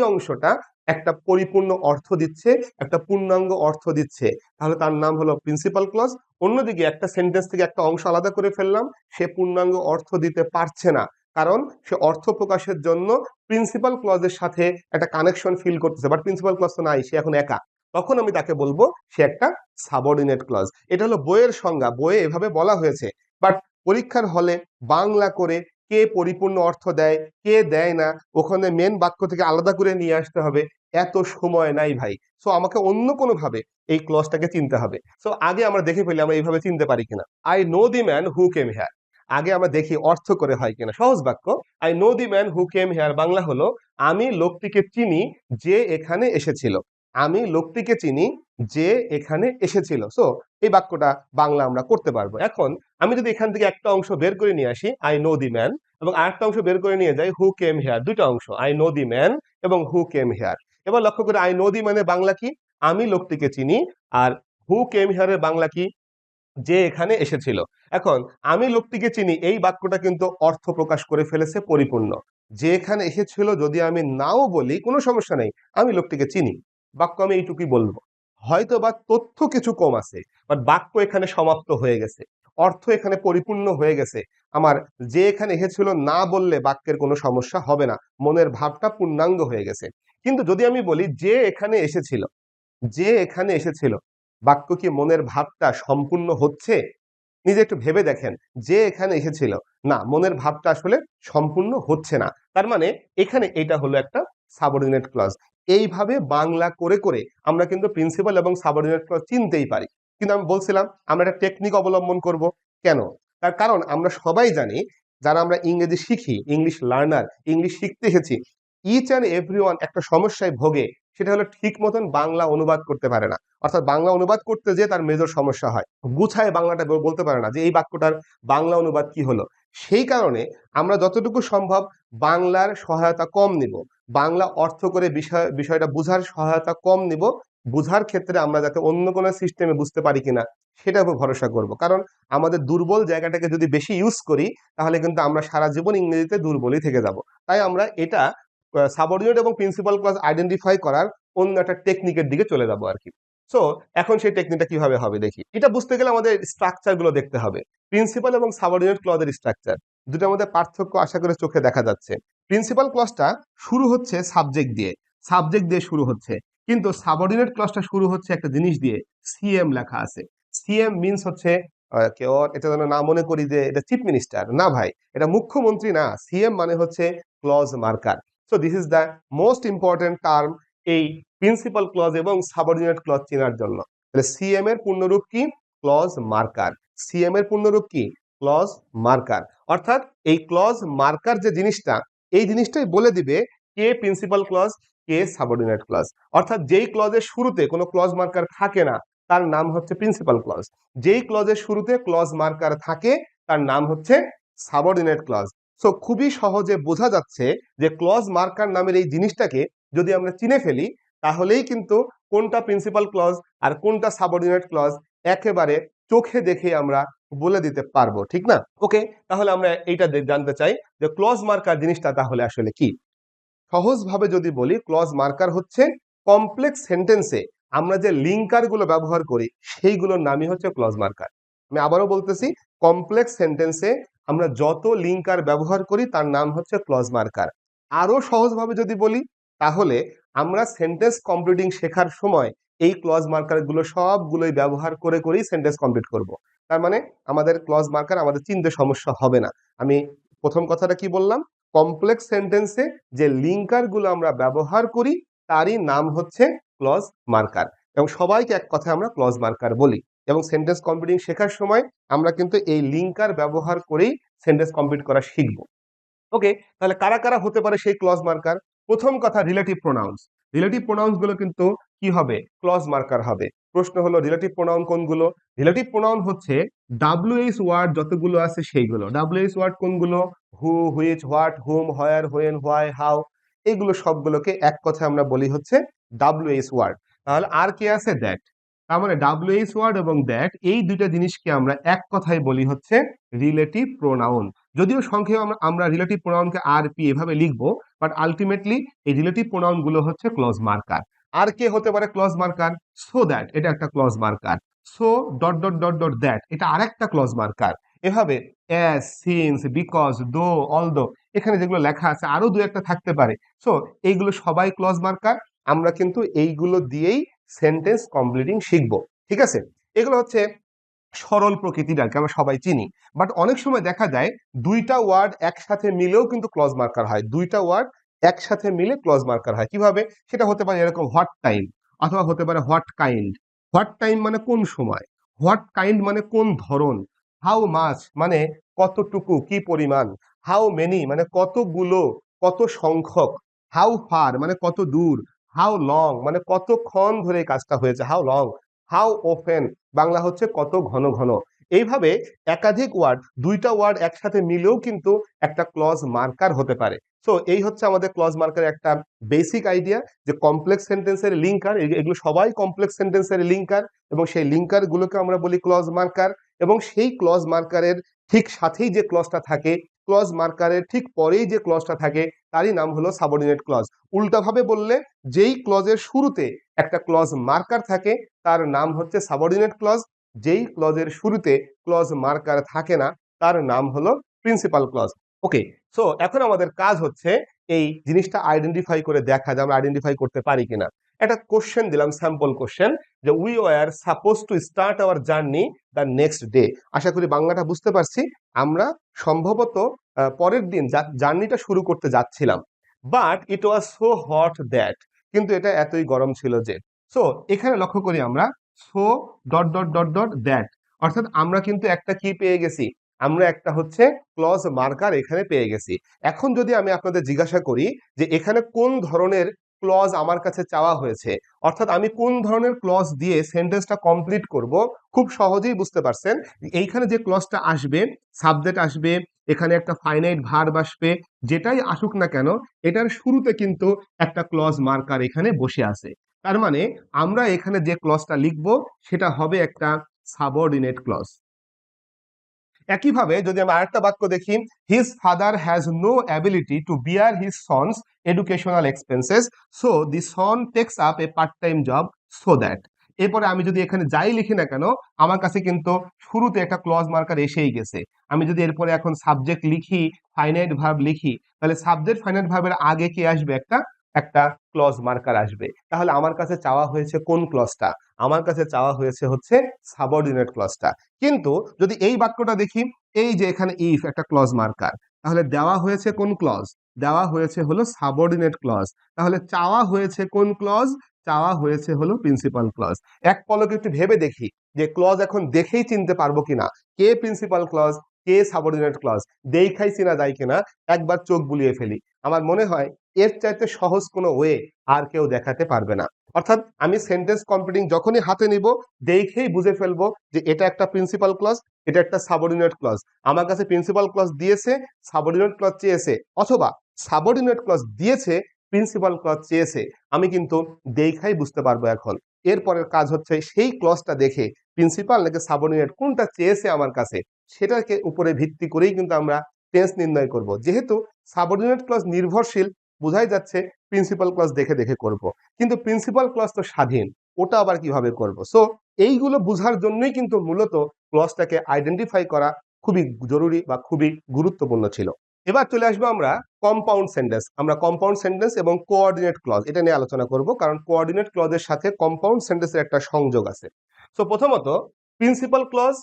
Speaker 1: অংশটা একটা পরিপূর্ণ অর্থ দিচ্ছে, একটা পূর্ণাঙ্গ অর্থ দিচ্ছে, তাহলে তার নাম হলো প্রিন্সিপাল ক্লজ। অন্যদিকে একটা সেন্টেন্স থেকে একটা অংশ আলাদা করে ফেললাম, সে পূর্ণাঙ্গ অর্থ দিতে পারছে না, কারণ সে অর্থ প্রকাশের জন্য প্রিন্সিপাল ক্লজের সাথে একটা কানেকশন ফিল করতেছে, বাট প্রিন্সিপাল ক্লজ তো নাই, সে এখন একা। তখন আমি তাকে বলবো সে একটা সাবঅর্ডিনেট ক্লজ। এটা হলো বইয়ের সংজ্ঞা, বইয়ে এভাবে বলা হয়েছে, বাট পরীক্ষার হলে বাংলা করে কে পরিপূর্ণ অর্থ দেয়, কে দেয় না, ওখানে মেন বাক্য থেকে আলাদা করে নিয়ে আসতে হবে, এত সময় নাই ভাই। সো আমাকে অন্য কোনো ভাবে এই ক্লজটাকে চিনতে হবে। সো আগে আমরা দেখে ফেলি আমরা এইভাবে চিনতে পারি কিনা। I know the man who came hair, আগে আমরা দেখি অর্থ করে হয় কিনা। সহজ বাক্য, I know the man who came hair Bangla হলো আমি লোকটিকে চিনি যে এখানে এসেছিল। আমি লোকটিকে চিনি যে এখানে এসেছিল। সো এই বাক্যটা বাংলা আমরা করতে পারবো। এখন আমি যদি এখান থেকে একটা অংশ বের করে নিয়ে আসি, আই নো দি ম্যান, এবং আরেকটা অংশ বের করে নিয়ে যাই, হু কেম হেয়ার, দুইটা অংশ, আই নো দি ম্যান এবং হু কেম হেয়ার। এবার লক্ষ্য করে আই নো দি মানে বাংলা কি, আমি লোকটিকে চিনি, আর হু কেম হেয়ারের বাংলা কি, যে এখানে এসেছিল। এখন আমি লোকটিকে চিনি এই বাক্যটা কিন্তু অর্থ প্রকাশ করে ফেলেছে পরিপূর্ণ। যে এখানে এসেছিল যদি আমি নাও বলি কোনো সমস্যা নেই, আমি লোকটিকে চিনি, বাক্য আমি এইটুকুই বলবো। হয়তো বা তথ্য কিছু কম আছে, বাট বাক্য এখানে সমাপ্ত হয়ে গেছে, অর্থ এখানে পরিপূর্ণ হয়ে গেছে। আমার যে এখানে এসেছিল না বললে বাক্যের কোনো সমস্যা হবে না, মনের ভাবটা পূর্ণাঙ্গ হয়ে গেছে। কিন্তু যদি আমি বলি যে এখানে এসেছিল, যে এখানে এসেছিল, বাক্য কি মনের ভাবটা সম্পূর্ণ হচ্ছে? নিজে একটু ভেবে দেখেন, যে এখানে এসেছিল, না, মনের ভাবটা আসলে সম্পূর্ণ হচ্ছে না। তার মানে এখানে এটা হলো একটা সাবঅর্ডিনেট ক্লজ। এইভাবে বাংলা করে করে আমরা কিন্তু প্রিন্সিপাল এবং সাবঅর্ডিনেট ক্লজ চিনতেই পারি। কিন্তু আমি বলছিলাম আমরা একটা টেকনিক অবলম্বন করব। কেন? তার কারণ আমরা সবাই জানি, যারা আমরা ইংরেজি শিখি, ইংলিশ লার্নার, ইংলিশ শিখতে এসেছি, ইচ অ্যান্ড এভরিওয়ান একটা সমস্যায় ভোগে, সেটা হলো ঠিক মতন বাংলা অনুবাদ করতে পারে না। অর্থাৎ বাংলা অনুবাদ করতে যেয়ে তার মেজর সমস্যা হয়, গুছায় বাংলাটা বলতে পারে না যে এই বাক্যটার বাংলা অনুবাদ কি হলো। সেই কারণে আমরা যতটুকু সম্ভব বাংলার সহায়তা কম নিব, বাংলা অর্থ করে বিষয়টা বুঝার সহায়তা কম নিব। বুঝার ক্ষেত্রে আমরা যাতে অন্য কোনো সিস্টেমে বুঝতে পারি কিনা সেটার উপর ভরসা করব, কারণ আমাদের দুর্বল জায়গাটাকে যদি বেশি ইউজ করি তাহলে কিন্তু আমরা সারা জীবন ইংরেজিতে দুর্বলই থেকে যাব। তাই আমরা এটা সাবঅর্ডিনেট এবং প্রিন্সিপাল ক্লজ আইডেন্টিফাই করার অন্য একটা টেকনিকের দিকে চলে যাবো আর কি। সো এখন সেই টেকনিকটা কিভাবে হবে দেখি। এটা বুঝতে গেলে আমাদের স্ট্রাকচার গুলো দেখতে হবে, প্রিন্সিপাল এবং সাবঅর্ডিনেট ক্লজের স্ট্রাকচার, দুটোর মধ্যে পার্থক্য আশা করে চোখে দেখা যাচ্ছে। প্রিন্সিপাল ক্লজটা শুরু হচ্ছে সাবজেক্ট দিয়ে, সাবজেক্ট দিয়ে শুরু হচ্ছে, কিন্তু সাবঅর্ডিনেট ক্লজটা শুরু হচ্ছে একটা জিনিস দিয়ে, সিএম লেখা আছে। সিএম মিনস হচ্ছে কেউ এটা যেন না মনে করি যে এটা চিফ মিনিস্টার, না ভাই, এটা মুখ্যমন্ত্রী না। সিএম মানে হচ্ছে clause marker. So this is the most important term এই প্রিন্সিপাল ক্লজ এবং সাবঅর্ডিনেট ক্লজ চেনার জন্য। তাহলে সিএম এর পূর্ণরূপ কি? Clause marker. সিএম এর পূর্ণরূপ কি? Clause marker. অর্থাৎ এই ক্লজ মার্কার যে জিনিসটা, এই জিনিসটাই বলে দিবে কে প্রিন্সিপাল ক্লজ, কে সাবঅর্ডিনেট ক্লজ। অর্থাৎ যেই ক্লজের শুরুতে কোনো ক্লজ মার্কার থাকে না তার নাম হচ্ছে প্রিন্সিপাল ক্লজ, যেই ক্লজের শুরুতে ক্লজ মার্কার থাকে তার নাম হচ্ছে সাবঅর্ডিনেট ক্লজ। সো খুবই সহজে বোঝা যাচ্ছে যে ক্লজ মার্কার নামের এই জিনিসটাকে যদি আমরা চিনে ফেলি তাহলেই কিন্তু কোনটা প্রিন্সিপাল ক্লজ আর কোনটা সাবঅর্ডিনেট ক্লজ একেবারে চোখে দেখে আমরা বলে দিতে পারবো, ঠিক না? ওকে, তাহলে আমরা এইটা জানতে চাই যে ক্লজ মার্কার জিনিসটা তাহলে আসলে কি। সহজভাবে যদি বলি, ক্লজ মার্কার হচ্ছে কমপ্লেক্স সেন্টেন্সে আমরা যে লিঙ্কার গুলো ব্যবহার করি সেইগুলোর নামই হচ্ছে ক্লজ মার্কার। আমি আবারও বলতেছি, কমপ্লেক্স সেন্টেন্সে আমরা যত লিঙ্কার ব্যবহার করি তার নাম হচ্ছে ক্লজ মার্কার। আরো সহজভাবে যদি বলি তাহলে আমরা সেন্টেন্স কমপ্লিটিং শেখার সময় এই ক্লজ মার্কার গুলো সবগুলোই ব্যবহার করে করেই সেন্টেন্স কমপ্লিট করব। তার মানে আমাদের ক্লজ মার্কার আমাদের চিনতে সমস্যা হবে না। আমি প্রথম কথাটা কি বললাম, কমপ্লেক্স সেন্টেন্সে যে লিঙ্কার গুলো আমরা ব্যবহার করি তারই নাম হচ্ছে ক্লজ মার্কার, এবং সবাইকে এক কথায় আমরা ক্লজ মার্কার বলি। এবং সেন্টেন্স কমপ্লিটিং শেখার সময় আমরা কিন্তু এই লিঙ্কার ব্যবহার করেই সেন্টেন্স কমপ্লিট করা শিখবো। ওকে, তাহলে কারা কারা হতে পারে সেই ক্লজ মার্কার? প্রথম কথা, রিলেটিভ প্রোনাউন্স। রিলেটিভ প্রোনাউন্স গুলো কিন্তু কি হবে? ক্লজ মার্কার হবে। প্রশ্ন হলো রিলেটিভ প্রোনাউন কোনগুলো? রিলেটিভ প্রোনাউন হচ্ছে ডাব্লিউএইচ ওয়ার্ড যতগুলো আছে সেইগুলো। ডাব্লিউএইচ ওয়ার্ড কোনগুলো? Who, which, what, whom, where, when, why, how, এগুলো সবগুলোকে এক কথায় আমরা বলি হচ্ছে ডাব্লিউএইচ ওয়ার্ড। তাহলে আর কি আছে? দ্যাট। তার মানে WH ওয়ার্ড এবং দ্যাট এই দুইটা জিনিসকে আমরা এক কথায় বলি হচ্ছে রিলেটিভ প্রোনাউন। যদিও সংক্ষেপে আমরা রিলেটিভ প্রোনাউনকে RP এভাবে লিখবো, বাট আলটিমেটলি এই রিলেটিভ প্রোনাউন গুলো হচ্ছে ক্লজ মার্কার। আর কে হতে পারে ক্লজ মার্কার? সো দ্যাট, এটা একটা clause marker. So dot dot dot dot that, এটা আরেকটা ক্লজ মার্কার। এভাবে as, since, because, though, although, এখানে যেগুলো লেখা আছে আরো দু একটা থাকতে পারে। সো এইগুলো সবাই ক্লজ মার্কার। আমরা কিন্তু এইগুলো দিয়েই সেন্টেন্স কমপ্লিটিং শিখবো। ঠিক আছে, এগুলো হচ্ছে সরল প্রকৃতির আর কি, আমরা সবাই চিনি। বাট অনেক সময় দেখা যায় দুইটা ওয়ার্ড একসাথে মিলেও কিন্তু ক্লজ মার্কার হয়। দুইটা ওয়ার্ড একসাথে মিলে ক্লজ মার্কার হয়। কিভাবে? সেটা হতে পারে এরকম হোয়াট টাইম, অথবা হতে পারে হোয়াট কাইন্ড। হোয়াট টাইম মানে কোন সময়, হোয়াট কাইন্ড মানে কোন ধরন, হাউ মাচ মানে কতটুকু, কি পরিমাণ, হাউ মেনি মানে কতগুলো, কত সংখ্যক, হাউ ফার মানে কত দূর, হাউ লং মানে কতক্ষণ ধরে এই কাজটা হয়েছে, how long, how open Bangla হচ্ছে কত ঘন ঘন। এইভাবে একাধিক ওয়ার্ড, দুইটা ওয়ার্ড একসাথে মিলেও কিন্তু একটা ক্লজ মার্কার হতে পারে। সো এই হচ্ছে আমাদের ক্লজ মার্কার একটা বেসিক আইডিয়া, যে কমপ্লেক্স সেন্টেন্সের লিঙ্কার, এগুলো সবাই কমপ্লেক্স সেন্টেন্সের লিঙ্কার, এবং সেই লিঙ্কার গুলোকে আমরা বলি ক্লজ মার্কার। এবং সেই ক্লজ মার্কারের ঠিক সাথেই যে ক্লজটা থাকে, ক্লজ মার্কারের ঠিক পরেই যে ক্লজটা থাকে, তারই নাম হলো সাবঅর্ডিনেট ক্লজ। উল্টাভাবে বললে, যেই ক্লজের শুরুতে একটা ক্লজ মার্কার থাকে তার নাম হচ্ছে সাবঅর্ডিনেট ক্লজ, যেই ক্লজের শুরুতে ক্লজ মার্কার থাকে না তার নাম হলো প্রিন্সিপাল ক্লজ। ওকে, সো এখন আমাদের কাজ হচ্ছে এই জিনিসটা আইডেন্টিফাই করে দেখা, যে আমরা আইডেন্টিফাই করতে পারি কিনা। একটা কোশ্চেন দিলাম, স্যাম্পল কোশ্চেন, যে we were suppose to start our journey the next day. আশা করি বাংলাটা বুঝতে পারছি। আমরা সম্ভবত পরের দিন জার্নিটা শুরু করতে যাচ্ছিলাম, but it was so hot that, কিন্তু এটা এতই গরম ছিল যে। সো এখানে লক্ষ্য করি আমরা, so dot dot dot dot that, অর্থাৎ আমরা কিন্তু একটা কি পেয়ে গেছি, আমরা একটা হচ্ছে ক্লজ মার্কার এখানে পেয়ে গেছি। এখন যদি আমি আপনাদের জিজ্ঞাসা করি যে এখানে কোন ধরনের ক্লজ আমার কাছে চাওয়া হয়েছে, অর্থাৎ আমি কোন ধরনের ক্লজ দিয়ে সেন্টেন্সটা কমপ্লিট করব, খুব সহজেই বুঝতে পারছেন। এইখানে যে ক্লজটা আসবে, সাবজেক্ট আসবে, এখানে একটা ফাইনাইট ভার্ব আসবে, যেটাই আসুক না কেন এটার শুরুতে কিন্তু একটা ক্লজ মার্কার এখানে বসে আছে। তার মানে আমরা এখানে যে ক্লজটা লিখব সেটা হবে একটা সাবঅর্ডিনেট ক্লজ। একইভাবে যদি আমি আরেকটা বাক্য দেখি, his father has no ability to bear his son's educational expenses, so the son takes up a part time job so that. এরপরে আমি যদি এখানে যাই লিখি না কেন, আমার কাছে কিন্তু শুরুতে একটা ক্লজ মার্কার এসেই গেছে। আমি যদি এরপরে এখন সাবজেক্ট লিখি, ফাইনাইট ভার্ব লিখি, তাহলে সাবজেক্ট ফাইনাইট ভার্বের আগে কি আসবে, একটা একটা ক্লজ মার্কার আসবে। তাহলে আমার কাছে চাওয়া হয়েছে কোন ক্লজটা? আমার কাছে চাওয়া হয়েছে হচ্ছে সাবঅর্ডিনেট ক্লজটা। কিন্তু যদি এই বাক্যটা দেখি, এই যে এখানে ইফ একটা ক্লজ মার্কার, তাহলে দেওয়া হয়েছে কোন ক্লজ? দেওয়া হয়েছে হলো সাবঅর্ডিনেট ক্লজ। তাহলে চাওয়া হয়েছে কোন ক্লজ? চাওয়া হয়েছে হলো প্রিন্সিপাল ক্লজ। এক পলকে একটু ভেবে দেখি যে ক্লজ এখন দেখেই চিনতে পারবো কিনা, কে প্রিন্সিপাল ক্লজ, কে সাবঅর্ডিনেট ক্লজ, দেখাই চিনা যায় কিনা, একবার চোখ বুলিয়ে ফেলি। আমার মনে হয় এর চাইতে সহজ কোনো ওয়ে আর কেউ দেখাতে পারবে না। অর্থাৎ আমি সেন্টেন্স কমপ্লিটিং যখনই হাতে নিব, দেখেই বুঝে ফেলবো যে এটা একটা প্রিন্সিপাল ক্লজ, এটা একটা সাবঅর্ডিনেট ক্লজ। আমার কাছে প্রিন্সিপাল ক্লজ দিয়েছে, সাবঅর্ডিনেট ক্লজ চেয়েছে, অথবা সাবঅর্ডিনেট ক্লজ দিয়েছে, প্রিন্সিপাল ক্লজ চেয়েছে, আমি কিন্তু দেখাই বুঝতে পারবো এখন। এরপরের কাজ হচ্ছে সেই ক্লজটা দেখে প্রিন্সিপাল নাকি সাবঅর্ডিনেট কোনটা চেয়েছে আমার কাছে, সেটাকে উপরে ভিত্তি করেই কিন্তু আমরা টেন্স নির্ণয় করব। যেহেতু সাবঅর্ডিনেট ক্লজ নির্ভরশীল, বোঝাই যাচ্ছে প্রিন্সিপাল ক্লজ দেখে দেখে করব। কিন্তু প্রিন্সিপাল ক্লজ তো স্বাধীন, ওটা আবার কিভাবে করব? সো এইগুলো বোঝার জন্যই কিন্তু মূলত ক্লজটাকে আইডেন্টিফাই করা খুবই জরুরি বা খুবই গুরুত্বপূর্ণ ছিল। এবার চলে আসবো আমরা কম্পাউন্ড সেন্টেন্স। আমরা কম্পাউন্ড সেন্টেন্স এবং কোঅর্ডিনেট ক্লজ এটা নিয়ে আলোচনা করব, কারণ কোঅর্ডিনেট ক্লজের সাথে কম্পাউন্ড সেন্টেন্সের একটা সংযোগ আছে। সো প্রথমত প্রিন্সিপাল ক্লজ,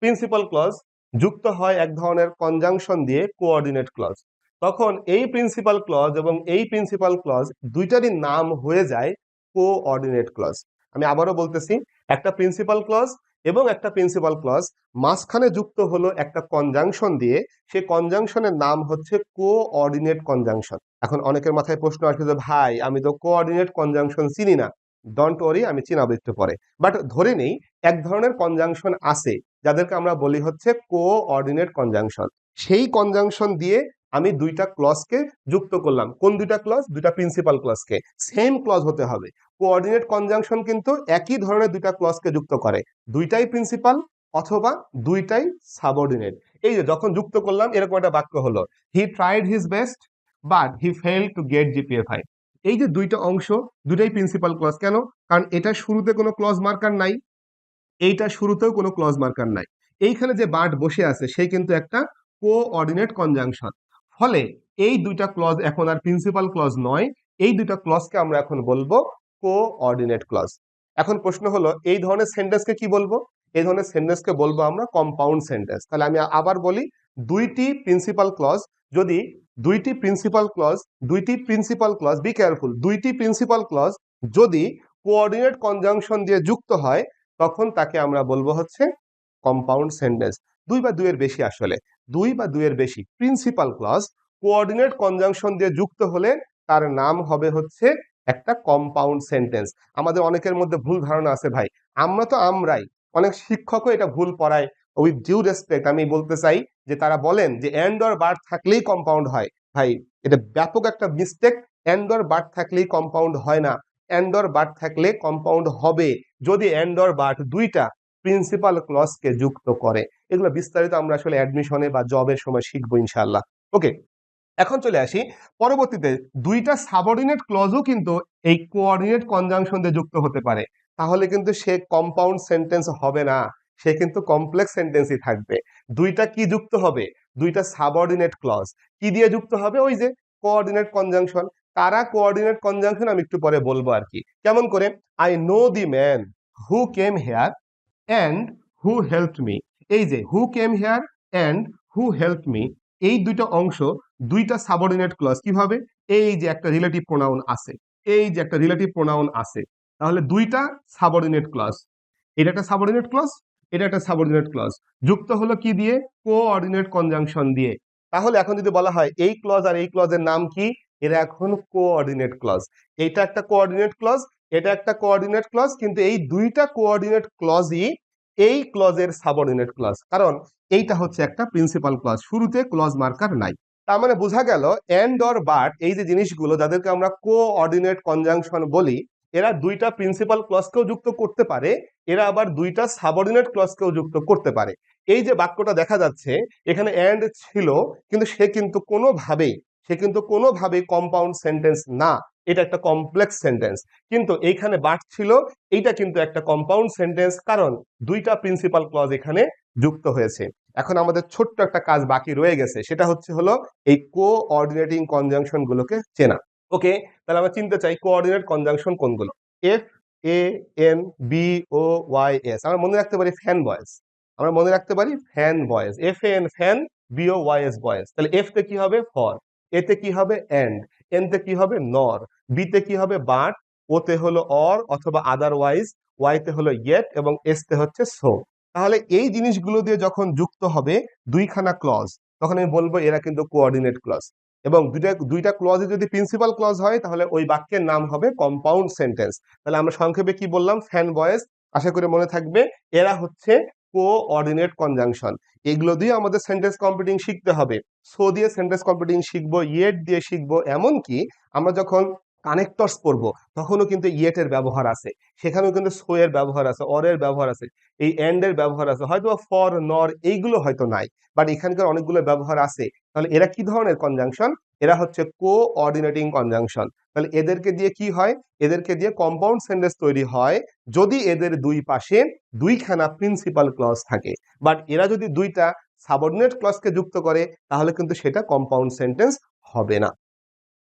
Speaker 1: প্রিন্সিপাল ক্লজ যুক্ত হয় এক ধরনের কনজাংশন দিয়ে কোঅর্ডিনেট ক্লজ। তখন এই প্রিন্সিপাল ক্লজ এবং এই প্রিন্সিপাল ক্লজ দুইটারই নাম হয়ে যায় কোঅর্ডিনেট ক্লজ। আমি আবারও বলতেছি, একটা প্রিন্সিপাল ক্লজ এবং একটা প্রিন্সিপাল ক্লজ মাঝখানে যুক্ত হলো একটা কনজাংশন দিয়ে, সেই কনজাংশনের নাম হচ্ছে কোঅর্ডিনেট কনজাংশন। এখন অনেকের মাথায় প্রশ্ন আসে যে ভাই আমি তো কোঅর্ডিনেট কনজাংশন চিনি না। ডোন্ট ওয়ারি, আমি চিনাবো একটু পরে। বাট ধরে নেই এক ধরনের কনজাংশন আছে যাদেরকে আমরা বলি হচ্ছে কোঅর্ডিনেট কনজাংশন। সেই কনজাংশন দিয়ে আমি দুইটা ক্লজকে যুক্ত করলাম। কোন দুইটা ক্লজ? দুইটা প্রিন্সিপাল ক্লজকে। সেম ক্লজ হতে হবে। কোঅর্ডিনেট কনজাংশন কিন্তু একই ধরনের দুইটা ক্লজকে যুক্ত করে, দুইটাই প্রিন্সিপাল অথবা দুইটাই সাবঅর্ডিনেট। এই যে যখন যুক্ত করলাম এরকম একটা বাক্য হলো, he tried his best but he failed to get GPA 5। এই যে দুইটা অংশ, দুইটাই প্রিন্সিপাল ক্লজ। কেন? কারণ এটা শুরুতে কোনো ক্লজ মার্কার নাই, এইটা শুরুতেও কোনো ক্লজ মার্কার নাই। এইখানে যে বাট বসে আছে সেই কিন্তু একটা কোঅর্ডিনেট কনজাংশন। ফলে এই দুইটা ক্লজ এখন আর প্রিন্সিপাল ক্লজ নয়, এই দুইটা ক্লজকে আমরা এখন বলবো কোঅর্ডিনেট ক্লজ। এখন প্রশ্ন হলো এই ধরনের সেন্টেন্সকে কি বলবো? এই ধরনের সেন্টেন্সকে বলবো আমরা কম্পাউন্ড সেন্টেন্স। তাহলে আমি আবার বলি, দুইটি প্রিন্সিপাল ক্লজ যদি দুইটি প্রিন্সিপাল ক্লজ বি কেয়ারফুল, দুইটি প্রিন্সিপাল ক্লজ যদি কোঅর্ডিনেট কনজাংশন দিয়ে যুক্ত হয় তখন তাকে আমরা বলবো হচ্ছে কম্পাউন্ড সেন্টেন্স। দুই বা দুইয়ের বেশি, আসলে দুই বা দুইয়ের বেশি প্রিন্সিপাল ক্লজ কোঅর্ডিনেট কনজাংশন দিয়ে যুক্ত হলে তার নাম হবে হচ্ছে একটা কম্পাউন্ড সেন্টেন্স। আমাদের অনেকের মধ্যে ভুল ধারণা আছে ভাই, আমরাই অনেক শিক্ষকও এটা ভুল পড়ায়। উইথ ডিউ রেসপেক্ট আমি বলতে চাই যে তারা বলেন যে এন্ড অর বার্ড থাকলেই কম্পাউন্ড হয়। ভাই এটা ব্যাপক একটা মিস্টেক। এন্ড অর বার্ড থাকলেই কম্পাউন্ড হয় না, এন্ড অর বার্ড থাকলে কম্পাউন্ড হবে যদি এন্ড অর বার্ড দুইটা প্রিন্সিপাল ক্লজকে যুক্ত করে। এগুলো বিস্তারিত আমরা আসলে অ্যাডমিশনে বা জবের সময় শিখবো ইনশাআল্লাহ। ওকে, এখন চলে আসি পরবর্তীতে, দুইটা সাবঅর্ডিনেট ক্লজও কিন্তু এই কোঅর্ডিনেট কনজাংশন দিয়ে যুক্ত হতে পারে। তাহলে কিন্তু সে কম্পাউন্ড সেন্টেন্স হবে না, সে কিন্তু কমপ্লেক্স সেন্টেন্সই থাকবে। দুইটা কি যুক্ত হবে? দুইটা সাবঅর্ডিনেট ক্লজ কি দিয়ে যুক্ত হবে? ওই যে কোঅর্ডিনেট কনজাংশন। কারা কোঅর্ডিনেট কনজাংশন আমি একটু পরে বলবো আর কি। কেমন করে? I know the man who came here and who helped me. এই যে who came here and who helped me, এই দুইটা অংশ দুইটা সাবঅর্ডিনেট ক্লজ। কিভাবে? এই যে একটা রিলেটিভ প্রোনাউন আছে, এই যে একটা রিলেটিভ প্রোনাউন আছে, তাহলে দুইটা সাবঅর্ডিনেট ক্লজ, এটা একটা সাবঅর্ডিনেট ক্লজ, এটা একটা সাবঅর্ডিনেট ক্লজ, যুক্ত হলো কি দিয়ে? কোঅর্ডিনেট কনজাংশন দিয়ে। তাহলে এখন যদি বলা হয় এই ক্লজ আর এই ক্লজের নাম কি, এরা এখন কোঅর্ডিনেট ক্লজ। এটা একটা কোঅর্ডিনেট ক্লজ, এটা একটা কোঅর্ডিনেট ক্লজ, কিন্তু এই দুইটা কোঅর্ডিনেট ক্লজই এই ক্লজের সাবঅর্ডিনেট ক্লজ, কারণ এইটা হচ্ছে একটা প্রিন্সিপাল ক্লজ, শুরুতে ক্লজ মার্কার নাই। তার মানে বোঝা গেল এন্ড অর বাট এই যে জিনিসগুলো যাদেরকে আমরা কোঅর্ডিনেট কনজাংশন বলি, এরা দুইটা প্রিন্সিপাল ক্লজকেও যুক্ত করতে পারে, এরা আবার দুইটা সাবঅর্ডিনেট ক্লজকেও যুক্ত করতে পারে। এই যে বাক্যটা দেখা যাচ্ছে এখানে এন্ড ছিল, কিন্তু সে কিন্তু কোনোভাবেই কম্পাউন্ড সেন্টেন্স না, এটা একটা কমপ্লেক্স সেন্টেন্স। কিন্তু এইখানে বাট ছিল, এইটা কিন্তু একটা কম্পাউন্ড সেন্টেন্স, কারণ দুইটা প্রিন্সিপাল ক্লজ এখানে যুক্ত হয়েছে। এখন আমাদের ছোট্ট একটা কাজ বাকি রয়ে গেছে, সেটা হলো এই কোঅর্ডিনেটিং কনজাংশন গুলোকে চেনা। ওকে, তাহলে আমরা চিনতে চাই কোঅর্ডিনেট কনজাংশন কোনগুলো। F A N B O Y S, আমরা মনে রাখতে পারি ফ্যান বয়েস, আমরা মনে রাখতে পারি fan boys, F A N fan, B O Y S boys. তাহলে এফ তে কি হবে? ফর, এতে কি হবে? এন্ড, এন তে কি হবে? নর, বি তে কি হবে? বাট, ও তে হলো অর অথবা আদারওয়াইজ, ওয়াই তে হলো ইয়েট এবং এস তে হচ্ছে সো। তাহলে এই জিনিসগুলো দিয়ে যখন যুক্ত হবে দুইখানা ক্লজ, তখন আমি বলবো এরা কিন্তু কোঅর্ডিনেট ক্লজ। এবং দুইটা দুইটা ক্লজে যদি প্রিন্সিপাল ক্লজ হয় তাহলে ওই বাক্যের নাম হবে কম্পাউন্ড সেন্টেন্স। তাহলে আমরা সংক্ষেপে কি বললাম? ফ্যান বয়েস, আশা করি মনে থাকবে। এরা হচ্ছে কোঅর্ডিনেট কনজাংশন। এগুলো দিয়ে আমাদের সেন্টেন্স কমপ্লিটিং শিখতে হবে। সো দিয়ে সেন্টেন্স কমপ্লিটিং শিখবো, ইয়েট দিয়ে শিখবো, এমনকি আমরা যখন কানেক্টরস পড়বো তখনও কিন্তু ইয়েট এর ব্যবহার আছে, সেখানেও কিন্তু সো এর ব্যবহার আছে, অর এর ব্যবহার আছে, এই এন্ড এর ব্যবহার আছে, হয়তো ফর নর এইগুলো হয়তো নাই, বাট এখানকার অনেকগুলো ব্যবহার আছে। তাহলে এরা কি ধরনের কনজাংশন? এরা হচ্ছে কোঅর্ডিনেটিং কনজাংশন। তাহলে এদেরকে দিয়ে কি হয়? এদেরকে দিয়ে কম্পাউন্ড সেন্টেন্স তৈরি হয় যদি এদের দুই পাশে দুইখানা প্রিন্সিপাল ক্লজ থাকে। বাট এরা যদি দুইটা সাবঅর্ডিনেট ক্লজকে যুক্ত করে তাহলে কিন্তু সেটা কম্পাউন্ড সেন্টেন্স হবে না।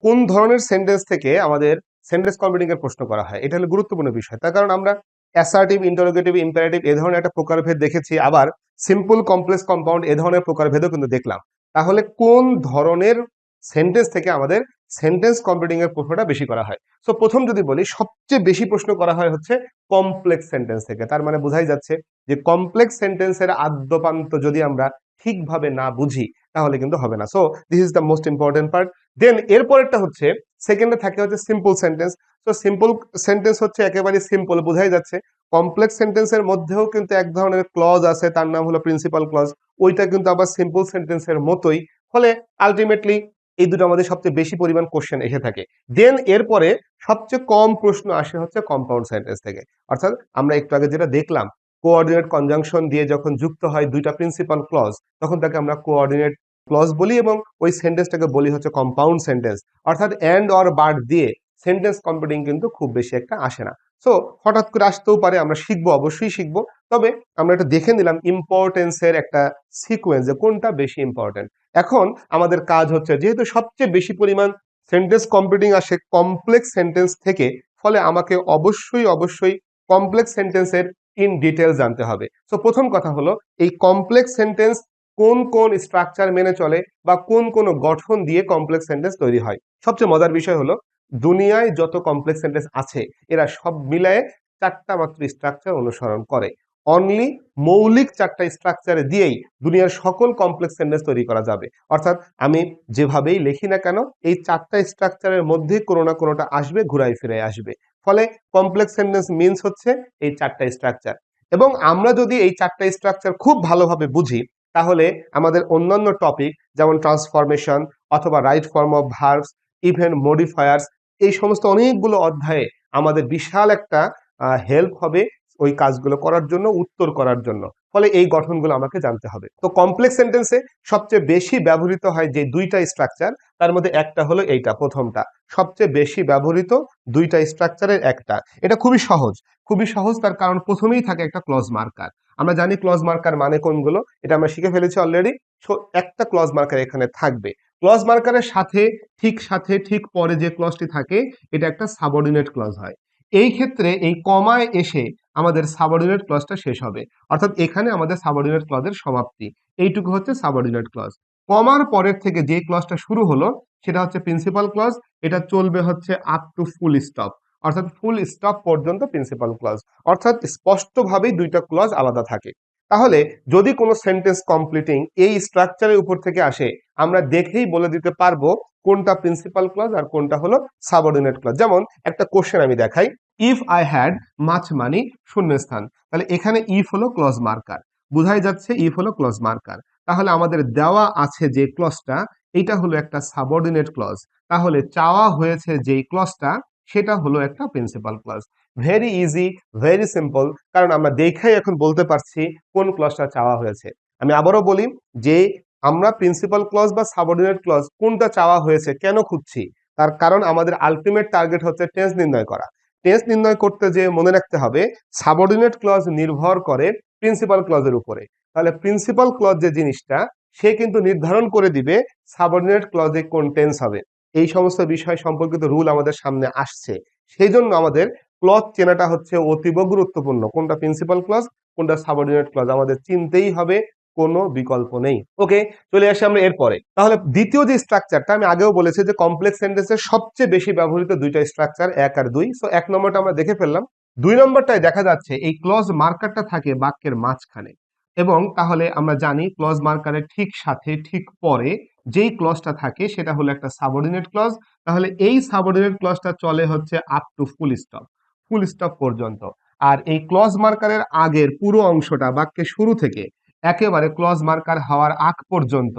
Speaker 1: কোন ধরনের সেন্টেন্স থেকে আমাদের সেন্টেন্স কমপ্লিটিং এর প্রশ্ন করা হয়, এটা হলো গুরুত্বপূর্ণ বিষয়। তার কারণ আমরা অ্যাসার্টিভ, ইন্টারোগেটিভ, ইম্পারেটিভ এ ধরনের একটা প্রকারভেদ দেখেছি, আবার সিম্পল, কমপ্লেক্স, কম্পাউন্ড এ ধরনের প্রকারভেদও কিন্তু দেখলাম। তাহলে কোন ধরনের সেন্টেন্স থেকে আমাদের সেন্টেন্স কমপ্লিটিং এর প্রশ্নটা বেশি করা হয়? সো প্রথম যদি বলি, সবচেয়ে বেশি প্রশ্ন করা হয় হচ্ছে কমপ্লেক্স সেন্টেন্স থেকে। তার মানে বোঝাই যাচ্ছে যে কমপ্লেক্স সেন্টেন্সের আদ্যপান্ত যদি আমরা ঠিকভাবে না বুঝি তাহলে কিন্তু হবে না। So this is the most important part. Then এরপরেরটা হচ্ছে সেকেন্ডে থাকে হচ্ছে সিম্পল সেন্টেন্স। তো সিম্পল সেন্টেন্স হচ্ছে একেবারে সিম্পল, বোঝাই যাচ্ছে। কমপ্লেক্স সেন্টেন্সের মধ্যেও কিন্তু এক ধরনের ক্লজ আছে, তার নাম হলো প্রিন্সিপাল ক্লজ। ওইটা কিন্তু আবার সিম্পল সেন্টেন্সের মতোই ফলে আলটিমেটলি এই দুটো আমাদের সবচেয়ে বেশি পরিমাণ কোশ্চেন এসে থাকে। দেন এরপরে সবচেয়ে কম প্রশ্ন আসে হচ্ছে কম্পাউন্ড সেন্টেন্স থেকে। অর্থাৎ আমরা একটু আগে যেটা দেখলাম, কোঅর্ডিনেট কনজাংশন দিয়ে যখন যুক্ত হয় দুইটা প্রিন্সিপাল ক্লজ, তখন তাকে আমরা কোঅর্ডিনেট ক্লজ বলি এবং ওই সেন্টেন্সটাকে বলি হচ্ছে কম্পাউন্ড সেন্টেন্স। অর্থাৎ এন্ড অর বাট দিয়ে সেন্টেন্স কমপ্লিটিং কিন্তু খুব বেশি একটা আসে না। সো হঠাৎ করে আসতেও পারে, আমরা শিখবো, অবশ্যই শিখবো। তবে আমরা এটা দেখে নিলাম ইম্পর্টেন্সের একটা সিকোয়েন্স যে কোনটা বেশি ইম্পর্টেন্ট। এখন আমাদের কাজ হচ্ছে, যেহেতু সবচেয়ে বেশি পরিমাণ সেন্টেন্স কমপ্লিটিং আসে কমপ্লেক্স সেন্টেন্স থেকে, ফলে আমাকে অবশ্যই কমপ্লেক্স সেন্টেন্সের ইন ডিটেল জানতে হবে। সো প্রথম কথা হলো, এই কমপ্লেক্স সেন্টেন্স কোন কোন স্ট্রাকচার মেনে চলে বা কোন কোন গঠন দিয়ে কমপ্লেক্স সেন্টেন্স তৈরি হয়। সবচেয়ে মজার বিষয় হলো, দুনিয়ায় যত কমপ্লেক্স সেন্টেন্স আছে এরা সব মিলায়ে চারটা মাত্র স্ট্রাকচার অনুসরণ করে। অনলি মৌলিক চারটা স্ট্রাকচার দিয়েই দুনিয়ার সকল কমপ্লেক্স সেন্টেন্স তৈরি করা যাবে। অর্থাৎ আমি যেভাবেই লিখি না কেন, এই চারটা স্ট্রাকচারের মধ্যে কোনো না কোনোটা আসবে, ঘুরাই ফিরে আসবে। ফলে কমপ্লেক্স সেন্টেন্স মিন্স হচ্ছে এই চারটা স্ট্রাকচার। এবং আমরা যদি এই চারটা স্ট্রাকচার খুব ভালোভাবে বুঝি, তাহলে আমাদের অন্যান্য টপিক যেমন ট্রান্সফরমেশন অথবা right form of verbs, even modifiers, এই সমস্ত অনেকগুলো অধ্যায়ে আমাদের বিশাল একটা হেল্প হবে ওই কাজগুলো করার জন্য, উত্তর করার জন্য। ফলে এই গঠনগুলো আমাকে জানতে হবে। তো কমপ্লেক্স সেন্টেন্সে সবচেয়ে বেশি ব্যবহৃত হয় যে দুইটা স্ট্রাকচার, তার মধ্যে একটা হলো এইটা, প্রথমটা সবচেয়ে বেশি ব্যবহৃত দুইটা স্ট্রাকচারের একটা। এটা খুবই সহজ, তার কারণ প্রথমেই থাকে একটা ক্লজ মার্কার। আমরা জানি ক্লজ মার্কার মানে কোনগুলো, এটা আমরা শিখে ফেলেছি অলরেডি। সো একটা ক্লজ মার্কার এখানে থাকবে। ক্লজ মার্কারের সাথে ঠিক পরে যে ক্লজটি থাকে, এটা একটা সাবঅর্ডিনেট ক্লজ হয়। এই ক্ষেত্রে এই কমায় এসে আমাদের সাবঅর্ডিনেট ক্লজটা শেষ হবে। অর্থাৎ এখানে আমাদের সাবঅর্ডিনেট ক্লজের সমাপ্তি। এইটুকু হচ্ছে সাবঅর্ডিনেট ক্লজ। কমার পরের থেকে যে ক্লজটা শুরু হলো সেটা হচ্ছে প্রিন্সিপাল ক্লজ। এটা চলবে হচ্ছে আপ টু ফুল স্টপ, অর্থাৎ ফুল স্টপ পর্যন্ত প্রিন্সিপাল ক্লজ। অর্থাৎ স্পষ্টভাবেই দুইটা ক্লজ আলাদা থাকে। তাহলে যদি কোনো সেন্টেন্স কমপ্লিটিং এই স্ট্রাকচারের উপর থেকে আসে, আমরা দেখেই বলে দিতে পারবো কোনটা প্রিন্সিপাল ক্লজ আর কোনটা হলো সাবঅর্ডিনেট ক্লজ। যেমন একটা কোশ্চেন আমি দেখাই, if I had much money শূন্যস্থান। তাহলে এখানে ইফ হলো ক্লজ মার্কার, বুঝাই যাচ্ছে ইফ হলো ক্লজ মার্কার। তাহলে আমাদের দেওয়া আছে যে ক্লজটা, এটা হলো একটা সাবঅর্ডিনেট ক্লজ। তাহলে চাওয়া হয়েছে যেই ক্লজটা, সেটা হলো একটা principal clause. Very easy, very simple, কারণ আমরা দেখাই এখন বলতে পারছি কোন ক্লজটা চাওয়া হয়েছে। আমি আবারও বলি যে আমরা প্রিন্সিপাল ক্লজ বা সাবঅর্ডিনেট ক্লজ কোনটা চাওয়া হয়েছে কেন খুঁজছি, তার কারণ আমাদের আলটিমেট টার্গেট হচ্ছে টেন্স নির্ণয় করা। টেন্স নির্ণয় করতে যে মনে রাখতে হবে সাবঅর্ডিনেট ক্লজ নির্ভর করে প্রিন্সিপাল ক্লজের উপরে। তাহলে প্রিন্সিপাল ক্লজ যে জিনিসটা, সে কিন্তু নির্ধারণ করে দিবে সাবঅর্ডিনেট ক্লজে কোন টেন্স হবে। এই সমস্ত বিষয় সম্পর্কিত রুল আমাদের সামনে আসছে। সেই জন্য আমাদের ক্লজ চেনাটা হচ্ছে অতীব গুরুত্বপূর্ণ। কোনটা প্রিন্সিপাল ক্লজ, কোনটা সাবঅর্ডিনেট ক্লজ আমাদের চিনতেই হবে, কোনো বিকল্প নেই। ওকে, চলে আসি আমরা এরপরে। তাহলে দ্বিতীয় যে স্ট্রাকচারটা, আমি আগেও বলেছি যে কমপ্লেক্স সেন্টেন্সের সবচেয়ে বেশি ব্যবহৃত দুইটা স্ট্রাকচার, এক আর দুই। সো এক নম্বরটা আমরা দেখে ফেললাম। দুই নম্বরটায় দেখা যাচ্ছে এই ক্লজ মার্কারটা থাকে বাক্যের মাঝখানে। এবং তাহলে আমরা জানি ক্লজ মার্কারের ঠিক সাথে ঠিক পরে যেই ক্লজটা থাকে সেটা হলো একটা সাবঅর্ডিনেট ক্লজ। তাহলে এই সাবঅর্ডিনেট ক্লজটা চলে হচ্ছে আপ টু ফুল স্টপ পর্যন্ত। আর এই ক্লজ মার্কারের আগের পুরো অংশটা, বাক্যের শুরু থেকে একেবারে ক্লজ মার্কার হওয়ার আগ পর্যন্ত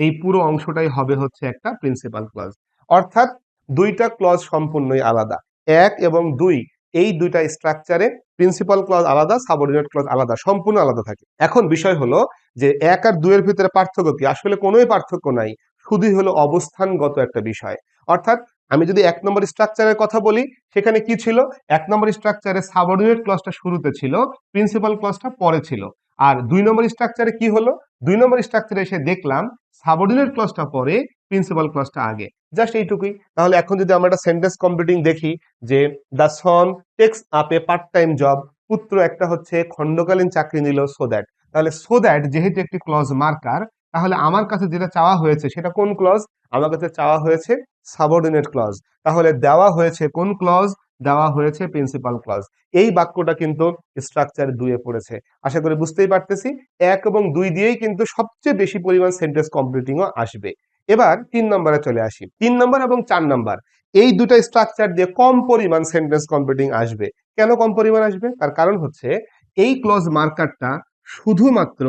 Speaker 1: এই পুরো অংশটাই হবে হচ্ছে একটা প্রিন্সিপাল ক্লজ। অর্থাৎ দুইটা ক্লজ সম্পূর্ণই আলাদা। এক এবং দুই, এই দুইটা স্ট্রাকচারে প্রিন্সিপাল ক্লজ আলাদা, সাবঅর্ডিনেট ক্লজ আলাদা, সম্পূর্ণ আলাদা থাকে। এখন বিষয় হলো যে এক আর দুইয়ের ভিতরে পার্থক্য কি? আসলে কোনোই পার্থক্য নাই, শুধুই হলো অবস্থানগত একটা বিষয়। অর্থাৎ আমি যদি এক নম্বর স্ট্রাকচারের কথা বলি, সেখানে কি ছিল? এক নম্বর স্ট্রাকচারে সাবঅর্ডিনেট ক্লজটা শুরুতে ছিল, প্রিন্সিপাল ক্লজটা পরে ছিল। আর দুই নম্বর স্ট্রাকচারে কি হলো? দুই নম্বর স্ট্রাকচারে এসে দেখলাম সাবঅর্ডিনেট ক্লজটা পরে, প্রিন্সিপাল ক্লজটা আগে। জাস্ট এইটুকুই। তাহলে এখন যদি আমরা একটা সেন্টেন্স কমপ্লিটিং দেখি যে the son takes up a part time job, পুত্র একটা হচ্ছে খণ্ডকালীন চাকরি নিল সো দ্যাট। তাহলে সো দ্যাট যেহেতু একটি ক্লজ মার্কার, তাহলে আমার কাছে যেটা চাওয়া হয়েছে সেটা কোন ক্লজ? আমার কাছে চাওয়া হয়েছে সাবঅর্ডিনেট ক্লজ। তাহলে দেওয়া হয়েছে কোন ক্লজ? দেওয়া হয়েছে প্রিন্সিপাল ক্লজ। এই বাক্যটা কিন্তু স্ট্রাকচার 2 এ পড়েছে। আশা করি বুঝতেই পারতেছি, 1 এবং 2 দিয়েই কিন্তু সবচেয়ে বেশি পরিমাণ সেন্টেন্স কমপ্লিটিংও আসবে। এবার 3 নম্বরে চলে আসি। 3 নম্বর এবং 4 নম্বর এই দুটো স্ট্রাকচার দিয়ে কম পরিমাণ সেন্টেন্স কমপ্লিটিং আসবে। কেন কম পরিমাণ আসবে? তার কারণ হচ্ছে এই ক্লজ মার্কারটা শুধুমাত্র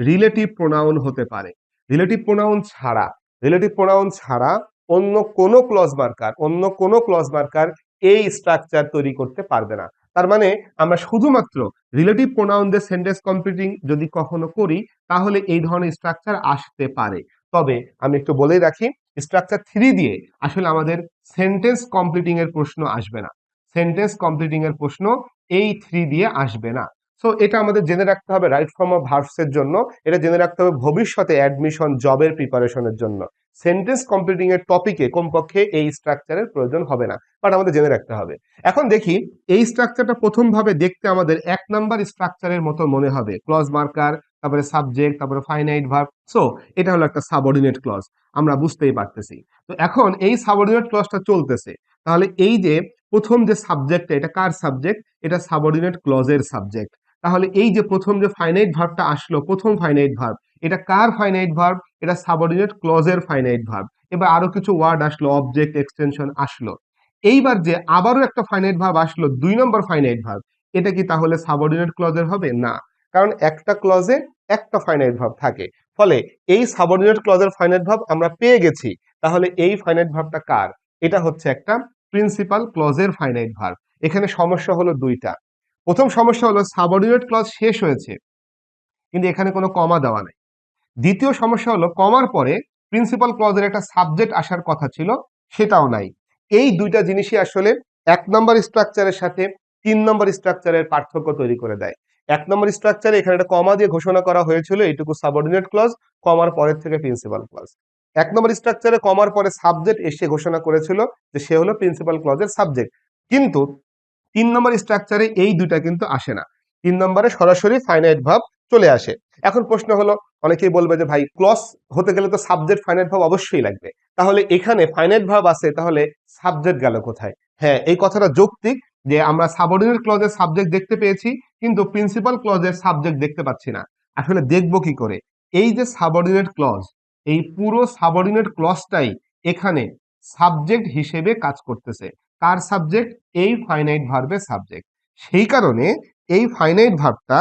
Speaker 1: রিলেটিভ প্রোনাউন হতে পারে। রিলেটিভ প্রোনাউন ছাড়া রিলেটিভ প্রোনাউন ছাড়া অন্য কোনো ক্লজ মার্কার এই স্ট্রাকচার তৈরি করতে পারবে না। তার মানে আমরা শুধুমাত্র রিলেটিভ প্রোনাউন দিয়ে সেন্টেন্স কমপ্লিটিং যদি কখনো করি তাহলে এই ধরনের স্ট্রাকচার আসতে পারে। তবে আমি একটু বলেই রাখি, স্ট্রাকচার 3 দিয়ে আসলে আমাদের সেন্টেন্স কমপ্লিটিং এর প্রশ্ন আসবে না। সেন্টেন্স কমপ্লিটিং এর প্রশ্ন এই 3 দিয়ে আসবে না। সো এটা আমাদের জেনে রাখতে হবে রাইট ফর্ম অফ ভার্বস এর জন্য, এটা জেনে রাখতে হবে ভবিষ্যতে অ্যাডমিশন জবের প্রিপারেশনের জন্য। সেন্টেন্স কমপ্লিটিং এর টপিকে কমপক্ষে এই স্ট্রাকচারের প্রয়োজন হবে না, বাট আমাদের জেনে রাখতে হবে। এখন দেখি এই স্ট্রাকচারটা প্রথম ভাবে দেখতে আমাদের 1 নাম্বার স্ট্রাকচারের মতো মনে হবে। ক্লজ মার্কার, তারপরে সাবজেক্ট, তারপরে ফাইনাইট ভার্ব। সো এটা হলো একটা সাবঅর্ডিনেট ক্লজ, আমরা বুঝতেই পারতেছি। তো এখন এই সাবঅর্ডিনেট ক্লজটা চলতেছে, তাহলে এই যে প্রথম যে সাবজেক্টটা, এটা কার সাবজেক্ট? এটা সাবঅর্ডিনেট ক্লজের সাবজেক্ট। তাহলে এই যে প্রথম যে ফাইনাইট ভার্বটা আসলো, প্রথম ফাইনাইট ভার্ব, এটা কার ফাইনাইট ভার্ব? এটা সাবঅর্ডিনেট ক্লজের ফাইনাইট ভার্ব। এবার আরো কিছু ওয়ার্ড আসলো, অবজেক্ট, এক্সটেনশন আসলো। এইবার যে আবারও একটা ফাইনাইট ভার্ব আসলো, 2 নম্বর ফাইনাইট ভার্ব, এটা কি তাহলে সাবঅর্ডিনেট ক্লজের হবে? না, কারণ একটা ক্লজে একটা ফাইনাইট ভার্ব থাকে। ফলে এই সাবঅর্ডিনেট ক্লজের ফাইনাইট ভার্ব আমরা পেয়ে গেছি। তাহলে এই ফাইনাইট ভার্বটা কার? এটা হচ্ছে একটা প্রিন্সিপাল ক্লজের ফাইনাইট ভার্ব। এখানে সমস্যা হলো দুইটা। প্রথম সমস্যা হলো সাবঅর্ডিনেট ক্লজ শেষ হয়েছে, কিন্তু এখানে কোনো কমা দেওয়া নাই। দ্বিতীয় সমস্যা হলো কমার পরে প্রিন্সিপাল ক্লজের একটা সাবজেক্ট আসার কথা ছিল, সেটাও নাই। এই দুইটা জিনিসই আসলে 1 নম্বর স্ট্রাকচারের সাথে 3 নম্বর স্ট্রাকচারের পার্থক্য তৈরি করে দেয়। 1 নম্বর স্ট্রাকচারে এখানে একটা কমা দিয়ে ঘোষণা করা হয়েছিল এইটুকু সাবঅর্ডিনেট ক্লজ, কমার পরের থেকে প্রিন্সিপাল ক্লজ। 1 নম্বর স্ট্রাকচারে কমার পরে সাবজেক্ট এসে ঘোষণা করেছিল যে সে হলো প্রিন্সিপাল ক্লজের সাবজেক্ট। কিন্তু 3 নম্বর স্ট্রাকচারে এই দুইটা কিন্তু আসে না। 3 নম্বরে সরাসরি ফাইনাইট ভার্ব চলে আসে। এখন প্রশ্ন হলো, অনেকেই বলবে যে ভাই ক্লজ হতে গেলে তো সাবজেক্ট ফাইনাইট ভার্ব অবশ্যই লাগবে, তাহলে এখানে ফাইনাইট ভার্ব আছে, তাহলে সাবজেক্ট গেল কোথায়? হ্যাঁ, এই কথাটা যৌক্তিক যে আমরা সাবঅর্ডিনেট ক্লজের সাবজেক্ট দেখতে পেয়েছি, কিন্তু প্রিন্সিপাল ক্লজের সাবজেক্ট দেখতে পাচ্ছি না। আসলে দেখবো কি করে? এই যে সাবঅর্ডিনেট ক্লজ, এই পুরো সাবঅর্ডিনেট ক্লজটাই এখানে সাবজেক্ট হিসেবে কাজ করতেছে। কার সাবজেক্ট? এই ফাইনাইট ভার্বের সাবজেক্ট। সেই কারণে এই ফাইনাইট ভার্বটা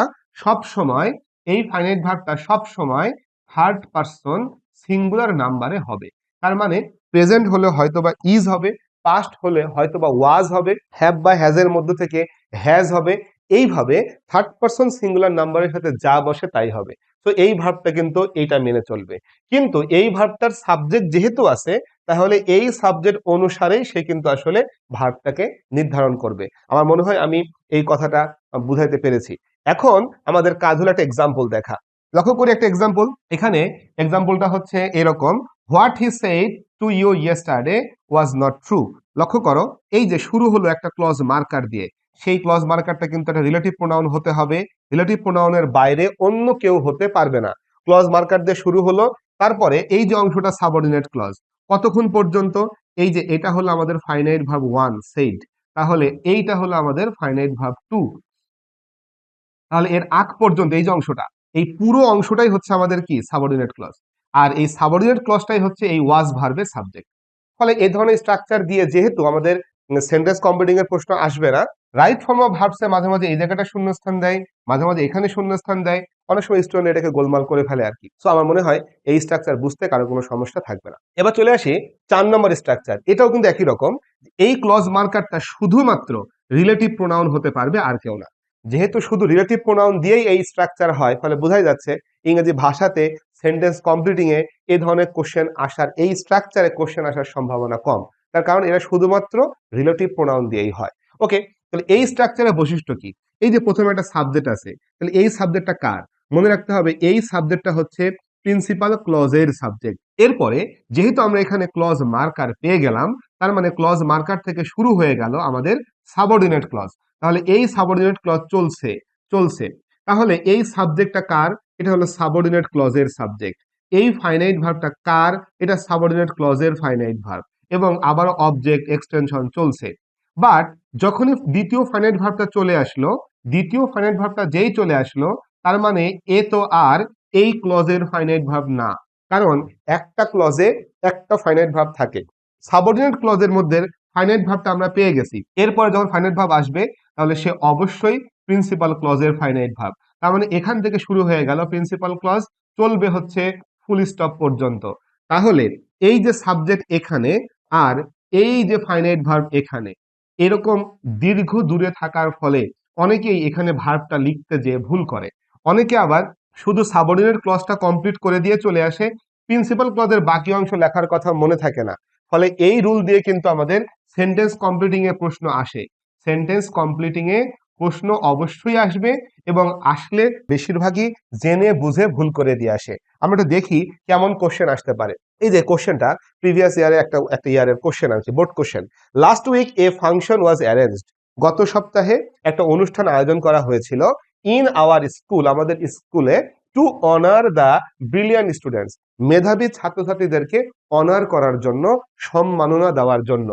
Speaker 1: সব সময় থার্ড পারসন সিঙ্গুলার নাম্বারে হবে। তার মানে প্রেজেন্ট হলে হয়তোবা ইজ হবে, পাস্ট হলে হয়তোবা ওয়াজ হবে, হ্যাভ বা হ্যাজ এর মধ্য থেকে হ্যাজ হবে। এইভাবে থার্ড পারসন সিঙ্গুলার নাম্বারের সাথে যা বসে তাই হবে। তো এই ভার্বটা কিন্তু এইটা মেনে চলবে। কিন্তু এই ভার্বটার সাবজেক্ট যেহেতু আছে, তাহলে এই সাবজেক্ট অনুসারেই সে কিন্তু আসলে ভার্বটাকে নির্ধারণ করবে। আমার মনে হয় আমি এই কথাটা বুঝাইতে পেরেছি। এখন আমাদের কাজ হলো একটা এক্সাম্পল দেখা। লক্ষ্য করি একটা এক্সাম্পল। এখানে এক্সাম্পলটা হচ্ছে এরকম, what he said to you yesterday was not true. লক্ষ্য করো, এই যে শুরু হলো একটা ক্লজ মার্কার দিয়ে, সেই ক্লজ মার্কারটা কিন্তু একটা রিলেটিভ প্রোনাউন হতে হবে। রিলেটিভ প্রোনাউনের বাইরে অন্য কেউ হতে পারবে না। ক্লজ মার্কার দিয়ে শুরু হলো, তারপরে এই যে অংশটা সাবঅর্ডিনেট ক্লজ। কতক্ষণ পর্যন্ত? এই যে এটা হলো আমাদের ফাইনাইট ভার্ব 1 সেইড, তাহলে এইটা হলো আমাদের ফাইনাইট ভার্ব 2। তাহলে এর আগ পর্যন্ত এই যে অংশটা, এই পুরো অংশটাই হচ্ছে আমাদের কি? Subordinate clause. আর এই সাবঅর্ডিনেট ক্লজটাই হচ্ছে এই ওয়াজ ভার্বের সাবজেক্ট। ফলে এই ধরনের স্ট্রাকচার দিয়ে যেহেতু আমাদের সেন্টেন্স কমপ্লিটিং এর প্রশ্ন আসবে না, রাইট ফর্ম অফ ভার্বসে মাঝে মাঝে এই জায়গাটা শূন্যস্থান দেয়, মাঝে মাঝে এখানে শূন্যস্থান দেয়, অনেক সময় স্টুডেন্ট এটাকে গোলমাল করে ফেলে আর কি। সো আমার মনে হয় এই স্ট্রাকচার বুঝতে কারো কোনো সমস্যা থাকবে না। এবার চলে আসি 4 নম্বর স্ট্রাকচার। এটাও কিন্তু একই রকম। এই ক্লজ মার্কারটা শুধুমাত্র রিলেটিভ প্রোনাউন হতে পারবে, আর কেউ না। যেহেতু শুধু রিলেটিভ প্রোনাউন দিয়েই এই স্ট্রাকচার হয়, ফলে বোঝাই যাচ্ছে ইংরেজি ভাষাতে সেন্টেন্স কমপ্লিটিং এ এই ধরনের কোশ্চেন আসার, এই স্ট্রাকচারে কোশ্চেন আসার সম্ভাবনা কম। তার কারণ এরা শুধুমাত্র রিলেটিভ প্রোনাউন দিয়েই হয়। ওকে, তাহলে এই স্ট্রাকচারের বৈশিষ্ট্য কি? এই যে প্রথমে একটা সাবজেক্ট আছে, তাহলে এই সাবজেক্টটা কার? মনে রাখতে হবে এই সাবজেক্টটা হচ্ছে প্রিন্সিপাল ক্লজের সাবজেক্ট। এরপরে যেহেতু আমরা এখানে ক্লজ মার্কার পেয়ে গেলাম, তার মানে ক্লজ মার্কার থেকে শুরু হয়ে গেল আমাদের সাবঅর্ডিনেট ক্লজ। তাহলে এই সাবঅর্ডিনেট ক্লজ চলছে। তাহলে এই সাবজেক্টটা কার? এটা হলো সাবঅর্ডিনেট ক্লজের সাবজেক্ট। এই ফাইনাইট ভার্বটা কার? এটা সাবঅর্ডিনেট ক্লজের ফাইনাইট ভার্ব। এবং আবারও অবজেক্ট, এক্সটেনশন চলছে। বাট যখনই দ্বিতীয় ফাইনাইট ভার্বটা চলে আসলো, দ্বিতীয় ফাইনাইট ভার্বটা যেই চলে আসলো, তার মানে এ তো আর এই ক্লজের ফাইনাইট ভার্ব না। কারণ একটা ক্লজে একটা ফাইনাইট ভার্ব থাকে। সাবঅর্ডিনেট ক্লজের মধ্যে ফাইনাইট ভার্বটা আমরা পেয়ে গেছি। এরপরে যখন ফাইনাইট ভার্ব আসবে, তাহলে সে অবশ্যই প্রিন্সিপাল ক্লজের ফাইনাইট ভার্ব। তার মানে এখান থেকে শুরু হয়ে গেল প্রিন্সিপাল ক্লজ, চলবে হচ্ছে ফুল স্টপ পর্যন্ত। তাহলে এই যে সাবজেক্ট এখানে আর এই যে ফাইনাইট ভার্ব এখানে, এরকম দীর্ঘ দূরে থাকার ফলে অনেকেই এখানে ভার্বটা লিখতে যেয়ে ভুল করে। অনেকে আবার শুধু সাবঅর্ডিনেট ক্লজটা কমপ্লিট করে দিয়ে চলে আসে, প্রিন্সিপাল ক্লজের বাকি অংশ লেখার কথা মনে থাকে না। ফলে এই রুল দিয়ে কিন্তু আমাদের সেন্টেন্স কমপ্লিটিং এ প্রশ্ন আসে। সেন্টেন্স কমপ্লিটিং এ প্রশ্ন অবশ্যই আসবে, এবং আসলে বেশিরভাগই জেনে বুঝে ভুল করে দিয়ে আসে। আমরা একটু দেখি কেমন কোশ্চেন আসতে পারে। এই যে কোশ্চেনটা প্রিভিয়াস ইয়ারে একটা ইয়ারের কোশ্চেন আছে, বোর্ড কোশ্চেন। লাস্ট উইক এ ফাংশন ওয়াজ অ্যারেঞ্জড। গত সপ্তাহে একটা অনুষ্ঠান আয়োজন করা হয়েছিল ইন আওয়ার স্কুল, আমাদের স্কুলে, two honour the brilliant students, মেধাবী ছাত্রছাত্রীদেরকে অনার করার জন্য, সম্মাননা দেওয়ার জন্য।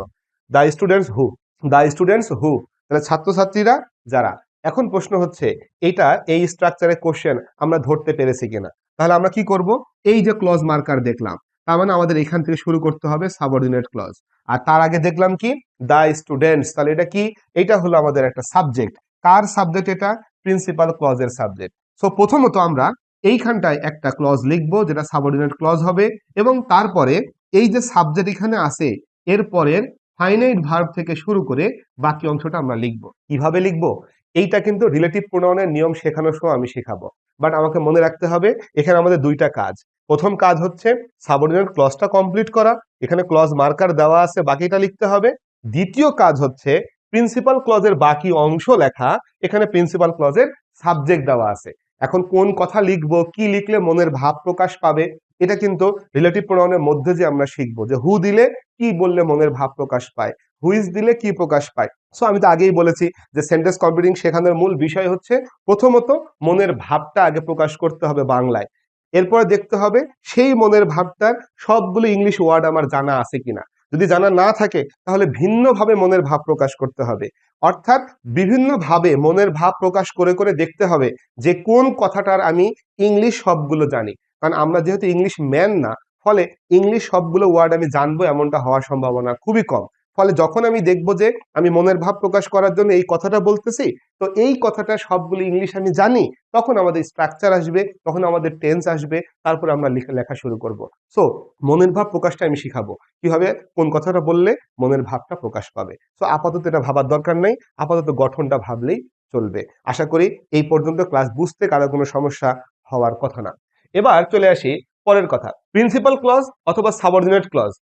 Speaker 1: The students who, the students who, তাহলে ছাত্রছাত্রীরা যারা। এখন প্রশ্ন হচ্ছে এটা এই স্ট্রাকচারে কোশ্চেন আমরা ধরতে পেরেছি কিনা। তাহলে আমরা কি করব, এই যে ক্লজ মার্কার দেখলাম, তার মানে আমাদের এখান থেকে শুরু করতে হবে সাবঅর্ডিনেট ক্লজ। আর তার আগে দেখলাম কি, দ্য স্টুডেন্টস, তাহলে এটা কি, এটা হলো আমাদের একটা সাবজেক্ট। কার সাবজেক্ট এটা, প্রিন্সিপাল ক্লজের সাবজেক্ট। সো প্রথমত আমরা এইখানটায় একটা ক্লজ লিখবো যেটা সাবঅর্ডিনেট ক্লজ হবে, এবং তারপরে এই যে সাবজেক্ট এখানে আছে এর পরের ফাইনাইট ভার্ব থেকে শুরু করে বাকি অংশটা আমরা লিখবো। কিভাবে লিখবো, এইটা কিন্তু রিলেটিভ প্রোনাউনের নিয়ম শেখানোর সময় আমি শেখাবো। বাট আমাকে মনে রাখতে হবে এখানে আমাদের দুইটা কাজ। প্রথম কাজ হচ্ছে সাবঅর্ডিনেট ক্লজটা কমপ্লিট করা, এখানে ক্লজ মার্কার দেওয়া আছে, বাকিটা লিখতে হবে। দ্বিতীয় কাজ হচ্ছে প্রিন্সিপাল ক্লজের বাকি অংশ লেখা, এখানে প্রিন্সিপাল ক্লজের সাবজেক্ট দেওয়া আছে। এখন কোন কথা লিখবো, কি লিখলে মনের ভাব প্রকাশ পাবে, এটা কিন্তু রিলেটিভ প্রোনাউনের মধ্যে যে আমরা শিখবো যে হু দিলে কি বললে মনের ভাব প্রকাশ পায়, হুইজ দিলে কি প্রকাশ পায়। সো আমি তো আগেই বলেছি যে সেন্টেন্স কমপ্লিটিং শেখানোর মূল বিষয় হচ্ছে প্রথমত মনের ভাবটা আগে প্রকাশ করতে হবে বাংলায়, এরপরে দেখতে হবে সেই মনের ভাবটার সবগুলো ইংলিশ ওয়ার্ড আমার জানা আছে কিনা। যদি জানা না থাকে তাহলে ভিন্নভাবে মনের ভাব প্রকাশ করতে হবে। অর্থাৎ বিভিন্ন ভাবে মনের ভাব প্রকাশ করে করে দেখতে হবে যে কোন কথাটার আমি ইংলিশ সবগুলো জানি। কারণ আমরা যেহেতু ইংলিশ ম্যান না, ফলে ইংলিশ সবগুলো ওয়ার্ড আমি জানবো এমনটা হওয়ার সম্ভাবনা খুবই কম। ফলে যখন আমি দেখবো যে আমি মনের ভাব প্রকাশ করার জন্য এই কথাটা বলতেছি, তো এই কথাটা সবগুলো ইংলিশ আমি জানি, তখন আমাদের স্ট্রাকচার আসবে, তখন আমাদের টেন্স আসবে, তারপর আমরা লেখা শুরু করব। সো মনের ভাব প্রকাশটা আমি শিখাবো কিভাবে, কোন কথাটা বললে মনের ভাবটা প্রকাশ পাবে। সো আপাতত এটা ভাবার দরকার নেই, আপাতত গঠনটা ভাবলেই চলবে। আশা করি এই পর্যন্ত ক্লাস বুঝতে কারো কোনো সমস্যা হওয়ার কথা না। এবার চলে আসি পরের কথা, প্রিন্সিপাল ক্লজ অথবা সাবঅর্ডিনেট ক্লজ,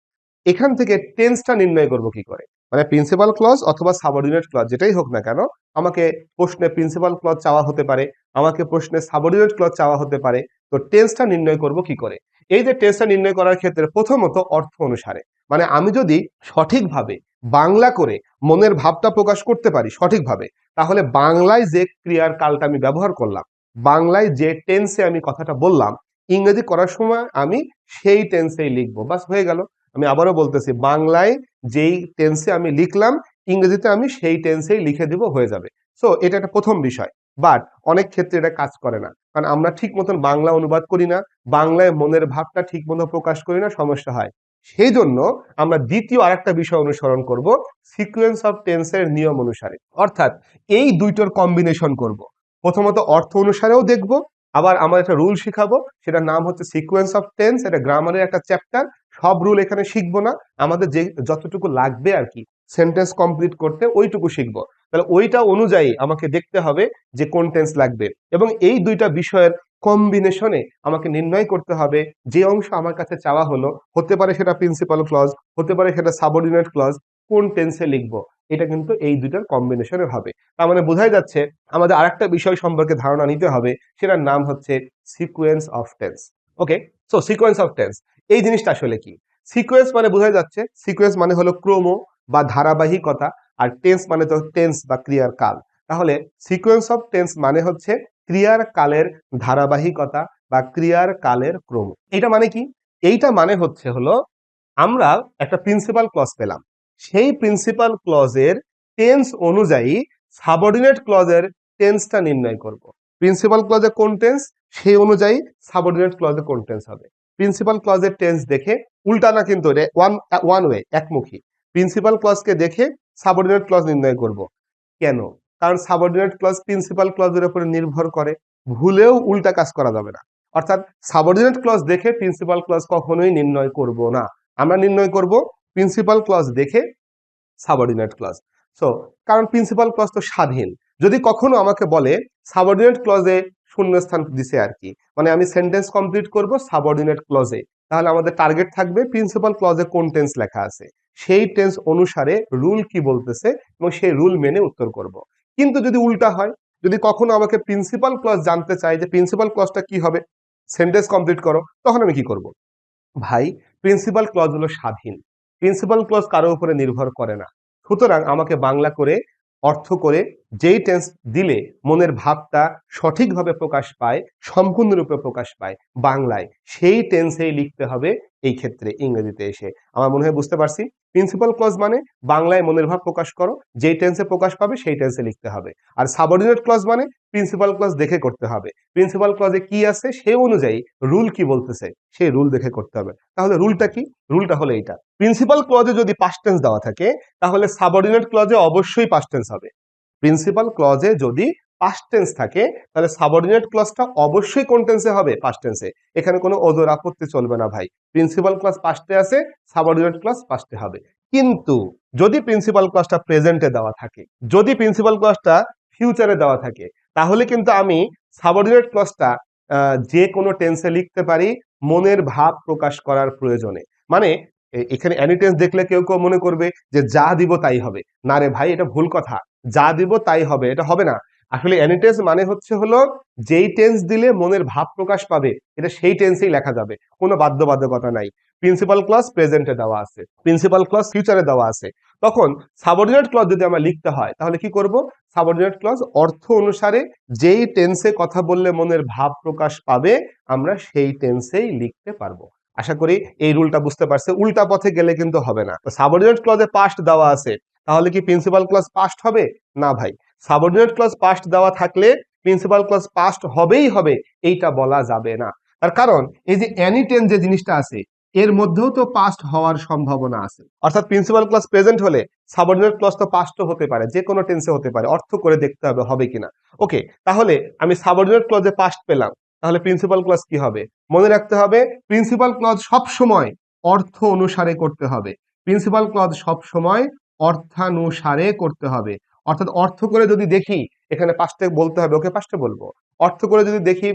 Speaker 1: এখান থেকে টেন্সটা নির্ণয় করব কি করে। মানে প্রিন্সিপাল ক্লজ অথবা সাবঅর্ডিনেট ক্লজ যেটাই হোক না কেন, আমাকে প্রশ্নে প্রিন্সিপাল ক্লজ চাওয়া হতে পারে, আমাকে প্রশ্নে সাবঅর্ডিনেট ক্লজ চাওয়া হতে পারে। তো টেন্সটা নির্ণয় করব কি করে। এই যে টেন্সটা নির্ণয় করার ক্ষেত্রে প্রথমত অর্থ অনুসারে, মানে আমি যদি সঠিকভাবে বাংলা করে মনের ভাবটা প্রকাশ করতে পারি সঠিকভাবে, তাহলে বাংলায় যে ক্রিয়ার কালটা আমি ব্যবহার করলাম, বাংলায় যে টেন্সে আমি কথাটা বললাম, ইংরেজি করার সময় আমি সেই টেন্সেই লিখবো, বাস হয়ে গেল। আমি আবারও বলতেছি, বাংলায় যেই টেন্সে আমি লিখলাম, ইংরেজিতে আমি সেই টেন্সেই লিখে দিব, হয়ে যাবে। সো এটা একটা প্রথম বিষয়। বাট অনেক ক্ষেত্রে এটা কাজ করে না, কারণ আমরা ঠিক মতন বাংলা অনুবাদ করি না, বাংলায় মনের ভাবটা ঠিক মতো প্রকাশ করি না, সমস্যা হয়। সেই জন্য আমরা দ্বিতীয় আরেকটা বিষয় অনুসরণ করব, সিকোয়েন্স অফ টেন্সের নিয়ম অনুসারে। অর্থাৎ এই দুইটার কম্বিনেশন করব। প্রথমত অর্থ অনুসারেও দেখব, আবার আমার একটা রুল শিখাবো, সেটার নাম হচ্ছে সিকোয়েন্স অফ টেন্স। এটা গ্রামারের একটা চ্যাপ্টার, সব রুল এখানে শিখবো না, আমাদের যে যতটুকু লাগবে আর কি সেন্টেন্স কমপ্লিট করতে ওইটুকু শিখবো। তাহলে ওইটা অনুযায়ী আমাকে দেখতে হবে যে কোন টেন্স লাগবে, এবং এই দুইটা বিষয়ের কম্বিনেশনে আমাকে নির্ণয় করতে হবে যে অংশ আমার কাছে চাওয়া হলো, হতে পারে সেটা প্রিন্সিপাল ক্লজ, হতে পারে সেটা সাবঅর্ডিনেট ক্লজ, কোন টেন্সে লিখবো। এটা কিন্তু এই দুইটার কম্বিনেশনে হবে। তার মানে বোঝাই যাচ্ছে আমাদের আরেকটা বিষয় সম্পর্কে ধারণা নিতে হবে, সেটার নাম হচ্ছে sequence of tense. Okay, so sequence of tense এই জিনিসটা আসলে কি। সিকোয়েন্স মানে বোঝাই যাচ্ছে, সিকোয়েন্স মানে হলো ক্রম বা ধারাবাহিকতা, আর টেন্স মানে তো টেন্স বা ক্রিয়ার কাল। তাহলে সিকোয়েন্স অফ টেন্স মানে হচ্ছে ক্রিয়ার কালের ধারাবাহিকতা বা ক্রিয়ার কালের ক্রম। এটা মানে কি, এইটা মানে হচ্ছে হলো আমরা একটা প্রিন্সিপাল ক্লজ পেলাম, সেই প্রিন্সিপাল ক্লজের টেন্স অনুযায়ী সাবঅর্ডিনেট ক্লজের টেন্সটা নির্ণয় করব। প্রিন্সিপাল ক্লজে কোন টেন্স, সেই অনুযায়ী সাবঅর্ডিনেট ক্লজে কোন টেন্স হবে। প্রিন্সিপাল ক্লজের টেন্স দেখে, উল্টা না কিন্তু, এটা ওয়ান ওয়ে, একমুখী। প্রিন্সিপাল ক্লজকে দেখে সাবঅর্ডিনেট ক্লজ নির্ণয় করব। কেন? কারণ সাবঅর্ডিনেট ক্লজ প্রিন্সিপাল ক্লজের উপরে নির্ভর করে, ভুলেও উল্টা কাজ করা যাবে না। অর্থাৎ সাবঅর্ডিনেট ক্লজ দেখে প্রিন্সিপাল ক্লজ কখনোই নির্ণয় করব না, আমরা নির্ণয় করব প্রিন্সিপাল ক্লজ দেখে সাবঅর্ডিনেট ক্লজ। সো কারণ প্রিন্সিপাল ক্লজ তো স্বাধীন। যদি কখনো আমাকে বলে সাবঅর্ডিনেট ক্লজে শূন্যস্থান দিছে আর কি, মানে আমি সেন্টেন্স কমপ্লিট করব সাবঅর্ডিনেট ক্লজে, তাহলে আমাদের টার্গেট থাকবে প্রিন্সিপাল ক্লজে কোন টেন্স লেখা আছে, সেই টেন্স অনুসারে রুল কি বলতেছে এবং সেই রুল মেনে উত্তর করব। কিন্তু যদি উল্টা হয়, যদি কখনো আমাকে প্রিন্সিপাল ক্লজ জানতে চাই যে প্রিন্সিপাল ক্লজটা কি হবে, সেন্টেন্স কমপ্লিট করো, তখন আমি কি করব? ভাই, প্রিন্সিপাল ক্লজ হলো স্বাধীন, প্রিন্সিপাল ক্লজ কারো উপরে নির্ভর করে না। সুতরাং আমাকে বাংলা করে অর্থ করে যেই টেন্স দিলে মনের ভাবটা সঠিকভাবে প্রকাশ পায়, সম্পূর্ণরূপে প্রকাশ পায় বাংলায়, সেই টেন্সেই লিখতে হবে। এই ক্ষেত্রে ইংরেজিতে এসে আমার মনে হয় বুঝতে পারছি। প্রিন্সিপাল ক্লজ মানে বাংলায় মনের ভাব প্রকাশ করো, যেই টেন্সে প্রকাশ পাবে সেই টেন্সে লিখতে হবে। আর সাবঅর্ডিনেট ক্লজ মানে প্রিন্সিপাল ক্লজ দেখে করতে হবে, প্রিন্সিপাল ক্লজে কি আছে সেই অনুযায়ী রুল কি বলতেছে সেই রুল দেখে করতে হবে। তাহলে রুলটা কি? রুলটা হলো এইটা, প্রিন্সিপাল ক্লজে যদি পাস্ট টেন্স দেওয়া থাকে তাহলে সাবঅর্ডিনেট ক্লজে অবশ্যই পাস্ট টেন্স হবে। প্রিন্সিপাল ক্লজে যদি পাস্ট টেন্স থাকে তাহলে সাবঅর্ডিনেট ক্লজটা অবশ্যই কোন টেন্সে হবে? পাস্ট টেন্সে। এখানে কোনো ওজোর আপত্তি চলবে না ভাই, প্রিন্সিপাল ক্লজ পাস্টে আছে, সাবঅর্ডিনেট ক্লজ পাস্টে হবে। কিন্তু যদি প্রিন্সিপাল ক্লজটা প্রেজেন্টে দেওয়া থাকে, যদি প্রিন্সিপাল ক্লজটা ফিউচারে দেওয়া থাকে, তাহলে কিন্তু আমি সাবঅর্ডিনেট ক্লজটা যে কোনো টেন্সে লিখতে পারি মনের ভাব প্রকাশ করার প্রয়োজনে। মানে এখানে অ্যানি টেন্স দেখলে কেউ কেউ মনে করবে যে যা দিব তাই হবে। না রে ভাই, এটা ভুল কথা, যা দিব তাই হবে এটা হবে না। আসলে অ্যানি টেন্স মানে হচ্ছে হলো যেই টেন্স দিলে মনের ভাব প্রকাশ পাবে এটা সেই টেন্সেই লেখা যাবে, কোনো বাধ্যবাধকতা নাই। প্রিন্সিপাল ক্লজ প্রেজেন্টে দেওয়া আছে, প্রিন্সিপাল ক্লজ ফিউচারে দেওয়া আছে, তখন সাবঅর্ডিনেট ক্লজ যদি আমার লিখতে হয় তাহলে কি করব? সাবঅর্ডিনেট ক্লজ অর্থ অনুসারে যেই টেন্সে কথা বললে মনের ভাব প্রকাশ পাবে আমরা সেই টেন্সেই লিখতে পারবো। আশা করি এই রুলটা বুঝতে পারছে। উল্টা পথে গেলে কিন্তু হবে না। তো সাবঅর্ডিনেট ক্লজে পাস্ট দেওয়া আছে, তাহলে কি প্রিন্সিপাল ক্লজ পাস্ট হবে? না ভাই, সাবঅর্ডিনেট ক্লজ পাস্ট দেওয়া থাকলে প্রিন্সিপাল ক্লজ পাস্ট হবেই হবে এইটা বলা যাবে না। তার কারণ এই যে অ্যানি টেন্স যে জিনিসটা আছে এর মধ্যেও তো পাস্ট হওয়ার সম্ভাবনা আছে। অর্থাৎ প্রিন্সিপাল ক্লজ প্রেজেন্ট হলে সাবঅর্ডিনেট ক্লজ তো পাস্টও হতে পারে, যে কোনো টেন্সে হতে পারে, অর্থ করে দেখতে হবে হবে কিনা। ওকে, তাহলে আমি সাবঅর্ডিনেট ক্লজে পাস্ট পেলাম, তাহলে প্রিন্সিপাল ক্লজ কি হবে? মনে রাখতে হবে প্রিন্সিপাল ক্লজ সব সময় অর্থ অনুসারে করতে হবে, প্রিন্সিপাল ক্লজ সব সময় অর্থানুসারে করতে হবে। অর্থাৎ অর্থ করে যদি দেখি এখানে পাস্টে বলতে হবে, ওকে পাস্টে বলবো। অর্থ করে যদি দেখি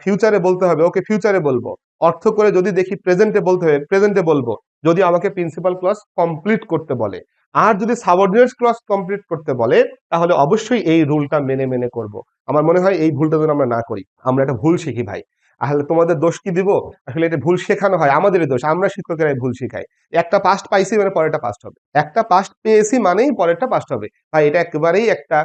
Speaker 1: ফিউচারে বলতে হবে, ওকে ফিউচারে বলবো। অর্থ করে যদি দেখি প্রেজেন্টে বলতে হবে, প্রেজেন্টে বলবো, যদি আমাকে প্রিন্সিপাল ক্লজ কমপ্লিট করতে বলে। আর যদি সাবঅর্ডিনেট ক্লজ কমপ্লিট করতে বলে তাহলে অবশ্যই এই রুলটা মেনে মেনে করব। আমার মনে হয় এই ভুলটা যেন আমরা না করি, আমরা একটা ভুল শিখি ভাই। আসলে তোমাদের দোষ কি দিব? আসলে এটা ভুল শেখানো হয়, আমাদেরই দোষ, আমরা শিক্ষকেরাই ভুল শিখাই। একটা পাস্ট পাইছি মানে পরেরটা পাস্ট হবে, একটা পাস্ট পেয়েছি মানেই পরেরটা পাস্ট হবে। ভাই এটা একেবারেই একটা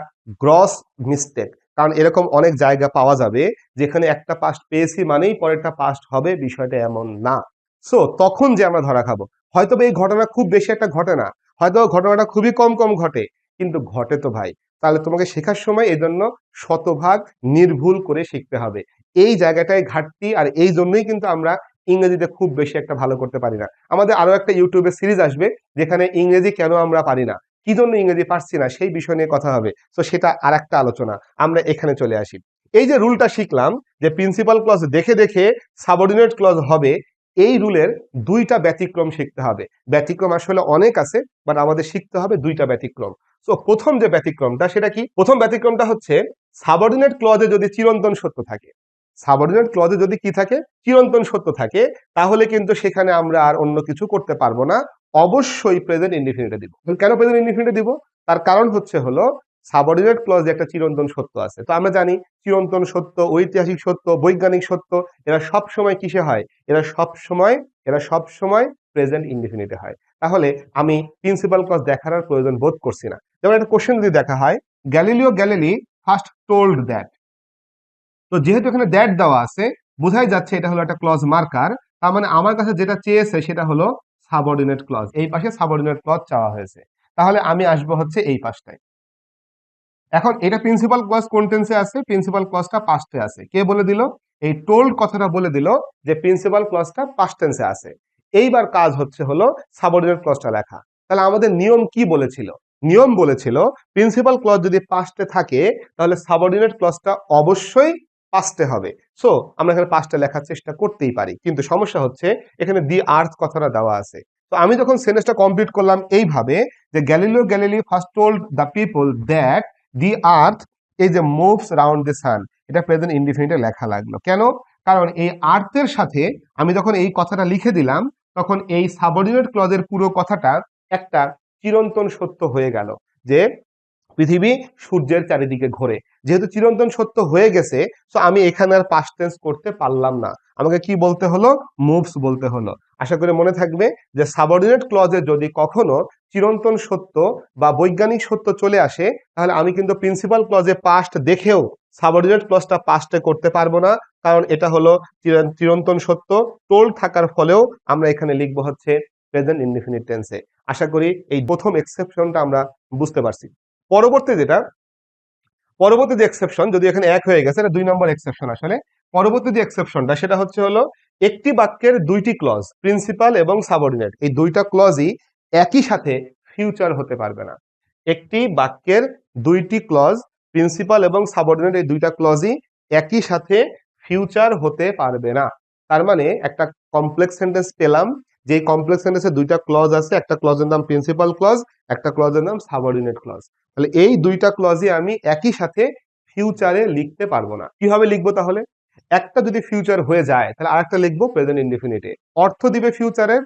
Speaker 1: গ্রস মিস্টেক। কারণ এরকম অনেক জায়গা পাওয়া যাবে যেখানে একটা পাস্ট পেয়েছি মানেই পরেরটা পাস্ট হবে, বিষয়টা এমন না। সো তখন যে আমরা ধরা খাবো, হয়তো এই ঘটনা খুব বেশি একটা ঘটে না, হয়তো ঘটনাটা খুবই কম কম ঘটে, কিন্তু ঘটে তো ভাই। তাহলে তোমাকে শেখার সময় এই জন্য শতভাগ নির্ভুল করে শিখতে হবে। এই জায়গাটায় ঘাটতি, আর এই জন্যই কিন্তু আমরা ইংরেজিতে খুব বেশি একটা ভালো করতে পারি না। আমাদের আরো একটা ইউটিউবে সিরিজ আসবে যেখানে ইংরেজি কেন আমরা পারি না, কি জন্য ইংরেজি পারছি না সেই বিষয় নিয়ে কথা হবে। তো সেটা আর একটা আলোচনা, আমরা এখানে চলে আসি। এই যে রুলটা শিখলাম যে প্রিন্সিপাল ক্লজ দেখে দেখে সাবঅর্ডিনেট ক্লজ হবে, এই রুলের দুইটা ব্যতিক্রম শিখতে হবে। ব্যতিক্রম আসলে অনেক আছে, বাট আমাদের শিখতে হবে দুইটা ব্যতিক্রম। তো প্রথম যে ব্যতিক্রমটা সেটা কি? প্রথম ব্যতিক্রমটা হচ্ছে সাবঅর্ডিনেট ক্লজে যদি চিরন্তন সত্য থাকে, সাবঅর্ডিনেট ক্লজে যদি কি থাকে? চিরন্তন সত্য থাকে, তাহলে কিন্তু সেখানে আমরা আর অন্য কিছু করতে পারবো না, অবশ্যই প্রেজেন্ট ইনডিফিনিটে দিব। কেন প্রেজেন্ট ইনডিফিনিটে দিব? তার কারণ হচ্ছে হলো সাবঅর্ডিনেট ক্লজে একটা চিরন্তন সত্য আছে। তো আমরা জানি চিরন্তন সত্য, ঐতিহাসিক সত্য, বৈজ্ঞানিক সত্য, এরা সব সময় কিসে হয়? এরা সব সময় প্রেজেন্ট ইনডিফিনিটে হয়। তাহলে আমি প্রিন্সিপাল ক্লজ দেখার আর প্রয়োজন বোধ করছি না। যেমন একটা কোশ্চেন যদি দেখা হয়, Galileo Galilei first told that, তো যেহেতু এখানে দ্যাট দেওয়া আছে বোঝাই যাচ্ছে এটা হলো একটা ক্লজ মার্কার। তার মানে আমার কাছে যেটা চেয়েছে সেটা হলো সাবঅর্ডিনেট ক্লজ, এই পাশে সাবঅর্ডিনেট ক্লজ চাওয়া হয়েছে। তাহলে আমি আসবো হচ্ছে এই পাশটায়। এখন এটা প্রিন্সিপাল ক্লজ কোন টেন্সে আছে? প্রিন্সিপাল ক্লজটা পাস্টে আছে। কে বলে দিল? এই টোল্ড কথাটা বলে দিল যে প্রিন্সিপাল ক্লজটা পাস্ট টেন্সে আছে। এইবার কাজ হচ্ছে হলো সাবঅর্ডিনেট ক্লজটা লেখা। তাহলে আমাদের নিয়ম কি বলেছিল? নিয়ম বলেছিল প্রিন্সিপাল ক্লজ যদি পাস্টে থাকে তাহলে সাবঅর্ডিনেট ক্লজটা অবশ্যই পাস্টে হবে। সো আমরা এখানে পাস্টে লেখার চেষ্টা করতেই পারি, কিন্তু সমস্যা হচ্ছে এখানে দি আর্থ কথাটা দেওয়া আছে। তো আমি যখন সেন্টেন্সটা কমপ্লিট করলাম এইভাবে যে Galileo Galilei first told the people that the earth এই যে মুভস রাউন্ড দ্য সান, এটা প্রেজেন্ট ইনডিফিনিটে লেখা লাগলো কেন? কারণ এই আর্থের সাথে আমি যখন এই কথাটা লিখে দিলাম তখন এই সাবঅর্ডিনেট ক্লজের পুরো কথাটা একটা চিরন্তন সত্য হয়ে গেল যে পৃথিবী সূর্যের চারিদিকে ঘোরে। যেহেতু চিরন্তন সত্য হয়ে গেছে, তো আমি এখানে আর পাস্ট টেন্স করতে পারলাম না, আমাকে কি বলতে হলো? মুভস বলতে হলো। আশা করি মনে থাকবে যে সাবঅর্ডিনেট ক্লজে যদি কখনো চিরন্তন সত্য বা বৈজ্ঞানিক সত্য চলে আসে, তাহলে আমি কিন্তু প্রিন্সিপাল ক্লজে পাস্ট দেখেও সাবঅর্ডিনেট ক্লজটা পাস্টে করতে পারবো না, কারণ এটা হলো চিরন্তন সত্য টোল্ড থাকার ফলেও আমরা এখানে লিখবো হচ্ছে প্রেজেন্ট ইনডিফিনিট টেন্সে। আশা করি এই প্রথম এক্সেপশনটা আমরা বুঝতে পারছি। পরবর্তী যেটা, পরবর্তী যে এক্সেপশন, যদি এখানে এক হয়ে গেছে, এটা 2 নম্বর এক্সেপশন আসলে। পরবর্তী যে এক্সেপশনটা সেটা হচ্ছে হলো একটি বাক্যের দুইটি ক্লজ প্রিন্সিপাল এবং সাবঅর্ডিনেট এই দুইটা ক্লজই একই সাথে ফিউচার হতে পারবে না। একটি বাক্যের দুইটি ক্লজ প্রিন্সিপাল এবং সাবঅর্ডিনেট এই দুইটা ক্লজই একই সাথে ফিউচার হতে পারবে না। তার মানে একটা কমপ্লেক্স সেন্টেন্স পেলাম, যে কমপ্লেক্স সেন্টেন্সে দুইটা ক্লজ আছে, একটা ক্লজের নাম প্রিন্সিপাল ক্লজ, একটা ক্লজের নাম সাবঅর্ডিনেট ক্লজ। তাহলে এই দুইটা ক্লজই আমি একই সাথে ফিউচারে লিখতে পারবো না। কিভাবে লিখবো তাহলে? একটা যদি ফিউচার হয়ে যায় তাহলে আরেকটা লিখবো প্রেজেন্ট ইনডিফিনিটে। অর্থ দিবে ফিউচারের,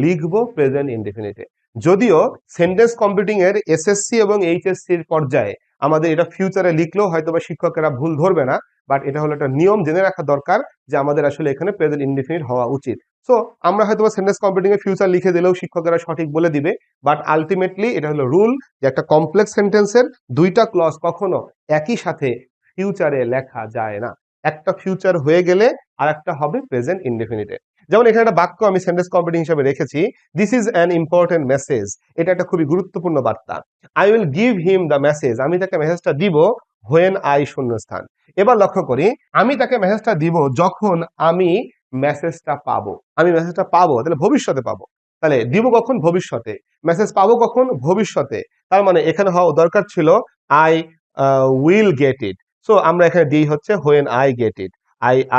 Speaker 1: লিখবো প্রেজেন্ট ইনডিফিনিটে। যদিও সেন্টেন্স কম্পিউটিং এর এসএসসি এবং এইচএসসি এর পর্যায়ে আমাদের এটা ফিউচারে লিখলেও হয়তো বা শিক্ষকেরা ভুল ধরবে না, বাট এটা হলো একটা নিয়ম জেনে রাখা দরকার যে আমাদের আসলে এখানে প্রেজেন্ট ইনডিফিনিট হওয়া উচিত। সো আমরা হয়তো সেন্টেন্স কম্পিউটিং এর ফিউচার লিখে দিলেও শিক্ষকেরা সঠিক বলে দিবে, বাট আলটিমেটলি এটা হলো রুল যে একটা কমপ্লেক্স সেন্টেন্সের দুইটা ক্লজ কখনো একই সাথে ফিউচারে লেখা যায় না। একটা ফিউচার হয়ে গেলে আর একটা হবে প্রেজেন্ট ইনডেফিনিটে। যেমন এখানে একটা বাক্য আমি সেন্টেন্স কম্পিউটিং হিসেবে রেখেছি, this is an important message. এটা একটা খুবই গুরুত্বপূর্ণ বার্তা। I will give him the message, আমি তাকে মেসেজটা দিব হোয়েন আই শূন্যস্থান। এবার লক্ষ্য করি, আমি তাকে মেসেজটা দিব যখন আমি মেসেজটা পাবো। আমি মেসেজটা পাবো তাহলে ভবিষ্যতে পাবো, তাহলে দিব কখন? ভবিষ্যতে। মেসেজ পাবো কখন? ভবিষ্যতে। তার মানে এখানে হওয়া দরকার ছিল I will get it. So আমরা এখানে দিই হচ্ছে when I get it.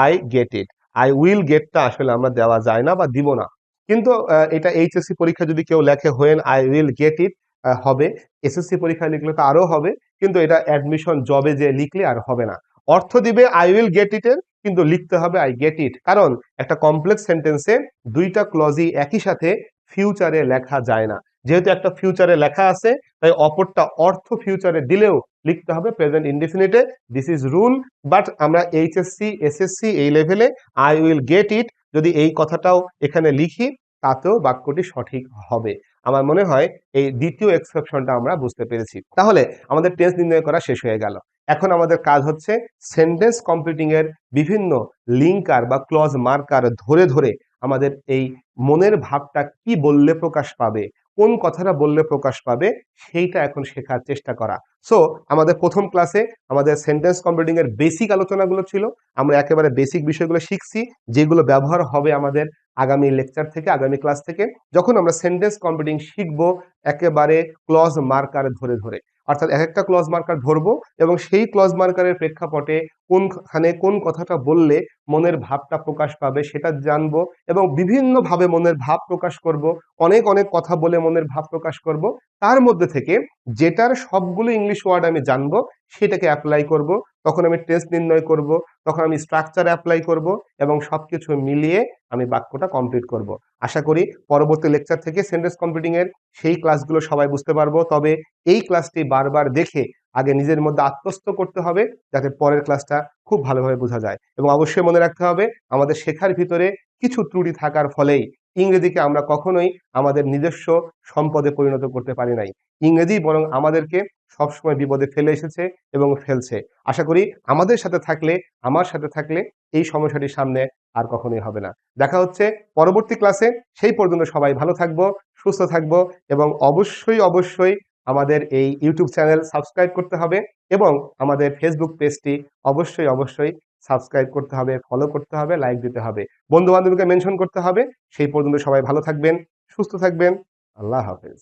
Speaker 1: I get it. I will গেটটা আসলে আমরা দেওয়া যায় না বা দিব না। কিন্তু এটা এইচএসসি পরীক্ষা যদি কেউ লেখে when I will get it হবে। এসএসসি পরীক্ষায় লিখলে তো আরো হবে, কিন্তু এটা অ্যাডমিশন জবে যে লিখলে আর হবে না। অর্থ দিবে আই উইল গেট ইট এর, কিন্তু লিখতে হবে আই গেট ইট, কারণ একটা কমপ্লেক্স সেন্টেন্সে দুইটা ক্লজই একই সাথে ফিউচারে লেখা যায় না। যেহেতু একটা ফিউচারে লেখা আছে, তাই অপরটা অর্থ ফিউচারে দিলেও লিখতে হবে প্রেজেন্ট ইনডেফিনিটে। This is rule. বাট আমরা এইচএসসি এসএসসি এই লেভেলে আই উইল গেট ইট যদি এই কথাটাও এখানে লিখি, তাতেও বাক্যটি সঠিক হবে। আমার মনে হয় এই দ্বিতীয় এক্সেপশনটা আমরা বুঝতে পেরেছি। তাহলে আমাদের টেন্স নির্ণয় করা শেষ হয়ে গেল। এখন আমাদের কাজ হচ্ছে সেন্টেন্স কমপ্লিটিং এর বিভিন্ন লিঙ্কার বা ক্লজ মার্কার ধরে ধরে আমাদের এই মনের ভাবটা কি বললে প্রকাশ পাবে, কোন কথাটা বললে প্রকাশ পাবে, সেইটা এখন শেখার চেষ্টা করা। সো আমাদের প্রথম ক্লাসে আমাদের সেন্টেন্স কমপ্লিটিং এর বেসিক আলোচনাগুলো ছিল। আমরা একেবারে বেসিক বিষয়গুলো শিখছি, যেগুলো ব্যবহার হবে আমাদের আগামী লেকচার থেকে, আগামী ক্লাস থেকে, যখন আমরা সেন্টেন্স কমপ্লিটিং শিখবো একেবারে ক্লজ মার্কার ধরে ধরে। অর্থাৎ এক একটা ক্লজ মার্কার ধরবো এবং সেই ক্লজ মার্কারের প্রেক্ষাপটে কোনখানে কোন কথাটা বললে মনের ভাবটা প্রকাশ পাবে সেটা জানবো, এবং বিভিন্ন ভাবে মনের ভাব প্রকাশ করব, অনেক অনেক কথা বলে মনের ভাব প্রকাশ করব। তার মধ্যে থেকে যেটার সবগুলো ইংলিশ ওয়ার্ড আমি জানবো সেটাকে অ্যাপ্লাই করব। তখন আমি টেন্স নির্ণয় করব, তখন আমি স্ট্রাকচার অ্যাপ্লাই করব, এবং সবকিছু মিলিয়ে আমি বাক্যটা কমপ্লিট করব। আশা করি পরবর্তী লেকচার থেকে সেন্টেন্স কমপ্লিটিং এর সেই ক্লাসগুলো সবাই বুঝতে পারবো। তবে এই ক্লাসটি বারবার দেখে আগে নিজের মধ্যে আত্মস্থ করতে হবে, যাতে পরের ক্লাসটা খুব ভালোভাবে বোঝা যায়। এবং অবশ্যই মনে রাখতে হবে, আমাদের শেখার ভিতরে কিছু ত্রুটি থাকার ফলেই ইংরেজিকে আমরা কখনোই আমাদের নিজস্ব সম্পদে পরিণত করতে পারি নাই। ইংরেজি বরং আমাদেরকে সবসময় বিপদে ফেলে এসেছে এবং ফেলছে। আশা করি আমাদের সাথে থাকলে, আমার সাথে থাকলে এই সমস্যাটি সামনে আর কখনোই হবে না। দেখা হচ্ছে পরবর্তী ক্লাসে। সেই পর্যন্ত সবাই ভালো থাকবো, সুস্থ থাকবো, এবং অবশ্যই অবশ্যই আমাদের এই ইউটিউব চ্যানেল সাবস্ক্রাইব করতে হবে, এবং আমাদের ফেসবুক পেজটি অবশ্যই অবশ্যই সাবস্ক্রাইব করতে হবে, ফলো করতে হবে, লাইক দিতে হবে, বন্ধু বান্ধবীকে মেনশন করতে হবে। সেই পর্যন্ত সবাই ভালো থাকবেন, সুস্থ থাকবেন। আল্লাহ হাফেজ।